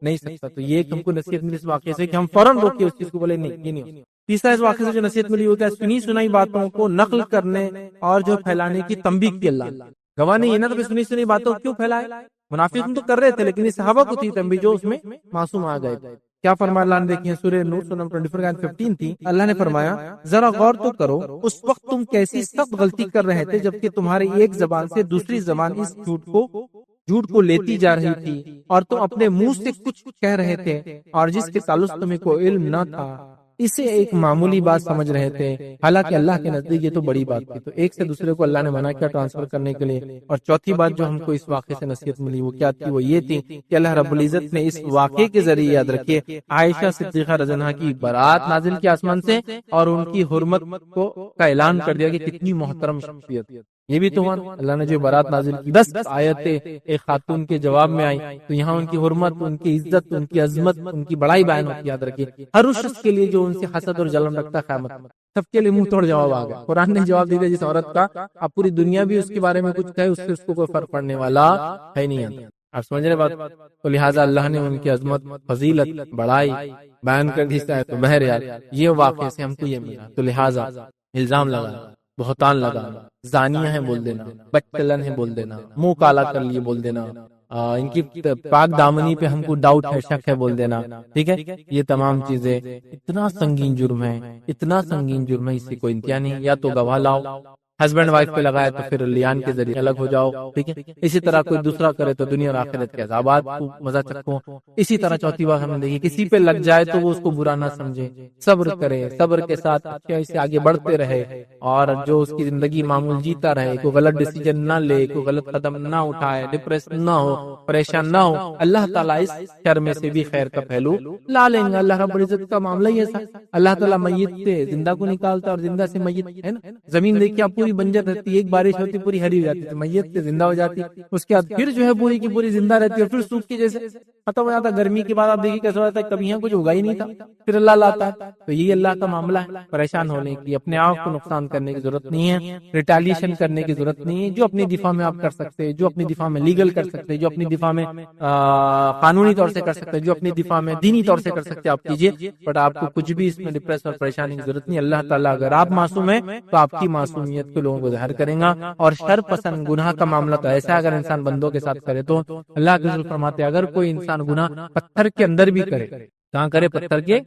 نہیں سکتا۔ تو یہ ہم کو نصیحت ملی اس واقعے سے کہ ہم فوراً روکے اس چیز کو، بولے نہیں یہ نہیں ہو۔ تیسرا اس واقعے سے جو نصیحت ملی ہوتا ہے سنی سنائی باتوں کو نقل کرنے اور جو پھیلانے کی تنبیہ کی اللہ نے۔ گواہ نہیں ہے نا، تو سنی سنی باتوں کو کیوں پھیلائے؟ منافقین تو کر رہے تھے، لیکن یہ صحابہ کو تھی تنبیہ جو اس میں معصوم آ گئے تھے۔ کیا فرمایا اللہ نے؟ دیکھیں سورہ نور سورہ 24 تھی، اللہ نے فرمایا ذرا غور تو کرو اس وقت تم کیسی سخت غلطی کر رہے تھے جبکہ تمہاری ایک زبان سے دوسری زبان اس جھوٹ کو لیتی جا رہی تھی اور تم اپنے منہ سے کچھ کہہ رہے تھے اور جس کے تعلق تمہیں کوئی علم نہ تھا، اسے ایک معمولی بات سمجھ رہے تھے، حالانکہ اللہ کے نزدیک یہ تو بڑی بات تھی۔ تو ایک سے دوسرے کو اللہ نے منع کیا ٹرانسفر کرنے کے لیے۔ اور چوتھی بات جو ہم کو اس واقعے سے نصیحت ملی وہ کیا تھی؟ وہ یہ تھی کہ اللہ رب العزت نے اس واقعے کے ذریعے، یاد رکھیے، عائشہ صدیقہ رضی اللہ عنہا کی برات نازل کی آسمان سے اور ان کی حرمت کا اعلان کر دیا کہ کتنی محترم شخصیت۔ یہ بھی تو ہوا، اللہ نے جو برات نازل کی 10 آیتیں ایک خاتون کے جواب میں آئی، تو یہاں ان کی حرمت، ان کی عزت، ان کی عظمت، ان کی بڑائی بیان ہوتی ہے۔ یاد رکھیے ہر اس شخص کے لیے جو ان سے حسد اور جلن رکھتا ہے، قیامت سب کے لیے منہ توڑ جواب آ گیا۔ قرآن نے جواب دیا جس عورت کا اب پوری دنیا بھی اس کے بارے میں کچھ کہے، اس سے اس کو کوئی فرق پڑنے والا ہے نہیں۔ آپ سمجھ رہے بات؟ تو لہٰذا اللہ نے ان کی عظمت، فضیلت، بڑائی بیان کر دی۔ تو بہرحال یہ واقعے سے ہم کو یہ ملا، تو لہٰذا الزام لگانا، بہتان لگانا، زانیہ ہے بول دینا، بچلن ہے بول دینا، منہ کالا کر لیے بول دینا، ان کی پاک دامنی پہ ہم کو ڈاؤٹ ہے، شک ہے بول دینا، ٹھیک ہے؟ یہ تمام چیزیں اتنا سنگین جرم ہے، اتنا سنگین جرم ہے، اس سے کوئی انتہا نہیں۔ یا تو گواہ لاؤ، ہسبینڈ وائف پہ لگائے تو پھر لیان کے ذریعے الگ ہو جاؤ، ٹھیک ہے؟ اسی طرح کوئی دوسرا کرے تو دنیا اور آخرت کے عذابات کو مزہ چکھو۔ اسی طرح چوتھی بات ہم نے دیکھی، کسی پہ لگ جائے تو وہ اس کو برا نہ سمجھے، صبر کرے، صبر کے ساتھ اچھے سے آگے بڑھتے رہے اور جو اس کی زندگی معمول جیتا رہے، کوئی غلط ڈیسیجن نہ لے، کوئی غلط قدم نہ اٹھائے، ڈپریس نہ ہو، پریشان نہ ہو۔ اللہ تعالیٰ اس شر میں سے بھی خیر کا پہلو لا لیں گے۔ اللہ رب العزت کا معاملہ ہی ایسا، اللہ تعالیٰ میت سے زندہ کو نکالتا اور زندہ سے میت، ہے نا؟ زمین دیکھیے آپ پوری بنجر رہتی، ایک بارش ہوتی پوری ہری ہو جاتی ہے، میت سے زندہ ہو جاتی، اس کے بعد پھر جو ہے پوری کی پوری زندہ رہتی ہے، پھر سوکھ کے جیسے ختم ہو جاتا ہے۔ گرمی کے بعد آپ دیکھیے کیسا ہوتا ہے، کبھی یہاں کچھ ہوگا ہی نہیں تھا، پھر اللہ لاتا ہے۔ تو یہ اللہ کا معاملہ ہے، پریشان ہونے کی، اپنے آپ کو نقصان کرنے کی ضرورت نہیں ہے، ریٹیلیشن کرنے کی ضرورت نہیں ہے۔ جو اپنی دفاع میں آپ کر سکتے ہیں، جو اپنی دفاع میں لیگل کر سکتے ہیں، جو اپنی دفاع میں قانونی طور سے کر سکتے ہیں، جو اپنی دفاع میں دینی طور سے کر سکتے ہیں، آپ کیجیے، بٹ آپ کو کچھ بھی اس میں ڈپریس اور پریشانی کی ضرورت نہیں۔ اللہ تعالیٰ اگر آپ معصوم ہیں تو آپ کی معصومیت کو لوگوں کو ظاہر کریں گا۔ اور شر پسند گناہ کا معاملہ تو ایسا اگر انسان بندوں کے ساتھ کرے تو اللہ کے رسول فرماتے ہیں اگر کوئی انسان گناہ پتھر کے اندر بھی کرے، کہاں کرے؟ پتھر کے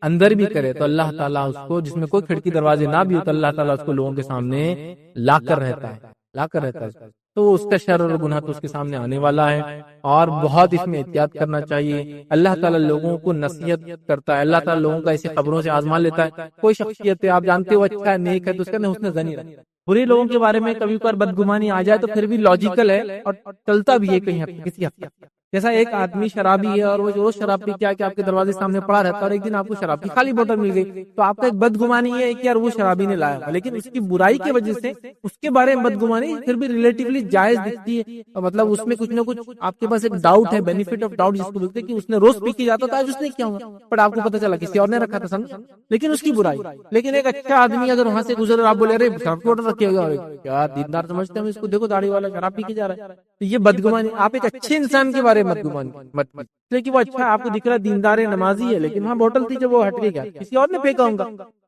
اندر بھی کرے، تو اللہ تعالیٰ اس کو، جس میں کوئی کھڑکی دروازے نہ بھی ہو، تو اللہ تعالیٰ اس کو لوگوں کے سامنے لا کر رہتا ہے، تو اس کا شر اور گناہ تو اس کے سامنے آنے والا ہے، اور بہت اس میں احتیاط کرنا چاہیے۔ اللہ تعالیٰ لوگوں کو نصیحت کرتا ہے، اللہ تعالیٰ لوگوں کا ایسی خبروں سے آزما لیتا ہے۔ کوئی شخصیت ہے آپ جانتے ہو اچھا ہے، نیک ہے، تو اس کا حسن ظنی رکھتا ہے۔ برے لوگوں کے بارے میں کبھی کبھار بدگمانی آ جائے تو پھر بھی لاجیکل ہے اور چلتا بھی ہے کہیں کسی حد تک۔ جیسا ایک آدمی شرابی ہے اور وہ روز شراب پی کے آپ کے دروازے سامنے پڑا رہتا ہے اور ایک دن آپ کو شراب کی خالی بوتل مل گئی، تو آپ کا ایک بدگمانی ہے کہ یار وہ شرابی نے لایا، لیکن اس کی برائی کی وجہ سے اس کے بارے میں بدگمانی پھر بھی ریلیٹیولی جائز دکھتی ہے، مطلب اس میں کچھ نہ کچھ آپ کے پاس ایک ڈاؤٹ ہے، بینیفٹ آف ڈاؤٹ جس کو بولتے ہیں کہ اس نے روز پی کے جاتا تھا، آج اس نے کیا ہوا، بٹ آپ کو پتا چلا کسی اور نے رکھا تھا، سمجھ، لیکن اس کی برائی۔ لیکن ایک اچھا آدمی اگر وہاں سے گزر آپ بولے ارے شراب کی بوتل رکھی ہوگا، کیا دیندار سمجھتے ہیں اس کو، دیکھو داڑھی والا شراب پی کے جا رہا ہے، تو یہ بدگمانی۔ آپ ایک اچھے انسان کے بارے میں بدگمانی مت، لیکن وہ اچھا آپ کو دکھ رہا ہے دیندار نمازی ہے، لیکن وہاں بوتل تھی جب وہ ہٹ کے گیا، کسی اور نے پھینکا ہوگا،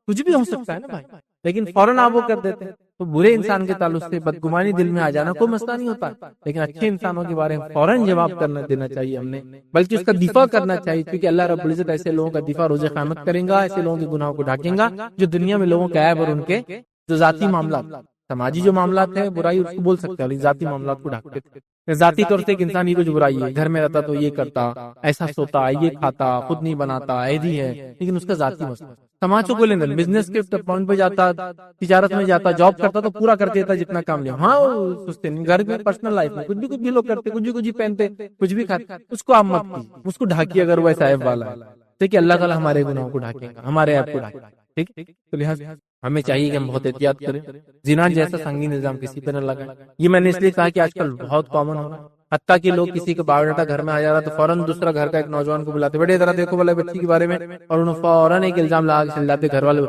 کچھ بھی ہو سکتا ہے نا بھائی۔ لیکن فوراً آپ وہ کر دیتے ہیں. تو برے انسان کے تعلق سے بدگمانی دل میں آ جانا کوئی مسئلہ نہیں ہوتا، لیکن اچھے انسانوں کے بارے میں فوراً جواب کرنا دینا چاہیے ہم نے، بلکہ اس کا دفاع کرنا چاہیے، کیونکہ اللہ رب العزت ایسے لوگوں کا دفاع روز قیامت کریں گا، ایسے لوگوں کے گناہوں کو ڈھانکیں گا جو دنیا میں لوگوں کے عیب اور ان کے جو ذاتی معاملات، سماجی جو معاملات ہیں برائی اس کو بول سکتے ہیں، لیکن ذاتی معاملات کو ڈھانکتے تھے. ذاتی طور سے ایک انسان یہ کچھ برائی ہے، گھر میں رہتا تو یہ کرتا، ایسا سوتا، یہ کھاتا، خود نہیں بناتا، ایدی ہے، لیکن اس کا ذاتی مسئلہ. سماج کو بولیں بزنس کے پوائنٹ پہ جاتا، تجارت میں جاتا، جاب کرتا تو پورا کر دیتا جتنا کام لیا. ہاں سوچتے نہیں، گھر میں پرسنل لائف میں کچھ بھی لوگ کرتے، کچھ بھی پہنتے، کچھ بھی کھاتے، اس کو آپ مت کیجیے، اس کو ڈھاکیے اگر وہ ایسا عیب والا ہے. ٹھیک ہے، اللہ تعالیٰ ہمارے گناہوں کو ڈھاکے گا، ہمارے عیب کو ڈھاکے گا. ٹھیک، تو لہٰذا ہمیں چاہیے کہ ہم بہت احتیاط کریں، زنا جیسا سنگین الزام کسی پہ نہ لگائیں. یہ میں نے اس لیے کہا کہ آج کل بہت کامن ہو رہا ہے، حتیٰ کہ لوگ کسی کا بایو ڈاٹا گھر میں آ جا رہا تو فوراً دوسرا گھر کا ایک نوجوان کو بلاتے، بیٹے ذرا دیکھو بولے بچی کے بارے میں، اور انہوں فوراً ایک الزام لگا کے چل جاتے. گھر والے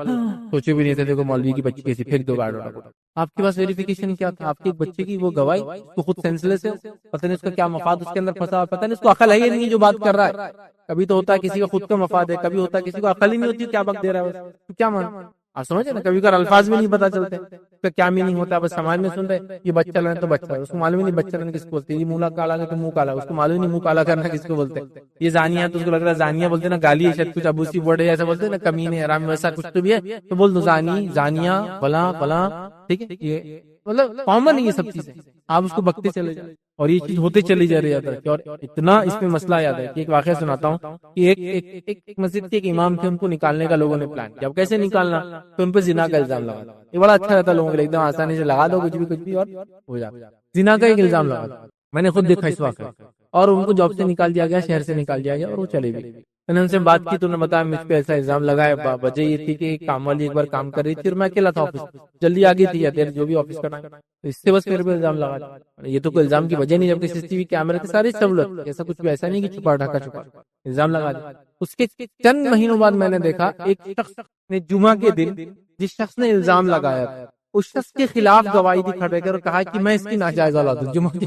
سوچے بھی نہیں تھے، دیکھو مولوی کی بچی کیسی، پھینک دو بایو ڈاٹا. آپ کے پاس ویریفیکیشن کیا تھا؟ آپ کے ایک بچے کی وہ گواہی، اس کو خود سینسلیس ہے، پتہ نہیں اس کا کیا مفاد اس کے اندر پھنسا، پتہ نہیں اس کو عقل ہے یا نہیں جو بات کر رہا ہے. کبھی تو ہوتا ہے کسی کا خود کا مفاد ہے، کبھی ہوتا ہے کسی کو عقل ہی نہیں ہوتی کیا بک دے رہا ہے، تو کیا مان آپ سمجھے نا. کبھی کبھار الفاظ بھی نہیں پتا چلتے، اس کا کیا میننگ ہوتا ہے، بس سماج میں سن رہے یہ بچہ لینا تو بچہ ہے، اس کو معلوم ہی نہیں بچہ لینا کس کو بولتے ہیں، یہ منہ کالا ہے تو منہ کالا، اس کو معلوم نہیں منہ کالا کرنا کس کو بولتے ہیں. یہ زانیہ تو اس کو لگ رہا ہے زانیہ بولتے نا، گالی ہے شاید کچھ ابوسی ورڈ ہے ایسا بولتے ہیں نا، کمینے حرام ویسا کچھ تو بھی ہے تو بول دو زانی، زانیہ، فلاں فلاں. ٹھیک ہے، یہ مطلب کامن ہے یہ سب چیزیں، آپ اس کو بکتے چلے جائیں اور یہ چیز ہوتے چلی جا رہی ہے. اور اتنا اس میں مسئلہ یاد ہے کہ ایک واقعہ سناتا ہوں کہ ایک مسجد کے ایک امام تھے، ان کو نکالنے کا لوگوں نے پلان کیا. اب کیسے نکالنا؟ تو ان پہ زنا کا الزام لگا. یہ بڑا اچھا رہتا لوگوں کے لیے، ایک دم آسانی سے لگا دو کچھ بھی اور ہو جاتا. زنا کا ایک الزام لگا، میں نے خود دیکھا اس واقعہ، اور ان کو جاب سے نکال دیا گیا، شہر سے نکال دیا گیا اور وہ چلے گئے. میں نے ان سے بات کی تو انہوں نے بتایا مجھ پہ ایسا الزام لگایا، وجہ یہ تھی کہ کام والی ایک بار کام کر رہی تھی اور میں اکیلا تھا آفس، جلدی آ گئی تھی یا دیر جو بھی آفس کرنا، تو اس سے بس میرے پہ الزام لگا. یہ تو کوئی الزام کی وجہ نہیں، جبکہ سی سی ٹی وی کیمرے کی ساری سہولت، ایسا کچھ بھی ایسا نہیں کہ چھپا ڈھکا چھپا الزام لگا دیا. اس کے چند مہینوں بعد میں نے دیکھا ایک شخص نے جمعہ کے دن جس شخص نے الزام لگایا تھا اس شخص کے خلاف گواہی دی کھڑے کر اور کہا کہ میں اس کی ناجائز اولاد ہوں. جمعہ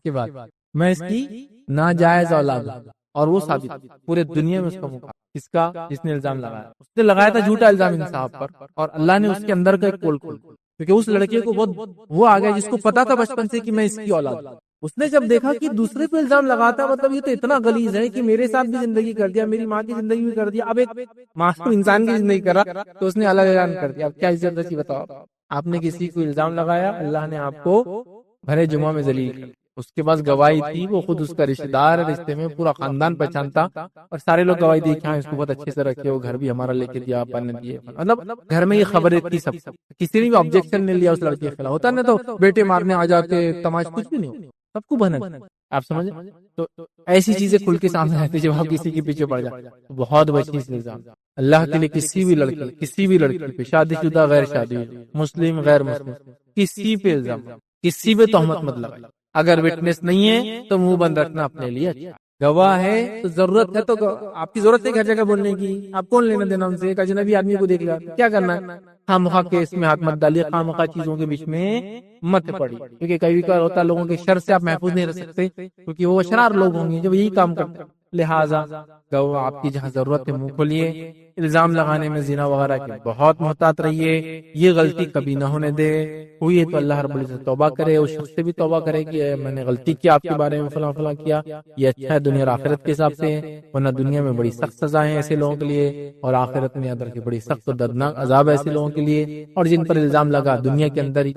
کے بعد میں اس کی ناجائز اولاد ہوں، اور وہ ثابت پورے دنیا میں اس کا مقابلہ، اس کا جس نے الزام لگایا، اس نے لگایا تھا جھوٹا الزام انصاف پر، اور اللہ نے اس کے اندر کا ایک پول کھول، کیونکہ اس لڑکے کو بہت وہ آ گیا جس کو پتا تھا بچپن سے کہ میں اس کی اولاد ہوں. اس نے جب دیکھا کہ دوسرے پہ الزام لگاتا، مطلب یہ تو اتنا غلیظ ہے کہ میرے ساتھ بھی زندگی کر دیا، میری ماں کی زندگی بھی کر دیا، اب ایک معصوم انسان کی زندگی کر رہا، تو اس نے الگ اعلان کر دیا. اب کیا عزت رسی بتاؤ؟ آپ نے کسی کو الزام لگایا، اللہ نے آپ کو بھرے جمعہ میں ذلیل کر، اس کے پاس گواہی تھی، وہ خود اس کا رشتہ دار ہے، رشتے میں پورا خاندان پہچانتا، اور سارے لوگ گواہی دی کہ ہاں اس کو بہت اچھے سے رکھے، وہ گھر بھی ہمارا لے کے دیا، آپ نے دیے، مطلب گھر میں یہ خبریں تھی، سب کسی نے بھی آبجیکشن نہیں لیا اس لڑکے کے خلاف. ہوتا نا تو بیٹے مارنے آ جاتے، تماش کچھ بھی نہیں ہو، سب کو بھنک. آپ سمجھے؟ تو ایسی چیزیں کھل کے سامنے آتی جب آپ کسی کے پیچھے پڑ جائے تو بہت بچی سے الزام. اللہ کے لیے کسی بھی لڑکی پہ، شادی شدہ غیر شادی، مسلم غیر مسلم، کسی پہ الزام، کسی پہ تہمت مت لگائی. اگر وٹنس نہیں ہے تو منہ بند رکھنا اپنے لیے اچھا. گواہ ہے تو ضرورت ہے تو آپ کی ضرورت ہے ہر جگہ بولنے کی، آپ کون لینا دینا ان سے؟ ایک اجنبی آدمی کو دیکھ لیا کیا کرنا ہے؟ خواہ مخواہ کیس میں ہاتھ مت ڈالیے، خواہ مخواہ چیزوں کے بیچ میں مت پڑی، کیونکہ کبھی کبھار ہوتا ہے لوگوں کے شر سے آپ محفوظ نہیں رہ سکتے، کیونکہ وہ اشرار لوگ ہوں گے جو یہی کام کرتے ہیں. لہٰذا گواہ آپ کی جہاں ضرورت ہے منہ کھولیے. الزام لگانے میں زنا وغیرہ کی بہت محتاط رہیے، یہ غلطی کبھی نہ ہونے دے. ہوئی ہے تو اللہ رب العزت توبہ کرے، اس شخص سے بھی توبہ کرے کہ میں نے غلطی کی آپ کے بارے میں، فلاں فلاں کیا، یہ اچھا ہے دنیا اور آخرت کے حساب سے، ورنہ دنیا میں بڑی سخت سزائیں ہیں ایسے لوگوں کے لیے، اور آخرت میں اندر کی بڑی سخت اور دردناک عذاب ہے ایسے لوگوں کے لیے. اور جن پر الزام لگا دنیا کے اندر ہی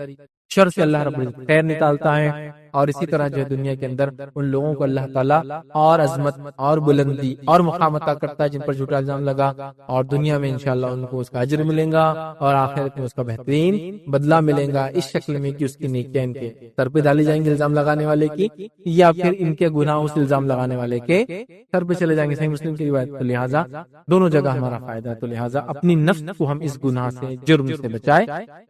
شر سے اللہ رب العزت خیر نکالتا ہے، اور اسی طرح جو ہے دنیا کے اندر ان لوگوں کو اللہ تعالیٰ اور عظمت اور بلندی اور مقام عطا کرتا ہے جن پر جھوٹا الزام لگا، اور دنیا میں انشاءاللہ ان کو اس کا اجر ملے گا، اور آخرت میں اس کا بہترین بدلہ ملے گا، اس شکل میں کہ اس کی نیکیاں ان کے سر پہ ڈالی جائیں گے الزام لگانے والے کی، یا پھر ان کے گناہ اس الزام لگانے والے کے سر پہ چلے جائیں گے. صحیح مسلم کی روایت. تو لہٰذا دونوں جگہ ہمارا فائدہ ہے، تو لہٰذا اپنی نفس کو ہم اس گناہ سے، جرم سے بچائے،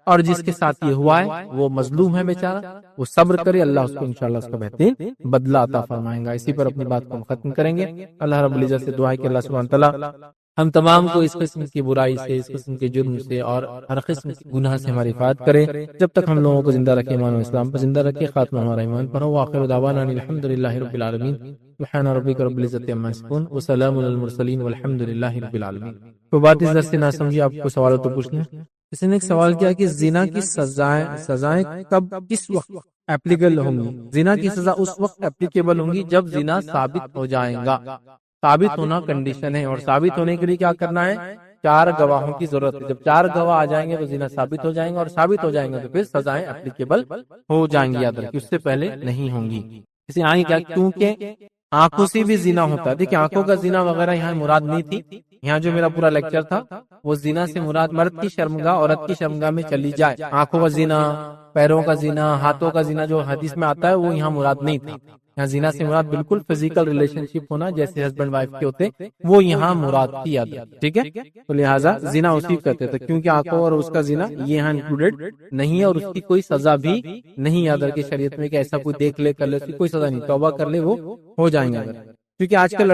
اور جس کے ساتھ یہ ہوا ہے وہ مظلوم ہے بیچارہ، وہ صبر کرے، اللہ اس کو انشاءاللہ اس کا بہترین بدلہ عطا فرمائے گا. اسی پر اپنی بات کو ہم ختم کریں گے. اللہ رب العزت سے دعا ہے کہ اللہ سبحانہ تعالیٰ ہم تمام کو اس قسم کی برائی سے، اس قسم کے جرم سے اور ہر قسم کی گناہ سے ہماری حفاظت کرے. جب تک ہم لوگوں کو زندہ رکھے، ایمان و اسلام پر زندہ رکھے، خاتمہ ہمارا ایمان پر ہو. آخر دعوانا الحمدللہ رب العالمین. سبحان ربک رب العزت عما یصفون وسلام علی المرسلین والحمد للہ رب العالمین. کوئی بات اس درس سے نہ سمجھی، آپ کو سوال تو پوچھنا ہے؟ کسی نے ایک سوال کیا کہ زنا کی سزائیں کب کس وقت اپلیکیبل ہوں گی؟ زنا کی سزا اس وقت اپلیکیبل ہوں گی جب زنا ثابت ہو جائے گا. ثابت ہونا کنڈیشن ہے، اور ثابت ہونے کے لیے کیا کرنا ہے؟ 4 گواہوں کی ضرورت ہے. جب 4 گواہ آ جائیں گے تو زنا ثابت ہو جائیں گے، اور ثابت ہو جائیں گے تو پھر سزائیں اپلیکیبل ہو جائیں گی. یاد رکھیے اس سے پہلے نہیں ہوں گی. اسے آئیں کیا؟ کیونکہ آنکھوں سے بھی زنا ہوتا ہے. دیکھیں آنکھوں کا زنا وغیرہ یہاں مراد نہیں تھی. یہاں جو میرا پورا لیکچر تھا وہ زنا سے مراد مرد کی شرمگاہ عورت کی شرمگاہ میں چلی جائے. آنکھوں کا زنا، پیروں کا زنا، ہاتھوں کا زنا جو حدیث میں آتا ہے وہ یہاں مراد نہیں تھا. یہاں زنا سے مراد بالکل فزیکل ریلیشن شپ ہونا جیسے ہسبینڈ وائف کے ہوتے، وہ یہاں مراد کی. یاد ٹھیک ہے. تو لہٰذا زنا اسی کہتے تھے کیونکہ آنکھوں اور اس کا زنا یہ یہاں انکلوڈیڈ نہیں ہے، اور اس کی کوئی سزا بھی نہیں. یاد رکھے شریعت میں کہ ایسا کوئی دیکھ لے کر لے اس کی کوئی سزا نہیں، توبہ کر لے وہ ہو جائیں گے. کیونکہ آج کل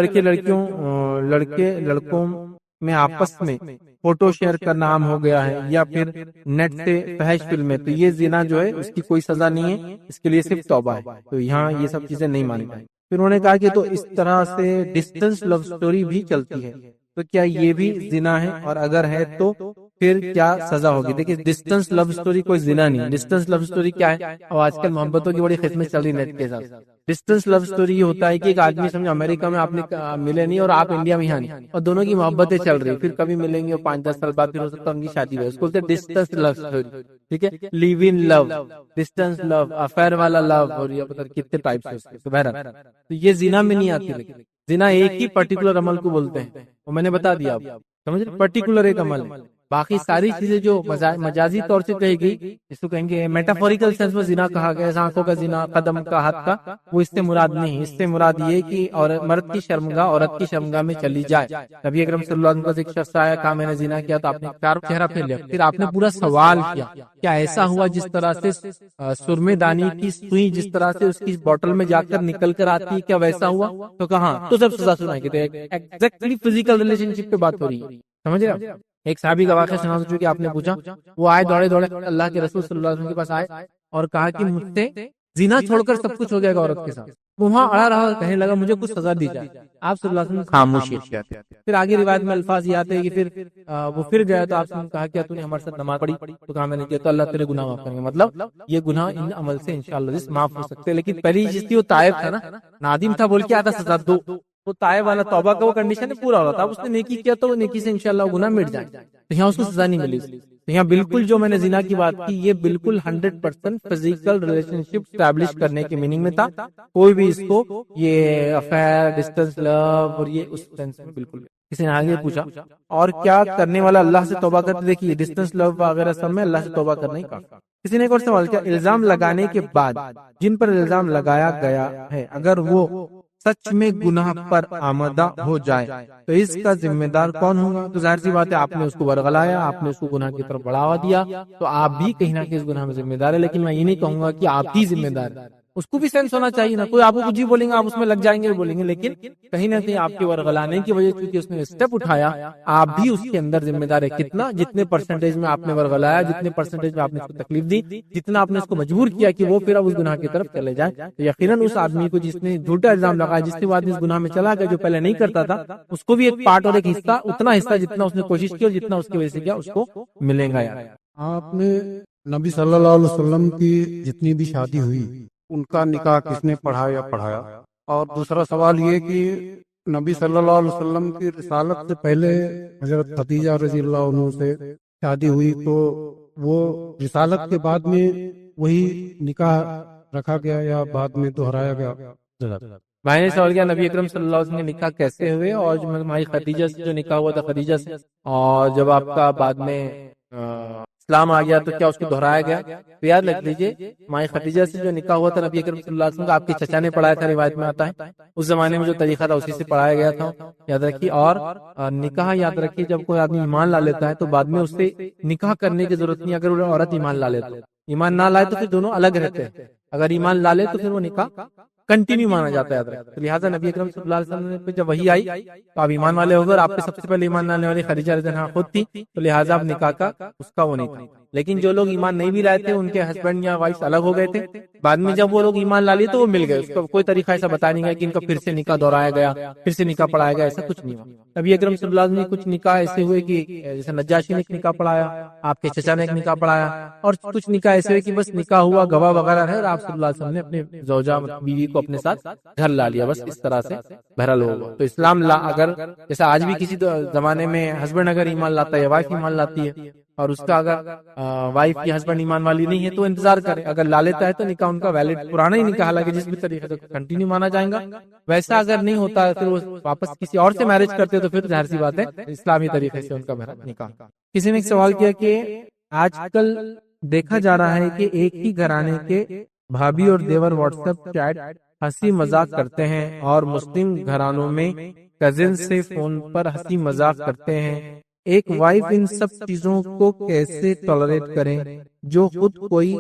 لڑکوں میں آپس میں فوٹو شیئر کرنا عام ہو گیا ہے، یا پھر نیٹ سے فحش فلمیں، تو یہ زنا جو ہے اس کی کوئی سزا نہیں ہے، اس کے لیے صرف توبہ ہے. تو یہاں یہ سب چیزیں نہیں مانی جائیں. پھر انہوں نے کہا کہ تو اس طرح سے ڈسٹنس لو سٹوری بھی چلتی ہے، تو کیا یہ بھی زنا ہے؟ اور اگر ہے تو پھر کیا سزا ہوگی؟ دیکھیں ڈسٹنس لو سٹوری کوئی زنا نہیں. ڈسٹنس لو سٹوری کیا ہے؟ اور آج کل محبتوں کی بڑی قسمیں چل رہی نیٹ کے ساتھ. ڈسٹنس لو سٹوری یہ ہوتا ہے کہ ایک آدمی سمجھو امریکہ میں آپ نے ملے نہیں اور آپ انڈیا میں یہاں نہیں، اور دونوں کی محبتیں چل رہی، پھر کبھی ملیں گے اور 5-10 سال بعد پھر ہو سکتا ہے ان کی شادی ہو. اس کو بولتے ہیں ڈسٹنس لو سٹوری. ٹھیک ہے. لیو ان لو، ڈسٹنس لو، افیئر والا لو، اور یہ پتہ کتنے ٹائپس ہیں. تو بہرحال تو یہ زنا میں نہیں آتی. لیکن زنا ایک ہی پرٹیکولر عمل کو بولتے ہیں، وہ میں نے بتا دیا. آپ سمجھ رہے؟ پرٹیکولر ایک عمل ہے. باقی ساری چیزیں جو مجازی طور سے کہے گی، اس کو کہیں گے میٹافوریکل سینس میں زنا کہا گیا، آنکھوں کا زنا، قدم کا، ہاتھ کا، وہ اس سے مراد نہیں. اس سے مراد یہ کہ اور مرد کی شرمگاہ عورت کی شرمگاہ میں چلی جائے. نبی اکرم صلی اللہ علیہ وسلم کا ایک شخص آیا، کہا میں نے زنا کیا، تو آپ نے چہرہ پھیر لیا. پھر آپ نے پورا سوال کیا، کیا ایسا ہوا جس طرح سے سرمے دانی کی سوئی جس طرح سے اس کی بوٹل میں جا کر نکل کر آتی ہے، کیا ویسا ہوا؟ تو کہاں؟ تو سب سزا سنائیں گے. تو ایگزیکٹلی فزیکل ریلیشن شپ پہ بات ہو رہی ہے. سمجھ رہے آپ؟ ایک صحابی کا واقعہ سنا جو کہ آپ نے پوچھا، وہ آئے دوڑے اللہ کے رسول صلی اللہ علیہ وسلم کے پاس آئے اور کہا کہ مجھ سے زنا چھوڑ کر سب کچھ ہو جائے گا عورت کے ساتھ. وہاں اڑا رہا، کہنے لگا مجھے کچھ سزا دی جائے. آپ صلی اللہ علیہ وسلم خاموشی. پھر آگے روایت میں الفاظ یہ آتے ہیں کہ پھر وہ پھر گیا تو آپ نے کہا کیا تو نے ہمارے ساتھ نماز پڑھی؟ تو کہا میں نے کیا. تو اللہ تیرے گناہ معاف کریں گے. مطلب یہ گناہ ان عمل سے انشاءاللہ معاف ہو سکتے. لیکن پہلی چیز تھی وہ تائب تھا نا، نادم تھا، بول کے آتا سزا دو. وہ تائب والا توبہ کا وہ کنڈیشن پورا ہو رہا تھا. اب اس نے نیکی کیا تو وہ نیکی سے انشاءاللہ گناہ مٹ جائیں. تو یہاں اس کو سزا نہیں ملی. تو یہاں بالکل جو میں نے زنا کی بات کی، یہ بالکل 100% فزیکل ریلیشن شپ اسٹیبلش کرنے کے میننگ میں تھا. کوئی بھی اس کو یہ افیئر، ڈسٹنس لو اور یہ اس سینس میں بالکل. کسی نے آگے پوچھا اور کیا کرنے والا اللہ سے توبہ کرتے؟ دیکھیے ڈسٹنس لو وغیرہ سب میں اللہ سے توبہ کرنا ہی کافی. کسی نے ایک اور سوال کیا، الزام لگانے کے بعد جن پر الزام لگایا گیا ہے اگر وہ سچ میں گناہ پر آمدہ ہو جائے تو اس کا ذمہ دار کون ہوگا؟ تو ظاہر سی بات ہے آپ نے اس کو ورغلایا، آپ نے اس کو گناہ کی طرف بڑھاوا دیا، تو آپ بھی کہیں نہ کہیں اس گناہ میں ذمہ دار ہے. لیکن میں یہ نہیں کہوں گا کہ آپ ہی ذمہ دار ہیں. اس کو بھی سینس ہونا چاہیے نا. کوئی آپ کو کچھ بھی بولیں گے آپ اس میں لگ جائیں گے بولیں گے، لیکن کہیں نہ کہیں آپ کے ورغلانے کی وجہ سے اس نے اسٹیپ اٹھایا، آپ بھی اس کے اندر ذمہ دار ہے. کتنا؟ جتنے پرسنٹیج میں آپ نے ورغلایا، جتنے پرسنٹیج میں آپ نے اس کو تکلیف دی، جتنا آپ نے اس کو مجبور کیا کہ وہ پھر اب اس گناہ کی طرف چلے جائے، تو یقیناً اس آدمی کو جس نے جھوٹا الزام لگایا، جس سے وہ آدمی اس گناہ میں چلا گیا جو پہلے نہیں کرتا تھا، اس کو بھی ایک پارٹ اور ایک حصہ، اتنا حصہ جتنا اس نے کوشش کی اور جتنا اس کی وجہ سے کیا اس کو ملے گا. یار آپ نے نبی صلی اللہ علیہ وسلم کی جتنی بھی شادی ہوئی ان کا نکاح کس نے پڑھایا؟ اور دوسرا سوال یہ کہ نبی صلی اللہ علیہ وسلم کی رسالت سے پہلے حضرت خدیجہ رضی اللہ عنہ سے شادی ہوئی، تو وہ رسالت کے بعد میں وہی نکاح رکھا گیا یا بعد میں دہرایا گیا؟ بھائی نے سوال کیا نبی اکرم صلی اللہ علیہ وسلم کے نکاح کیسے ہوئے، اور جو ہماری خدیجہ سے جو نکاح ہوا تھا خدیجہ سے، اور جب آپ کا بعد میں اسلام آ گیا تو کیا اس کو دہرایا گیا؟ تو یاد رکھ لیجیے مائی خدیجہ سے جو نکاح ہوا تھا نبی اکرم صلی اللہ علیہ وسلم کا آپ کے چچا نے پڑھایا تھا، روایت میں آتا ہے. اس زمانے میں جو طریقہ تھا اسی سے پڑھایا گیا تھا. یاد رکھیے. اور نکاح یاد رکھیے جب کوئی آدمی ایمان لا لیتا ہے تو بعد میں اس سے نکاح کرنے کی ضرورت نہیں. اگر وہ عورت ایمان لا لے تو، ایمان نہ لائے تو پھر دونوں الگ رہتے ہیں. اگر ایمان لا لے تو پھر وہ نکاح کنٹینیو مانا جاتا ہے. تو لہٰذا نبی اکرم صلی اللہ علیہ وسلم پہ جب وحی آئی تو آپ ایمان والے ہو گئے. آپ پہ سب سے پہلے ایمان لانے والی خدیجہ رضی اللہ عنہا خود تھی، تو لہٰذا اب نکاح کا اس کا وہ نہیں تھا. لیکن جو لوگ ایمان نہیں بھی لائے تھے ان کے ہسبینڈ یا وائف الگ ہو گئے تھے، بعد میں جب وہ لوگ ایمان لا لیے تو وہ مل گئے. اس کا کوئی طریقہ ایسا بتایا نہیں گیا کہ ان کا پھر سے نکاح دہرایا گیا، پھر سے نکاح پڑھایا گیا، ایسا کچھ نہیں ہوا. نبی اکرم صلی اللہ علیہ وسلم نے کچھ نکاح ایسے ہوئے کہ جیسے نجاشی نے ایک نکاح پڑھایا، آپ کے چچا نے ایک نکاح پڑھایا، اور کچھ نکاح ایسے ہوئے کہ بس نکاح ہوا، گواہ وغیرہ ہے، اور آپ صلی اللہ علیہ وسلم نے اپنے زوجہ بیوی کو اپنے ساتھ گھر لا لیا. بس اس طرح سے بہرحال ہوا. تو اسلام اگر جیسا آج بھی کسی زمانے میں ہسبینڈ اگر ایمان لاتا ہے یا وائف ایمان لاتی ہے اور اس کا اگر وائف کی ہسبینڈ ایمان والی نہیں ہے تو انتظار کرے، اگر لا لیتا ہے تو نکاح ان کا ویلڈ پرانا ہی نکاح، حالانکہ جس بھی طریقے سے کنٹینیو مانا جائے گا. ویسا اگر نہیں ہوتا پھر وہ واپس کسی اور سے میرج کرتے تو پھر ظاہر سی بات ہے اسلامی طریقے سے ان کا بہرحال نکاح. کسی نے ایک سوال کیا کہ آج کل دیکھا جا رہا ہے کہ ایک ہی گھرانے کے بھابھی اور دیور واٹس ایپ چیٹ ہنسی مذاق کرتے ہیں، اور مسلم گھرانوں میں کزن سے فون پر ہنسی مذاق کرتے ہیں. ایک وائف ان سب چیزوں کو کیسے ٹالریٹ کریں جو خود کوئی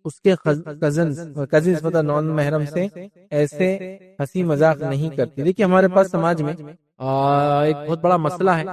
اس کے کزنز مطلب نان محرم سے ایسے ہنسی مذاق نہیں کرتی؟ دیکھیے ہمارے پاس سماج میں ایک بہت بڑا مسئلہ ہے،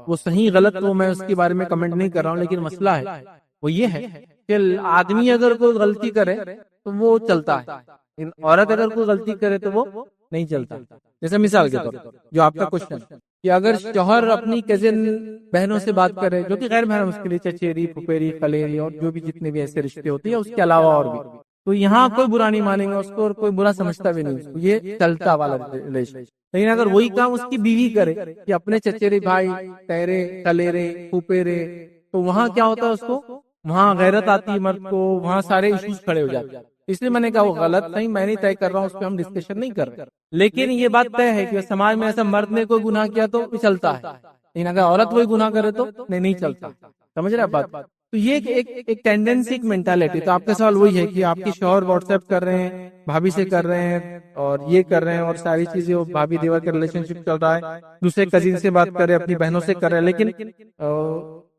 وہ صحیح غلط وہ میں اس کے بارے میں کمنٹ نہیں کر رہا ہوں، لیکن مسئلہ ہے وہ یہ ہے کہ آدمی اگر کوئی غلطی کرے تو وہ چلتا ہے، عورت اگر کوئی غلطی کرے تو وہ نہیں چلتا. جیسے مثال کے طور پر جو آپ کا کوشچن کہ اگر شوہر اپنی کزن بہنوں سے بات کرے جو کہ غیر محرم اس کے لیے چچیری پھپھیری خلیری اور جو بھی جتنے بھی ایسے رشتے ہوتے ہیں اس کے علاوہ اور بھی، تو یہاں کوئی برا نہیں مانیں گا اس کو اور کوئی برا سمجھتا بھی نہیں اس کو، یہ چلتا والا ریلیشن. لیکن اگر وہی کام اس کی بیوی کرے کہ اپنے چچیرے بھائی تیرے خلیرے پھپھیرے، تو وہاں کیا ہوتا ہے، اس کو وہاں غیرت آتی ہے مرد کو، وہاں سارے ایشوز کھڑے ہو جاتے ہیں. اس لیے میں نے کہا وہ غلط نہیں، میں نہیں طے کر رہا ہوں، اس پہ ہم ڈسکشن نہیں کر رہے، لیکن یہ بات طے ہے کہ سماج میں ایسا مرد نے کوئی گناہ کیا تو چلتا ہے، لیکن اگر عورت وہی گناہ کرے تو نہیں چلتا. سمجھ رہے بات؟ تو یہ ایک ٹینڈنسی، ایک مینٹالٹی. تو آپ کا سوال وہی ہے کہ آپ کے شوہر واٹس ایپ کر رہے ہیں، بھابھی سے کر رہے ہیں اور یہ کر رہے ہیں اور ساری چیزیں، بھابھی دیور کا ریلیشن شپ چل رہا ہے، دوسرے کزن سے بات کر رہے ہیں، اپنی بہنوں سے کر رہے ہیں، لیکن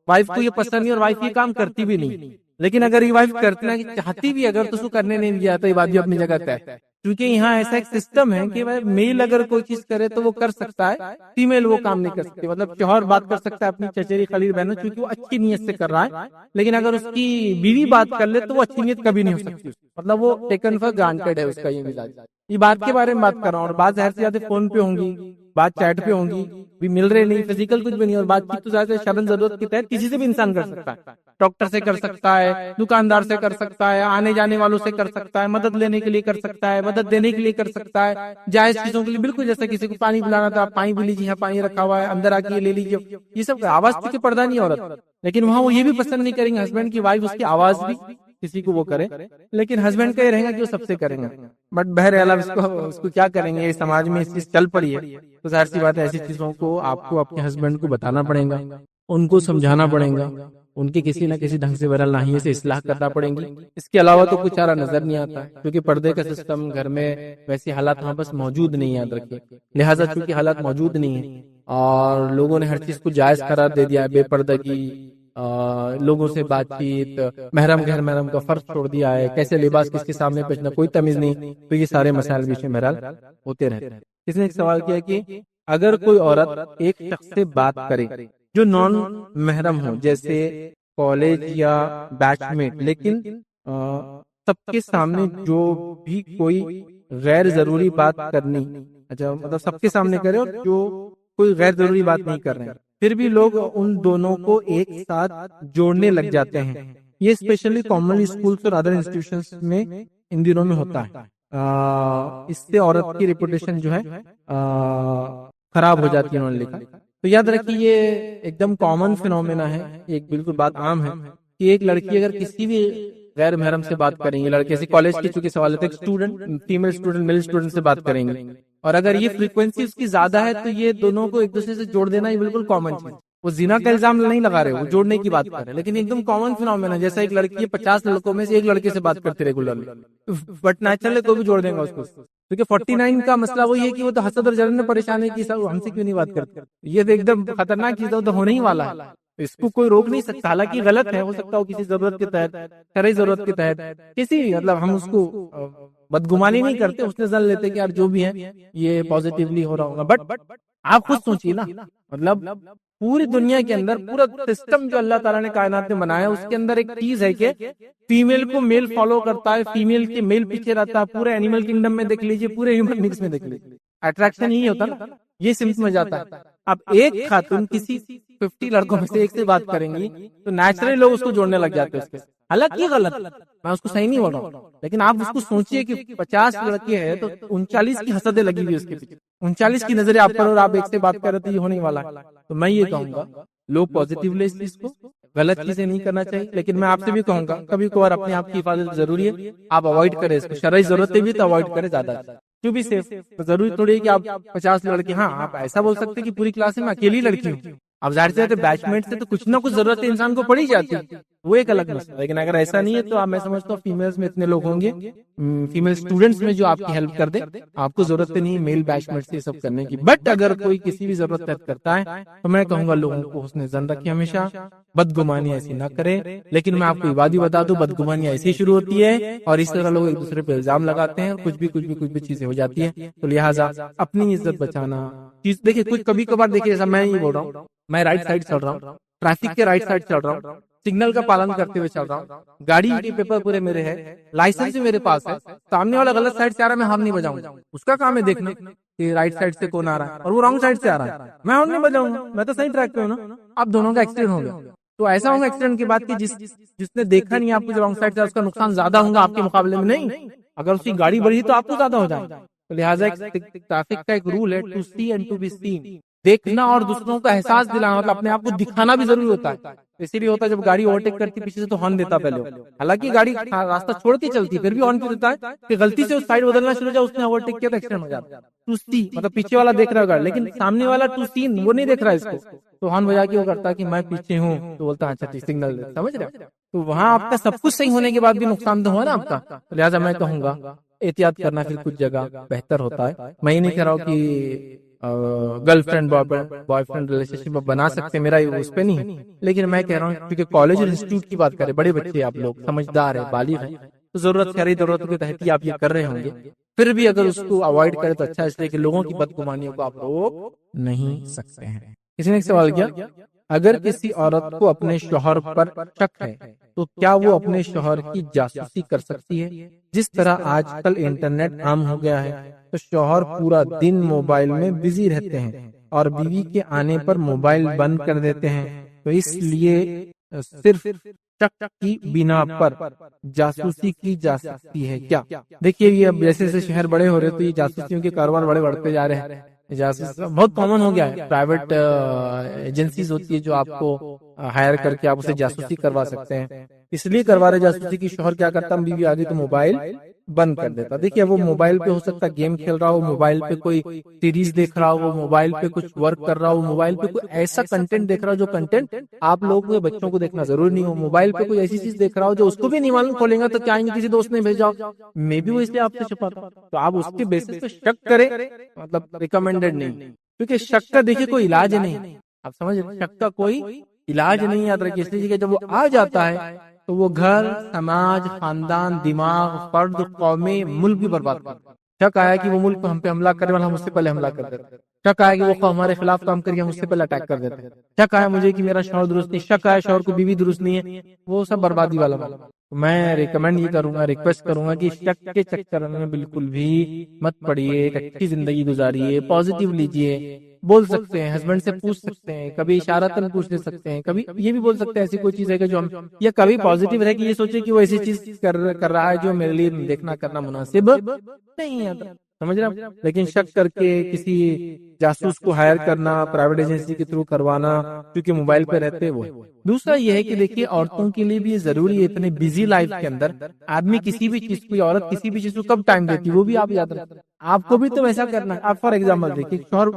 وائف کو یہ پسند نہیں اور وائف یہ کام کرتی بھی نہیں. لیکن اگر یہ وائف کرنا چاہتی بھی اگر تو اس کو کرنے نہیں دیا تو یہ بات بھی اپنی جگہ طے ہے، کیونکہ یہاں ایسا ایک سسٹم ہے کہ میل اگر کوئی چیز کرے تو وہ کر سکتا ہے، فیمیل وہ کام نہیں کر سکتی. مطلب شوہر بات کر سکتا ہے اپنی چچیری خلیل بہنوں چونکہ وہ اچھی نیت سے کر رہا ہے، لیکن اگر اس کی بیوی بات کر لے تو وہ اچھی نیت کبھی نہیں ہو سکتی، مطلب وہ ٹیکن فار گرانٹیڈ ہے اس کا یہ مزاج. یہ بات کے بارے میں بات کر رہا ہوں. اور بات ظاہر سے زیادہ فون پہ ہوں گی، بات چیٹ پہ ہوں گی، بھی مل رہے نہیں، فزیکل کچھ بھی نہیں، اور بات چیت تو زیادہ شرن ضرورت کے تحت کسی سے بھی انسان کر سکتا ہے، ڈاکٹر سے کر سکتا ہے، دکاندار سے کر سکتا ہے، آنے جانے والوں سے کر سکتا ہے، مدد لینے کے لیے کر سکتا ہے، مدد دینے کے لیے کر سکتا ہے، جائز چیزوں کے لیے بالکل. جیسے کسی کو پانی پلانا تھا، پانی بھی لیجیے، یہاں پانی رکھا ہوا ہے، اندر آ کے لے لیجیے، یہ سب آواز تو پردہ نہیں عورت، لیکن وہاں وہ یہ بھی پسند نہیں کریں گے ہسبینڈ کی وائف اس کی آواز بھی کسی کو وہ کرے، لیکن ہسبینڈ کا یہ رہے گا کہ وہ سب سے کریں گے. بٹ بہرحال اس کو کیا کریں گے، سماج میں اس چیز چل پڑی ہے تو ظاہر سی بات ہے ایسی چیزوں کو آپ کو اپنے ہسبینڈ کو بتانا پڑے گا، ان کو سمجھانا پڑے گا، ان کے کسی نہ کسی ڈھنگ سے بہرحال ناحیے سے اصلاح کرنا پڑیں گی. اس کے علاوہ تو کچھ چارہ نظر نہیں آتا ہے، کیونکہ پردے کا سسٹم گھر میں ویسے حالات وہاں بس موجود نہیں، یاد رکھیے. لہٰذا چونکہ حالات موجود نہیں ہیں اور لوگوں نے ہر چیز کو جائز قرار دے دیا ہے، بے پردگی، لوگوں سے بات چیت، محرم غیر محرم کا فرق چھوڑ دیا ہے، کیسے لباس کس کے سامنے پہننا کوئی تمیز نہیں، تو یہ سارے مسائل بیچ میں بہرحال ہوتے رہتے ہیں. کسی نے ایک سوال کیا کہ اگر کوئی عورت ایک شخص سے بات کرے جو نان محرم ہو، جیسے کالج یا بیچ میٹ، لیکن سب کے سامنے جو بھی کوئی غیر ضروری بات کرنی، اچھا مطلب سب کے سامنے کرے اور جو کوئی غیر ضروری بات نہیں کر رہے ہیں، پھر بھی لوگ ان دونوں کو ایک ساتھ جوڑنے لگ جاتے ہیں. یہ اسپیشلی کامن اسکولز اور ادر انسٹیٹیوشنز میں ان دنوں میں ہوتا ہے. اس سے عورت کی ریپوٹیشن جو ہے خراب ہو جاتی ہے، انہوں نے لکھا. تو یاد رکھیے یہ ایک دم کامن فینومینا ہے، ایک بالکل بات عام ہے کہ ایک لڑکی اگر کسی بھی غیر محرم سے بات کریں گے، لڑکے سے کالج کی چونکہ سوال ہے، اسٹوڈنٹ فیمیل اسٹوڈنٹ میل اسٹوڈنٹ سے بات کریں گے، اور اگر یہ فریکوینسی اس کی زیادہ ہے تو یہ دونوں کو ایک دوسرے سے جوڑ دینا یہ بالکل کامن چیز. وہ زنا کا الزام نہیں لگا رہے، وہ جوڑنے کی بات کر رہے ہیں، لیکن ایک دم کامن فینومینا. جیسا ایک لڑکی 50 لڑکوں میں سے ایک لڑکے سے بات کرتے ریگولرلی، بٹ نیچرلی کوئی بھی جوڑ دیں گا اس کو، کیونکہ 49 کا مسئلہ وہی ہے کہ وہ تو حسد اور جلن میں پریشان ہے کہ ہم سے کیوں نہیں بات کرتے. یہ تو ایک دم خطرناک چیز تو ہونے ہی والا ہے، اس کو کوئی روک نہیں سکتا. حالانکہ غلط ہے، ہو سکتا ہو کسی ضرورت کے تحت، شرعی ضرورت کے تحت، کسی مطلب ہم اس کو بدگمانی نہیں کرتے، اس نے ظن لیتے کہ یار جو بھی ہے یہ پازیٹیولی ہو رہا ہوگا. بٹ آپ خود سوچیے نا، مطلب پوری دنیا کے اندر پورا سسٹم جو اللہ تعالیٰ نے کائنات میں بنایا اس کے اندر ایک چیز ہے کہ فیمیل کو میل فالو کرتا ہے، فیمیل کے میل پیچھے رہتا ہے. پورے اینیمل کنگڈم میں دیکھ لیجیے، پورے ہیومن بینگس میں دیکھ لیجیے، اٹریکشن یہی ہوتا نا، یہ سمت میں جاتا ہے. اب ایک خاتون کسی 50 لڑکوں میں سے ایک سے بات کریں گی تو نیچرلی لوگ اس کو جوڑنے لگ جاتے ہیں اس کے. حالانکہ یہ غلط، میں اس کو صحیح نہیں بول رہا ہوں، لیکن آپ اس کو سوچئے کہ 50 لڑکے ہیں تو 39 کی حسدیں لگی ہوئی اس کے پیچھے، 39 کی نظریں آپ پر، اور آپ ایک سے بات کر رہے تو یہ ہونے والا ہے. تو میں یہ کہوں گا لوگ پازیٹیو لے اس چیز کو، غلط چیزیں نہیں کرنا چاہیے. لیکن میں آپ سے بھی کہوں گا کبھی کبھار اپنے آپ کی حفاظت ضروری ہے، آپ اوائڈ کریں اس کو. شرعی ضرورت بھی تو اوائڈ کریں زیادہ، ٹو بی سیف. ضروری تھوڑی ہے کہ آپ 50 لڑکے، ہاں آپ ایسا بول سکتے کہ پوری کلاس میں اکیلی لڑکی ہوں. اب ظاہر سے بیچ میٹ سے تو کچھ نہ کچھ ضرورت انسان کو پڑی جاتی ہے، وہ ایک الگ مسئلہ. لیکن اگر ایسا نہیں ہے تو آپ، میں سمجھتا ہوں فیمیلز میں اتنے لوگ ہوں گے، فیمیل اسٹوڈنٹس میں جو آپ کی ہیلپ کر دے. آپ کو ضرورت نہیں میل بیچ میٹ سے یہ سب کرنے کی. بٹ اگر کوئی کسی بھی ضرورت کرتا ہے تو میں کہوں گا لوگوں کو حسن ظن رکھیں، ہمیشہ بدگمانی ایسی نہ کریں. لیکن میں آپ کو یہ بات بھی بتا دوں، بدگمانی ایسی شروع ہوتی ہے اور اس طرح لوگ ایک دوسرے پہ الزام لگاتے ہیں، کچھ بھی چیزیں ہو جاتی ہیں. تو لہٰذا اپنی عزت بچانا چیز دیکھیے. کچھ کبھی کبھار دیکھیے، ایسا میں یہ بول رہا ہوں، میں رائٹ سائڈ چل رہا ہوں، ٹریفک کے رائٹ سائڈ چل رہا ہوں، سگنل کا پالن کرتے ہوئے چل رہا ہوں، گاڑی کے پیپر پورے میرے ہے، لائسنس بھی میرے پاس ہے، سامنے والا غلط سائڈ سے آ رہا ہے، میں ہارن نہیں بجاؤں گا. اس کا کام ہے دیکھنا کہ رائٹ سائڈ سے کون آ رہا ہے اور وہ رانگ سائڈ سے آ رہا ہے، میں ہارن نہیں بجاؤں گا، میں تو صحیح ٹریک پہ ہوں نا. اب دونوں کا ایکسیڈنٹ ہو گیا تو ایسا ہوگا ایکسیڈنٹ کے بعد کہ جس نے دیکھا نہیں آپ کو جو رانگ سائڈ سے، اس کا نقصان زیادہ ہوگا آپ کے مقابلے میں. نہیں، اگر اس کی گاڑی بڑھی تو آپ کو زیادہ ہو جائے. تو لہٰذا ٹریفک کا ایک رول ہے، to see and to be seen, دیکھنا اور دوسروں کو احساس دلانا، مطلب اپنے آپ کو دکھانا بھی ضروری ہوتا ہے. اسی لیے ہوتا ہے جب گاڑی اوورٹیک کرتی پیچھے سے تو ہارن دیتا پہلے، حالانکہ گاڑی راستہ چھوڑ کے چلتی پھر بھی ہارن کیوں دیتا ہے کہ غلطی سے اس سائڈ بدلنا شروع ہو جائے، اس نے اوورٹیک کیا تو ایکسیڈنٹ ہو جاتا ہے. ٹو سی مطلب پیچھے والا دیکھ رہا ہوگا، لیکن سامنے والا ٹو سین وہ نہیں دیکھ رہا ہے اس کو، تو ہارن بجا کے وہ کرتا ہے کہ میں پیچھے ہوں، تو بولتا ہے اچھا سگنل دے. سمجھ رہے ہیں؟ تو وہاں آپ کا سب کچھ صحیح ہونے کے بعد بھی نقصان تو ہوا نا آپ کا. لہٰذا میں کہوں گا احتیاط کرنا پھر کچھ جگہ بہتر ہوتا ہے. میں یہ نہیں کہہ رہا ہوں کہ girl friend boy friend relationship بنا سکتے، میرا اس پہ نہیں. لیکن میں کہہ رہا ہوں کیونکہ کالج اور انسٹیٹیوٹ کی بات کریں، بڑے بچے آپ لوگ سمجھدار ہیں، بالغ ہیں، تو ضرورت کے تحت ہی آپ یہ کر رہے ہوں گے. پھر بھی اگر اس کو اوائڈ کرے تو اچھا، اس لیے کہ لوگوں کی بدگمانیوں کو آپ روک نہیں سکتے ہیں. کسی نے ایک سوال کیا، اگر کسی عورت کو اپنے شوہر پر شک ہے تو کیا وہ اپنے شوہر کی جاسوسی کر سکتی ہے؟ جس طرح آج کل انٹرنیٹ عام ہو گیا ہے تو شوہر پورا دن موبائل میں بزی رہتے ہیں اور بیوی کے آنے پر موبائل بند کر دیتے ہیں، تو اس لیے صرف شک کی بنا پر جاسوسی کی جا سکتی ہے کیا؟ دیکھیے یہ اب جیسے جیسے شہر بڑے ہو رہے تو یہ جاسوسیوں کے کاروبار بڑے بڑھتے جا رہے ہیں. جاسوس بہت کامن ہو گیا ہے. پرائیویٹ ایجنسیز ہوتی ہے جو آپ کو ہائر کر کے آپ اسے جاسوسی کروا سکتے ہیں. اس لیے کروا رہے جاسوسی کی شوہر کیا کرتا ہے، بیوی آ گئی تو موبائل بند کر دیتا. دیکھیے وہ موبائل پہ ہو سکتا ہے گیم کھیل رہا ہو، موبائل پہ کوئی سیریز دیکھ رہا ہو، وہ موبائل پہ کچھ ورک کر رہا ہو، موبائل پہ کوئی ایسا کنٹینٹ دیکھ رہا ہو جو کنٹینٹ آپ لوگوں کے بچوں کو دیکھنا ضروری نہیں ہو، موبائل پہ کوئی ایسی چیز دیکھ رہا ہو جو اس کو بھی نہیں معلوم، کھولیں گا تو کیا آئیں گے کسی دوست نے بھیجا ہو، میں بھی وہ اس لیے آپ سے چھپاتا. تو آپ اس کے بیسس پہ شک کریں، مطلب ریکمینڈڈ نہیں، کیونکہ شک کا دیکھیے کوئی علاج نہیں. آپ سمجھ رہے، شک کا کوئی علاج نہیں. یاد رکھیے، اس لیے کہ جب وہ آ جاتا ہے تو وہ گھر، سماج، خاندان، دماغ، فرد، قومیں، ملک بھی برباد کرتا ہے. شک آیا کہ وہ ملک ہم پہ حملہ کرنے والا، ہم اس سے پہلے حملہ کر دیتے. شک آیا کہ وہ قوم ہمارے خلاف کام کر کے ہم اس سے پہلے اٹیک کر دیتے. شک آیا مجھے کہ میرا شوہر درست نہیں، شک آیا شوہر کو بیوی درست نہیں ہے، وہ سب بربادی والا. میں ریکمینڈ یہ کروں گا، ریکویسٹ کروں گا کہ شک کے چکر میں بالکل بھی مت پڑیے. ایک اچھی زندگی گزاریے، پازیٹیو لیجیے. بول سکتے ہیں ہسبینڈ سے پوچھ سکتے ہیں، کبھی اشارتاً پوچھ لے سکتے ہیں، کبھی یہ بھی بول سکتے ہیں ایسی کوئی چیز ہے کہ جو ہم، یا کبھی پازیٹیو رہے کہ یہ سوچے کہ وہ ایسی چیز کر رہا ہے جو میرے لیے دیکھنا کرنا مناسب نہیں ہے. سمجھ رہے ہیں؟ لیکن شک کر کے کسی جاسوس کو ہائر کرنا، پرائیویٹ ایجنسی کے تھرو کروانا کیونکہ موبائل پہ رہتے وہ. دوسرا یہ ہے کہ دیکھیے عورتوں کے لیے بھی یہ ضروری ہے، اتنے بزی لائف کے اندر آدمی کسی بھی چیز کو، عورت کسی بھی چیز کو کب ٹائم دیتی ہے وہ بھی آپ یاد رکھیں. آپ کو بھی تو ویسا کرنا ہے. آپ فار ایگزامپل دیکھیے، شوہر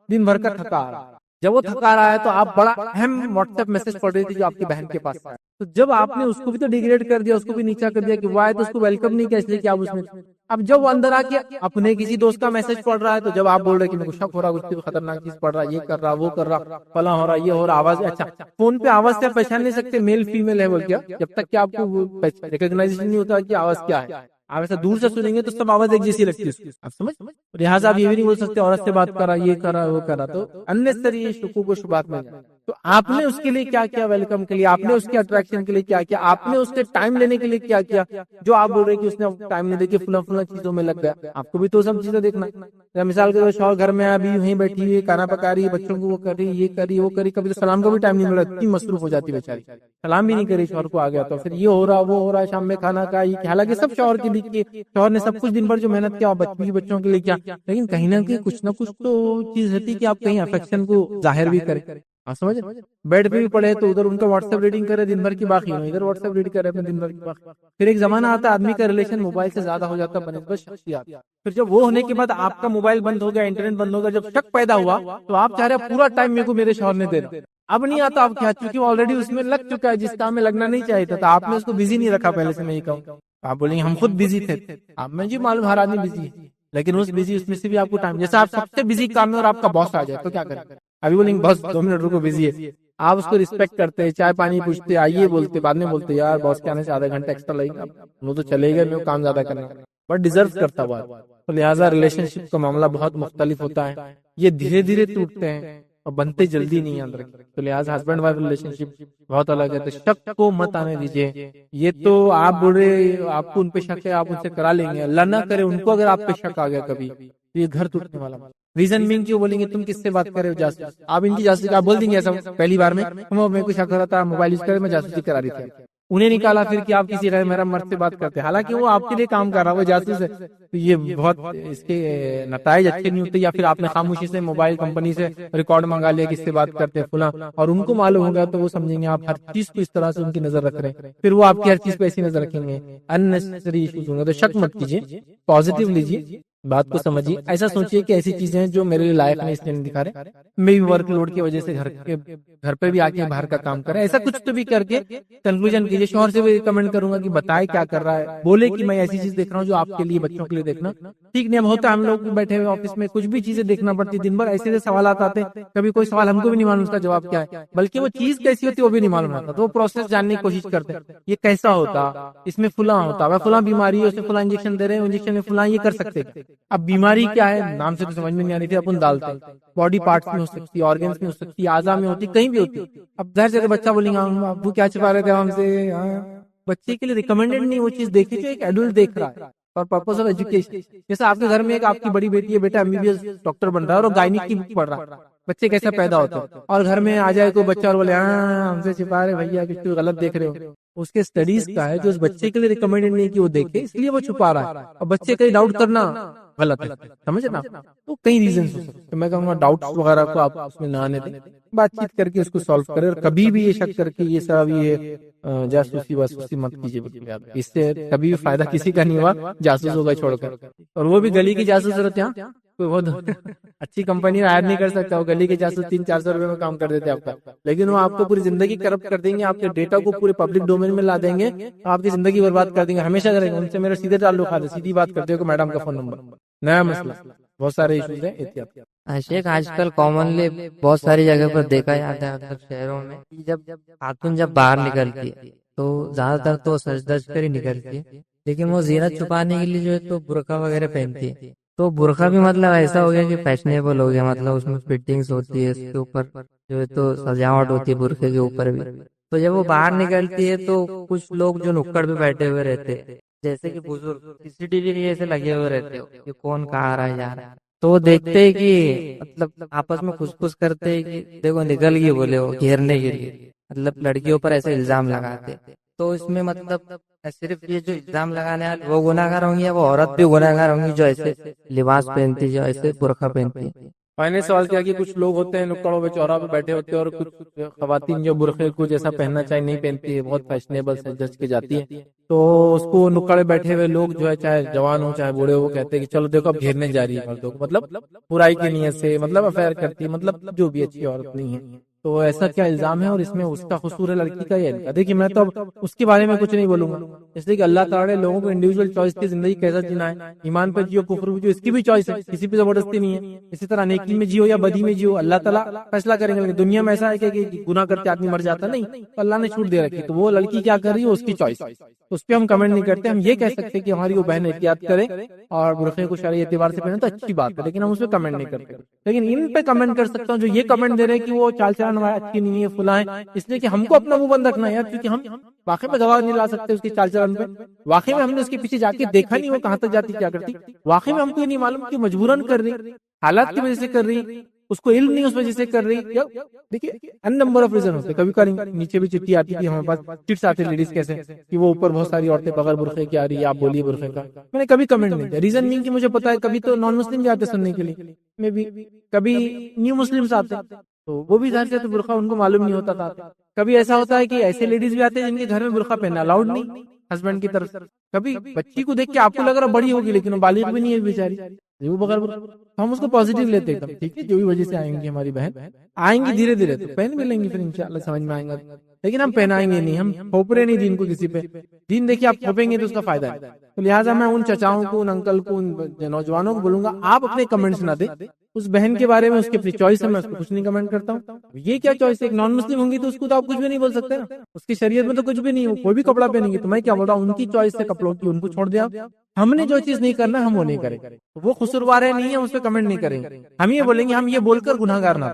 دن بھر کا تھکا آ رہا ہے، جب وہ تھکا رہا ہے تو آپ بڑا اہم واٹس ایپ میسج پڑھ رہی تھی جو آپ کی بہن کے پاس آیا، تو جب آپ نے اس کو بھی تو ڈیگریڈ کر دیا، اس کو بھی نیچا کر دیا کہ وہ آئے تو اس کو ویلکم نہیں کیا، اس لیے کہ آپ اس میں. اب جب وہ اندر آ کے اپنے کسی دوست کا میسج پڑھ رہا ہے تو جب آپ بول رہے کہ میرے کو شک ہو رہا، کچھ خطرناک چیز پڑھ رہا، یہ کر رہا، وہ کر رہا، فلاں ہو رہا، یہ ہو رہا، آواز اچھا فون پہ آواز سے پہچان نہیں سکتے میل فیمیل ہے بول کیا، جب تک کہ آپ کو ریکگنائزیشن نہیں ہوتا کہ آواز کیا ہے. آپ ایسا دور سے سنیں گے تو سب آواز ایک جیسی لگتی ہے. آپ سمجھ، لہٰذا آپ یہ بھی نہیں بول سکتے عورت سے بات کر رہا، یہ کر رہا، وہ کر رہا، تو اننیسری شکوک و شبہات میں تو آپ نے اس کے لیے کیا کیا ویلکم کے لیے, آپ نے اس کے اٹریکشن کے لیے کیا کیا, آپ نے اس کے ٹائم لینے کے لیے کیا کیا, جو آپ بول رہے کہ اس نے ٹائم نہیں دے کے فلاں فلاں چیزوں میں لگ گیا. آپ کو بھی تو سب چیزیں دیکھنا ہے. مثال کے طور پر شوہر گھر میں ابھی وہیں بیٹھی ہوئی کھانا پکا رہی ہے, بچوں کو وہ کر رہی, یہ کر رہی, وہ کری, کبھی تو سلام کا بھی ٹائم نہیں مل رہا, اتنی مصروف ہو جاتی بیچاری, سلام بھی نہیں کری شوہر کو, آ گیا تو پھر یہ ہو رہا وہ ہو رہا, شام میں کھانا کھا, حالانکہ سب شوہر کے لیے, شوہر نے سب کچھ دن بھر جو محنت کیا بچوں کے لیے کیا, لیکن کہیں نہ کہیں کچھ نہ کچھ تو چیز ہوتی کہ آپ کہیں افیکشن کو ظاہر بھی کریں. آپ سمجھ, بیڈ پہ بھی پڑے تو ادھر ان کا واٹس ایپ ریڈنگ کرے دن بھر کی, باقی ادھر واٹس ایپ ریڈ کرے دن بھر کی باقی. پھر ایک زمانہ آتا ہے آدمی کا ریلیشن موبائل سے زیادہ ہو جاتا ہے بنسبت شخصیات. پھر جب وہ ہونے کے بعد آپ کا موبائل بند ہو گیا, انٹرنیٹ بند ہو گیا, جب شک پیدا ہوا تو آپ چاہ رہے پورا ٹائم میرے کو میرے شوہر نے دینا, اب نہیں آتا آپ کیا, چونکہ آلریڈی اس میں لگ چکا ہے جس کام میں لگنا نہیں چاہیے تھا. آپ نے اس کو بزی نہیں رکھا پہلے سے, میں یہ کہوں. آپ بولیں گے ہم خود بزی تھے, آپ میں جی معلوم ہر آدمی بزی ہے, لیکن اس بزی اس میں سے بھی آپ کو ٹائم, جیسا آپ سب سے بزی کام میں اور آپ کا باس آ جائے تو کیا کریں, ابھی بولیں گے بس 2 منٹ رکو بزی ہے, آپ اس کو رسپیکٹ کرتے, چائے پانی پوچھتے, آئیے بولتے, بعد میں بولتے یار باس کے آنے سے آدھا گھنٹہ ایکسٹرا لگے گا, وہ تو چلے گا, میرے کو کام زیادہ کرنا, بٹ ڈیزرو کرتا ہوا. تو لہٰذا ریلیشن شپ کا معاملہ بہت مختلف ہوتا ہے, یہ دھیرے دھیرے ٹوٹتے ہیں اور بنتے جلدی نہیں یاد رکھتے. تو لہٰذا ہسبینڈ وائف ریلیشن شپ بہت الگ ہے, تو شک کو مت آنے دیجیے. یہ تو آپ بول رہے آپ کو ان پہ شک ہے, آپ ان سے کرا لیں گے, اللہ نہ کرے ان کو اگر آپ پہ شک آ گیا کبھی تو یہ گھر ٹوٹنے والا. ریزن بینگ کیوں بولیں گے تم کس سے بات کر رہے ہو جاسوس, آپ ان کی جاسوسی, آپ بول دیں گے ایسا پہلی بار میں میرے کو شک ہو رہا تھا موبائل یوز کرے, میں جاسوسی کرا رہی تھی, انہیں نکالا پھر کہ آپ کسی غیر محرم مرد سے بات کرتے, حالانکہ وہ آپ کے لیے کام کر رہا, وہ جاسوس ہے. تو یہ بہت اس کے نتائج اچھے نہیں ہوتے, یا پھر آپ نے خاموشی سے موبائل کمپنی سے ریکارڈ منگا لیا کس سے بات کرتے ہیں فلاں, اور ان کو معلوم ہوگا تو وہ سمجھیں گے آپ ہر چیز کو اس طرح سے ان کی نظر رکھ رہے ہیں, پھر وہ آپ کی ہر چیز پہ ایسی نظر رکھیں گے, اننیسیسری ایشوز ہوں گے. تو شک مت کیجیے, پازیٹیو لیجیے, بات کو سمجھیے, ایسا سوچیے کہ ایسی چیزیں ہیں جو میرے لیے لائف میں اس لیے نہیں دکھا رہے, میں بھی ورک لوڈ کی وجہ سے گھر پہ بھی آ کے باہر کا کام کریں, ایسا کچھ تو بھی کر کے کنکلوژن کیجیے. شوہر سے بھی ریکمینڈ کروں گا کہ بتائے کیا کر رہا ہے, بولے کہ میں ایسی چیز دیکھ رہا ہوں جو آپ کے لیے بچوں کے لیے دیکھنا ٹھیک نہیں. اب ہوتا ہے ہم لوگ بیٹھے ہوئے آفس میں کچھ بھی چیزیں دیکھنا پڑتی, دن بھر ایسے سوالات آتے ہیں, کبھی کوئی سوال ہم کو بھی نہیں معلوم اس کا جواب کیا ہے, بلکہ وہ چیز کیسی ہوتی ہے وہ بھی نہیں معلوم ہوتا, تو وہ پروسیس جاننے کی کوشش کرتے ہیں, یہ کیسا ہوتا, اس میں فلاں ہوتا, وہ فلاں بیماری ہے, اس میں فلاں انجیکشن دے رہے ہیں, انجیکشن میں فلاں یہ کر سکتے. اب بیماری کیا ہے نام سے تو سمجھ میں نہیں آ رہی تھی, اپن ڈالتے ہیں, باڈی پارٹس میں ہو سکتی ہے, آرگنس میں ہو سکتی ہے, اعضاء میں ہوتی, کہیں بھی ہوتی. اب ظاہر سے بچہ بولیں گا ابو کیا چھپا رہے تھے ہم سے, بچے کے لیے ریکمینڈیڈ نہیں وہ چیز دیکھی جو ایک ایڈلٹ دیکھ رہا ہے فار پرپز آف ایجوکیشن. جیسے آپ کے گھر میں ایک آپ کی بڑی بیٹی ہے, بیٹا MBBS ڈاکٹر بن رہا ہے اور وہ گائنک کی بک پڑھ رہا ہے, بچے کیسا پیدا ہوتے ہیں, اور گھر میں آ جائے کوئی بچہ اور بولے ہم سے چھپا رہے بھیا, کچھ غلط دیکھ رہے ہو. اس کے اسٹڈیز کا ہے جو اس بچے کے لیے ریکمینڈیڈ نہیں کہ وہ دیکھے, اس لیے وہ چھپا رہا ہے, اور بچے کا ڈاؤٹ کرنا غلط ہے, سمجھے نا. تو کئی ریزنز ہو سکتے ہیں, میں کہوں گا ڈاؤٹس وغیرہ کو آپ اس میں نہ آنے دیں, بات چیت کر کے اس کو سالو کرے, اور کبھی بھی یہ شک کر کے یہ سب یہ جاسوسی واسوسی مت کیجیے, اس سے کبھی بھی فائدہ کسی کا نہیں ہوا, جاسوس ہوگا چھوڑ کر, اور وہ بھی گلی کی جاسوس رہتے ہیں, کوئی بہت اچھی کمپنی ہائر نہیں کر سکتا, وہ گلی کے جاسوس 300-400 روپے میں کام کر دیتے آپ کا, لیکن وہ آپ کو پوری زندگی کرپٹ کر دیں گے, آپ کے ڈیٹا کو پورے پبلک ڈومین میں لا دیں گے, آپ کی زندگی برباد کر دیں گے. ہمیشہ کریں گے ان سے میرا سیدھے تعلق ہے, سیدھی بات کرتے ہو کہ میڈم کا فون نمبر, نیا مسئلہ, بہت سارے ایشوز ہیں, احتیاط. شیخ آج کل کامنلی بہت ساری جگہ پر دیکھا جاتا ہے اکثر شہروں میں, جب خاتون جب باہر نکلتی ہے تو زیادہ تر تو سج دج کر ہی نکلتی ہے, لیکن وہ زینت چھپانے کے لیے جو ہے تو برقع وغیرہ پہنتی ہے. تو برقع بھی مطلب ایسا ہو گیا کہ فیشنیبل ہو گیا, مطلب اس میں فٹنگز ہوتی ہے, اس کے اوپر جو ہے تو سجاوٹ ہوتی ہے برقعے کے اوپر بھی. تو جب وہ باہر نکلتی ہے تو کچھ لوگ جو نکڑ پہ بیٹھے ہوئے رہتے ہیں, جیسے کہ بزرگ CCTV کے جیسے لگے ہوئے رہتے ہو کہ کون کہاں آ رہا ہے جا رہا ہے, تو وہ دیکھتے ہیں کہ مطلب آپس میں خس خس کرتے ہیں کہ دیکھو نکل گئی, بولے وہ گھیرنے کے لیے, مطلب لڑکیوں پر ایسے الزام لگاتے. تو اس میں مطلب صرف یہ جو الزام لگانے والے وہ گناہگار ہوں گے, یا وہ عورت بھی گناہگار ہوں گی جو ایسے لباس پہنتی, جو ایسے برقع پہنتی. میں نے سوال کیا کہ کچھ لوگ ہوتے ہیں نکڑوں پہ چوراہے پہ بیٹھے ہوتے ہیں, اور کچھ خواتین جو برقعے کو جیسا پہننا چاہیے نہیں پہنتی ہے, بہت فیشنیبل سج دج کے جاتی ہے, تو اس کو نکڑے بیٹھے ہوئے لوگ جو ہے چاہے جوان ہو چاہے بوڑھے, وہ کہتے ہیں کہ چلو دیکھو اب گھیرنے جا رہی ہے مردوں کو, مطلب برائی کی نیت سے, مطلب افیئر کرتی, مطلب جو بھی اچھی عورت نہیں ہے. تو ایسا کیا الزام ہے, اور اس میں اس کا قصور ہے لڑکی کا یا ان کا؟ دیکھیے میں تو اب اس کے بارے میں کچھ نہیں بولوں گا, اس لیے کہ اللہ تعالیٰ نے لوگوں کو انڈیویجول چوائس کی زندگی کیسا جینا ہے، ایمان پر جیو کفر پر جیو، اس کی بھی چوائس ہے، کسی پہ زبردستی نہیں ہے. اسی طرح نیکی میں جیو یا بدی میں جیو، اللہ تعالیٰ فیصلہ کریں گے. لیکن دنیا میں ایسا ہے کہ گناہ کرتے آدمی مر جاتا نہیں، تو اللہ نے چھوٹ دے رکھی. تو وہ لڑکی کیا کر رہی ہے اس کی چوائس، اس پہ ہم کمنٹ نہیں کرتے. ہم یہ کہہ سکتے کہ ہماری وہ بہن احتیاط کرے اور برقعے کو شرعی اعتبار سے پہنے تو اچھی بات ہے، لیکن ہم اس پہ کمنٹ نہیں کرتے. لیکن ان پہ کمنٹ کر سکتا ہوں جو یہ کمنٹ دے رہے ہیں کہ وہ چال چلان ہمارا اچھی نہیں ہے، فلاں ہے. اس لیے کہ ہم کو اپنا منہ بند رکھنا ہے یار، کیونکہ ہم واقعی میں گواہ نہیں لا سکتے اس کی چال چلان پہ. واقعی میں ہم نے اس کے پیچھے جا کے دیکھا نہیں وہ کہاں تک جاتی کیا کرتی. واقعی میں ہم کو یہ نہیں معلوم کہ مجبوراً کر رہی، حالات کی وجہ سے کر رہی، اس کو علم نہیں اس وجہ سے کر رہی. دیکھیے ان نمبر آف ریزن ہوتے. کبھی کبھی نیچے بھی چٹھی آتی تھی ہمارے پاس، چٹس آتے لیڈیز کیسے کہ وہ اوپر بہت ساری عورتیں بغیر برقعے کی آ رہی ہے، آپ بولیے برقعے کا. میں نے کبھی کمنٹ نہیں دیا. ریزن نہیں کہ مجھے پتا ہے کبھی تو نان مسلم بھی آتے سننے کے لیے، میں بھی کبھی نیو مسلمس آتے تو وہ بھی ظاہر سے تو برقعہ ان کو معلوم نہیں ہوتا تھا. کبھی ایسا ہوتا ہے کہ ایسے لیڈیز بھی آتے ہیں جن کے گھر میں برقعہ پہننا الاؤڈ نہیں ہسبینڈ کی طرف سے. کبھی بچی کو دیکھ کے آپ کو لگ رہا بڑی ہوگی لیکن وہ بالغ بھی نہیں ہے بیچاری، وہ بغیر ہم اس کو پازیٹیو لیتے ہیں. ٹھیک ہے جو بھی وجہ سے آئیں گی ہماری بہن آئیں گی دھیرے دھیرے تو پہن بھی لیں گی، پھر انشاءاللہ سمجھ میں آئیں گا. لیکن ہم پہنائیں گے نہیں، ہم تھوپرے نہیں دین کو کسی پہ. دین دیکھیے آپ تھوپیں گے تو اس کا فائدہ ہے. تو لہٰذا میں ان چچاؤں کو، ان انکل کو، ان نوجوانوں کو بولوں گا آپ اپنے کمنٹس نہ دیں اس بہن کے بارے میں. اس کی اپنی چوائس ہے، میں اس کو کچھ نہیں کمنٹ کرتا ہوں. یہ کیا چوائس ہے؟ ایک نان مسلم ہوں گی تو اس کو تو آپ کچھ بھی نہیں بول سکتے نا، اس کی شریعت میں تو کچھ بھی نہیں ہو، کوئی بھی کپڑا پہنیں گے تو میں کیا بول رہا ہوں ان کی چوائس ہے کپڑوں کی، ان کو چھوڑ دیا. ہم نے جو چیز نہیں کرنا ہم وہ نہیں کریں. وہ قصوروار ہے نہیں ہے اس پہ کمنٹ نہیں کریں گے. ہم یہ بولیں گے ہم یہ بول کر گناہگار نہ بنیں.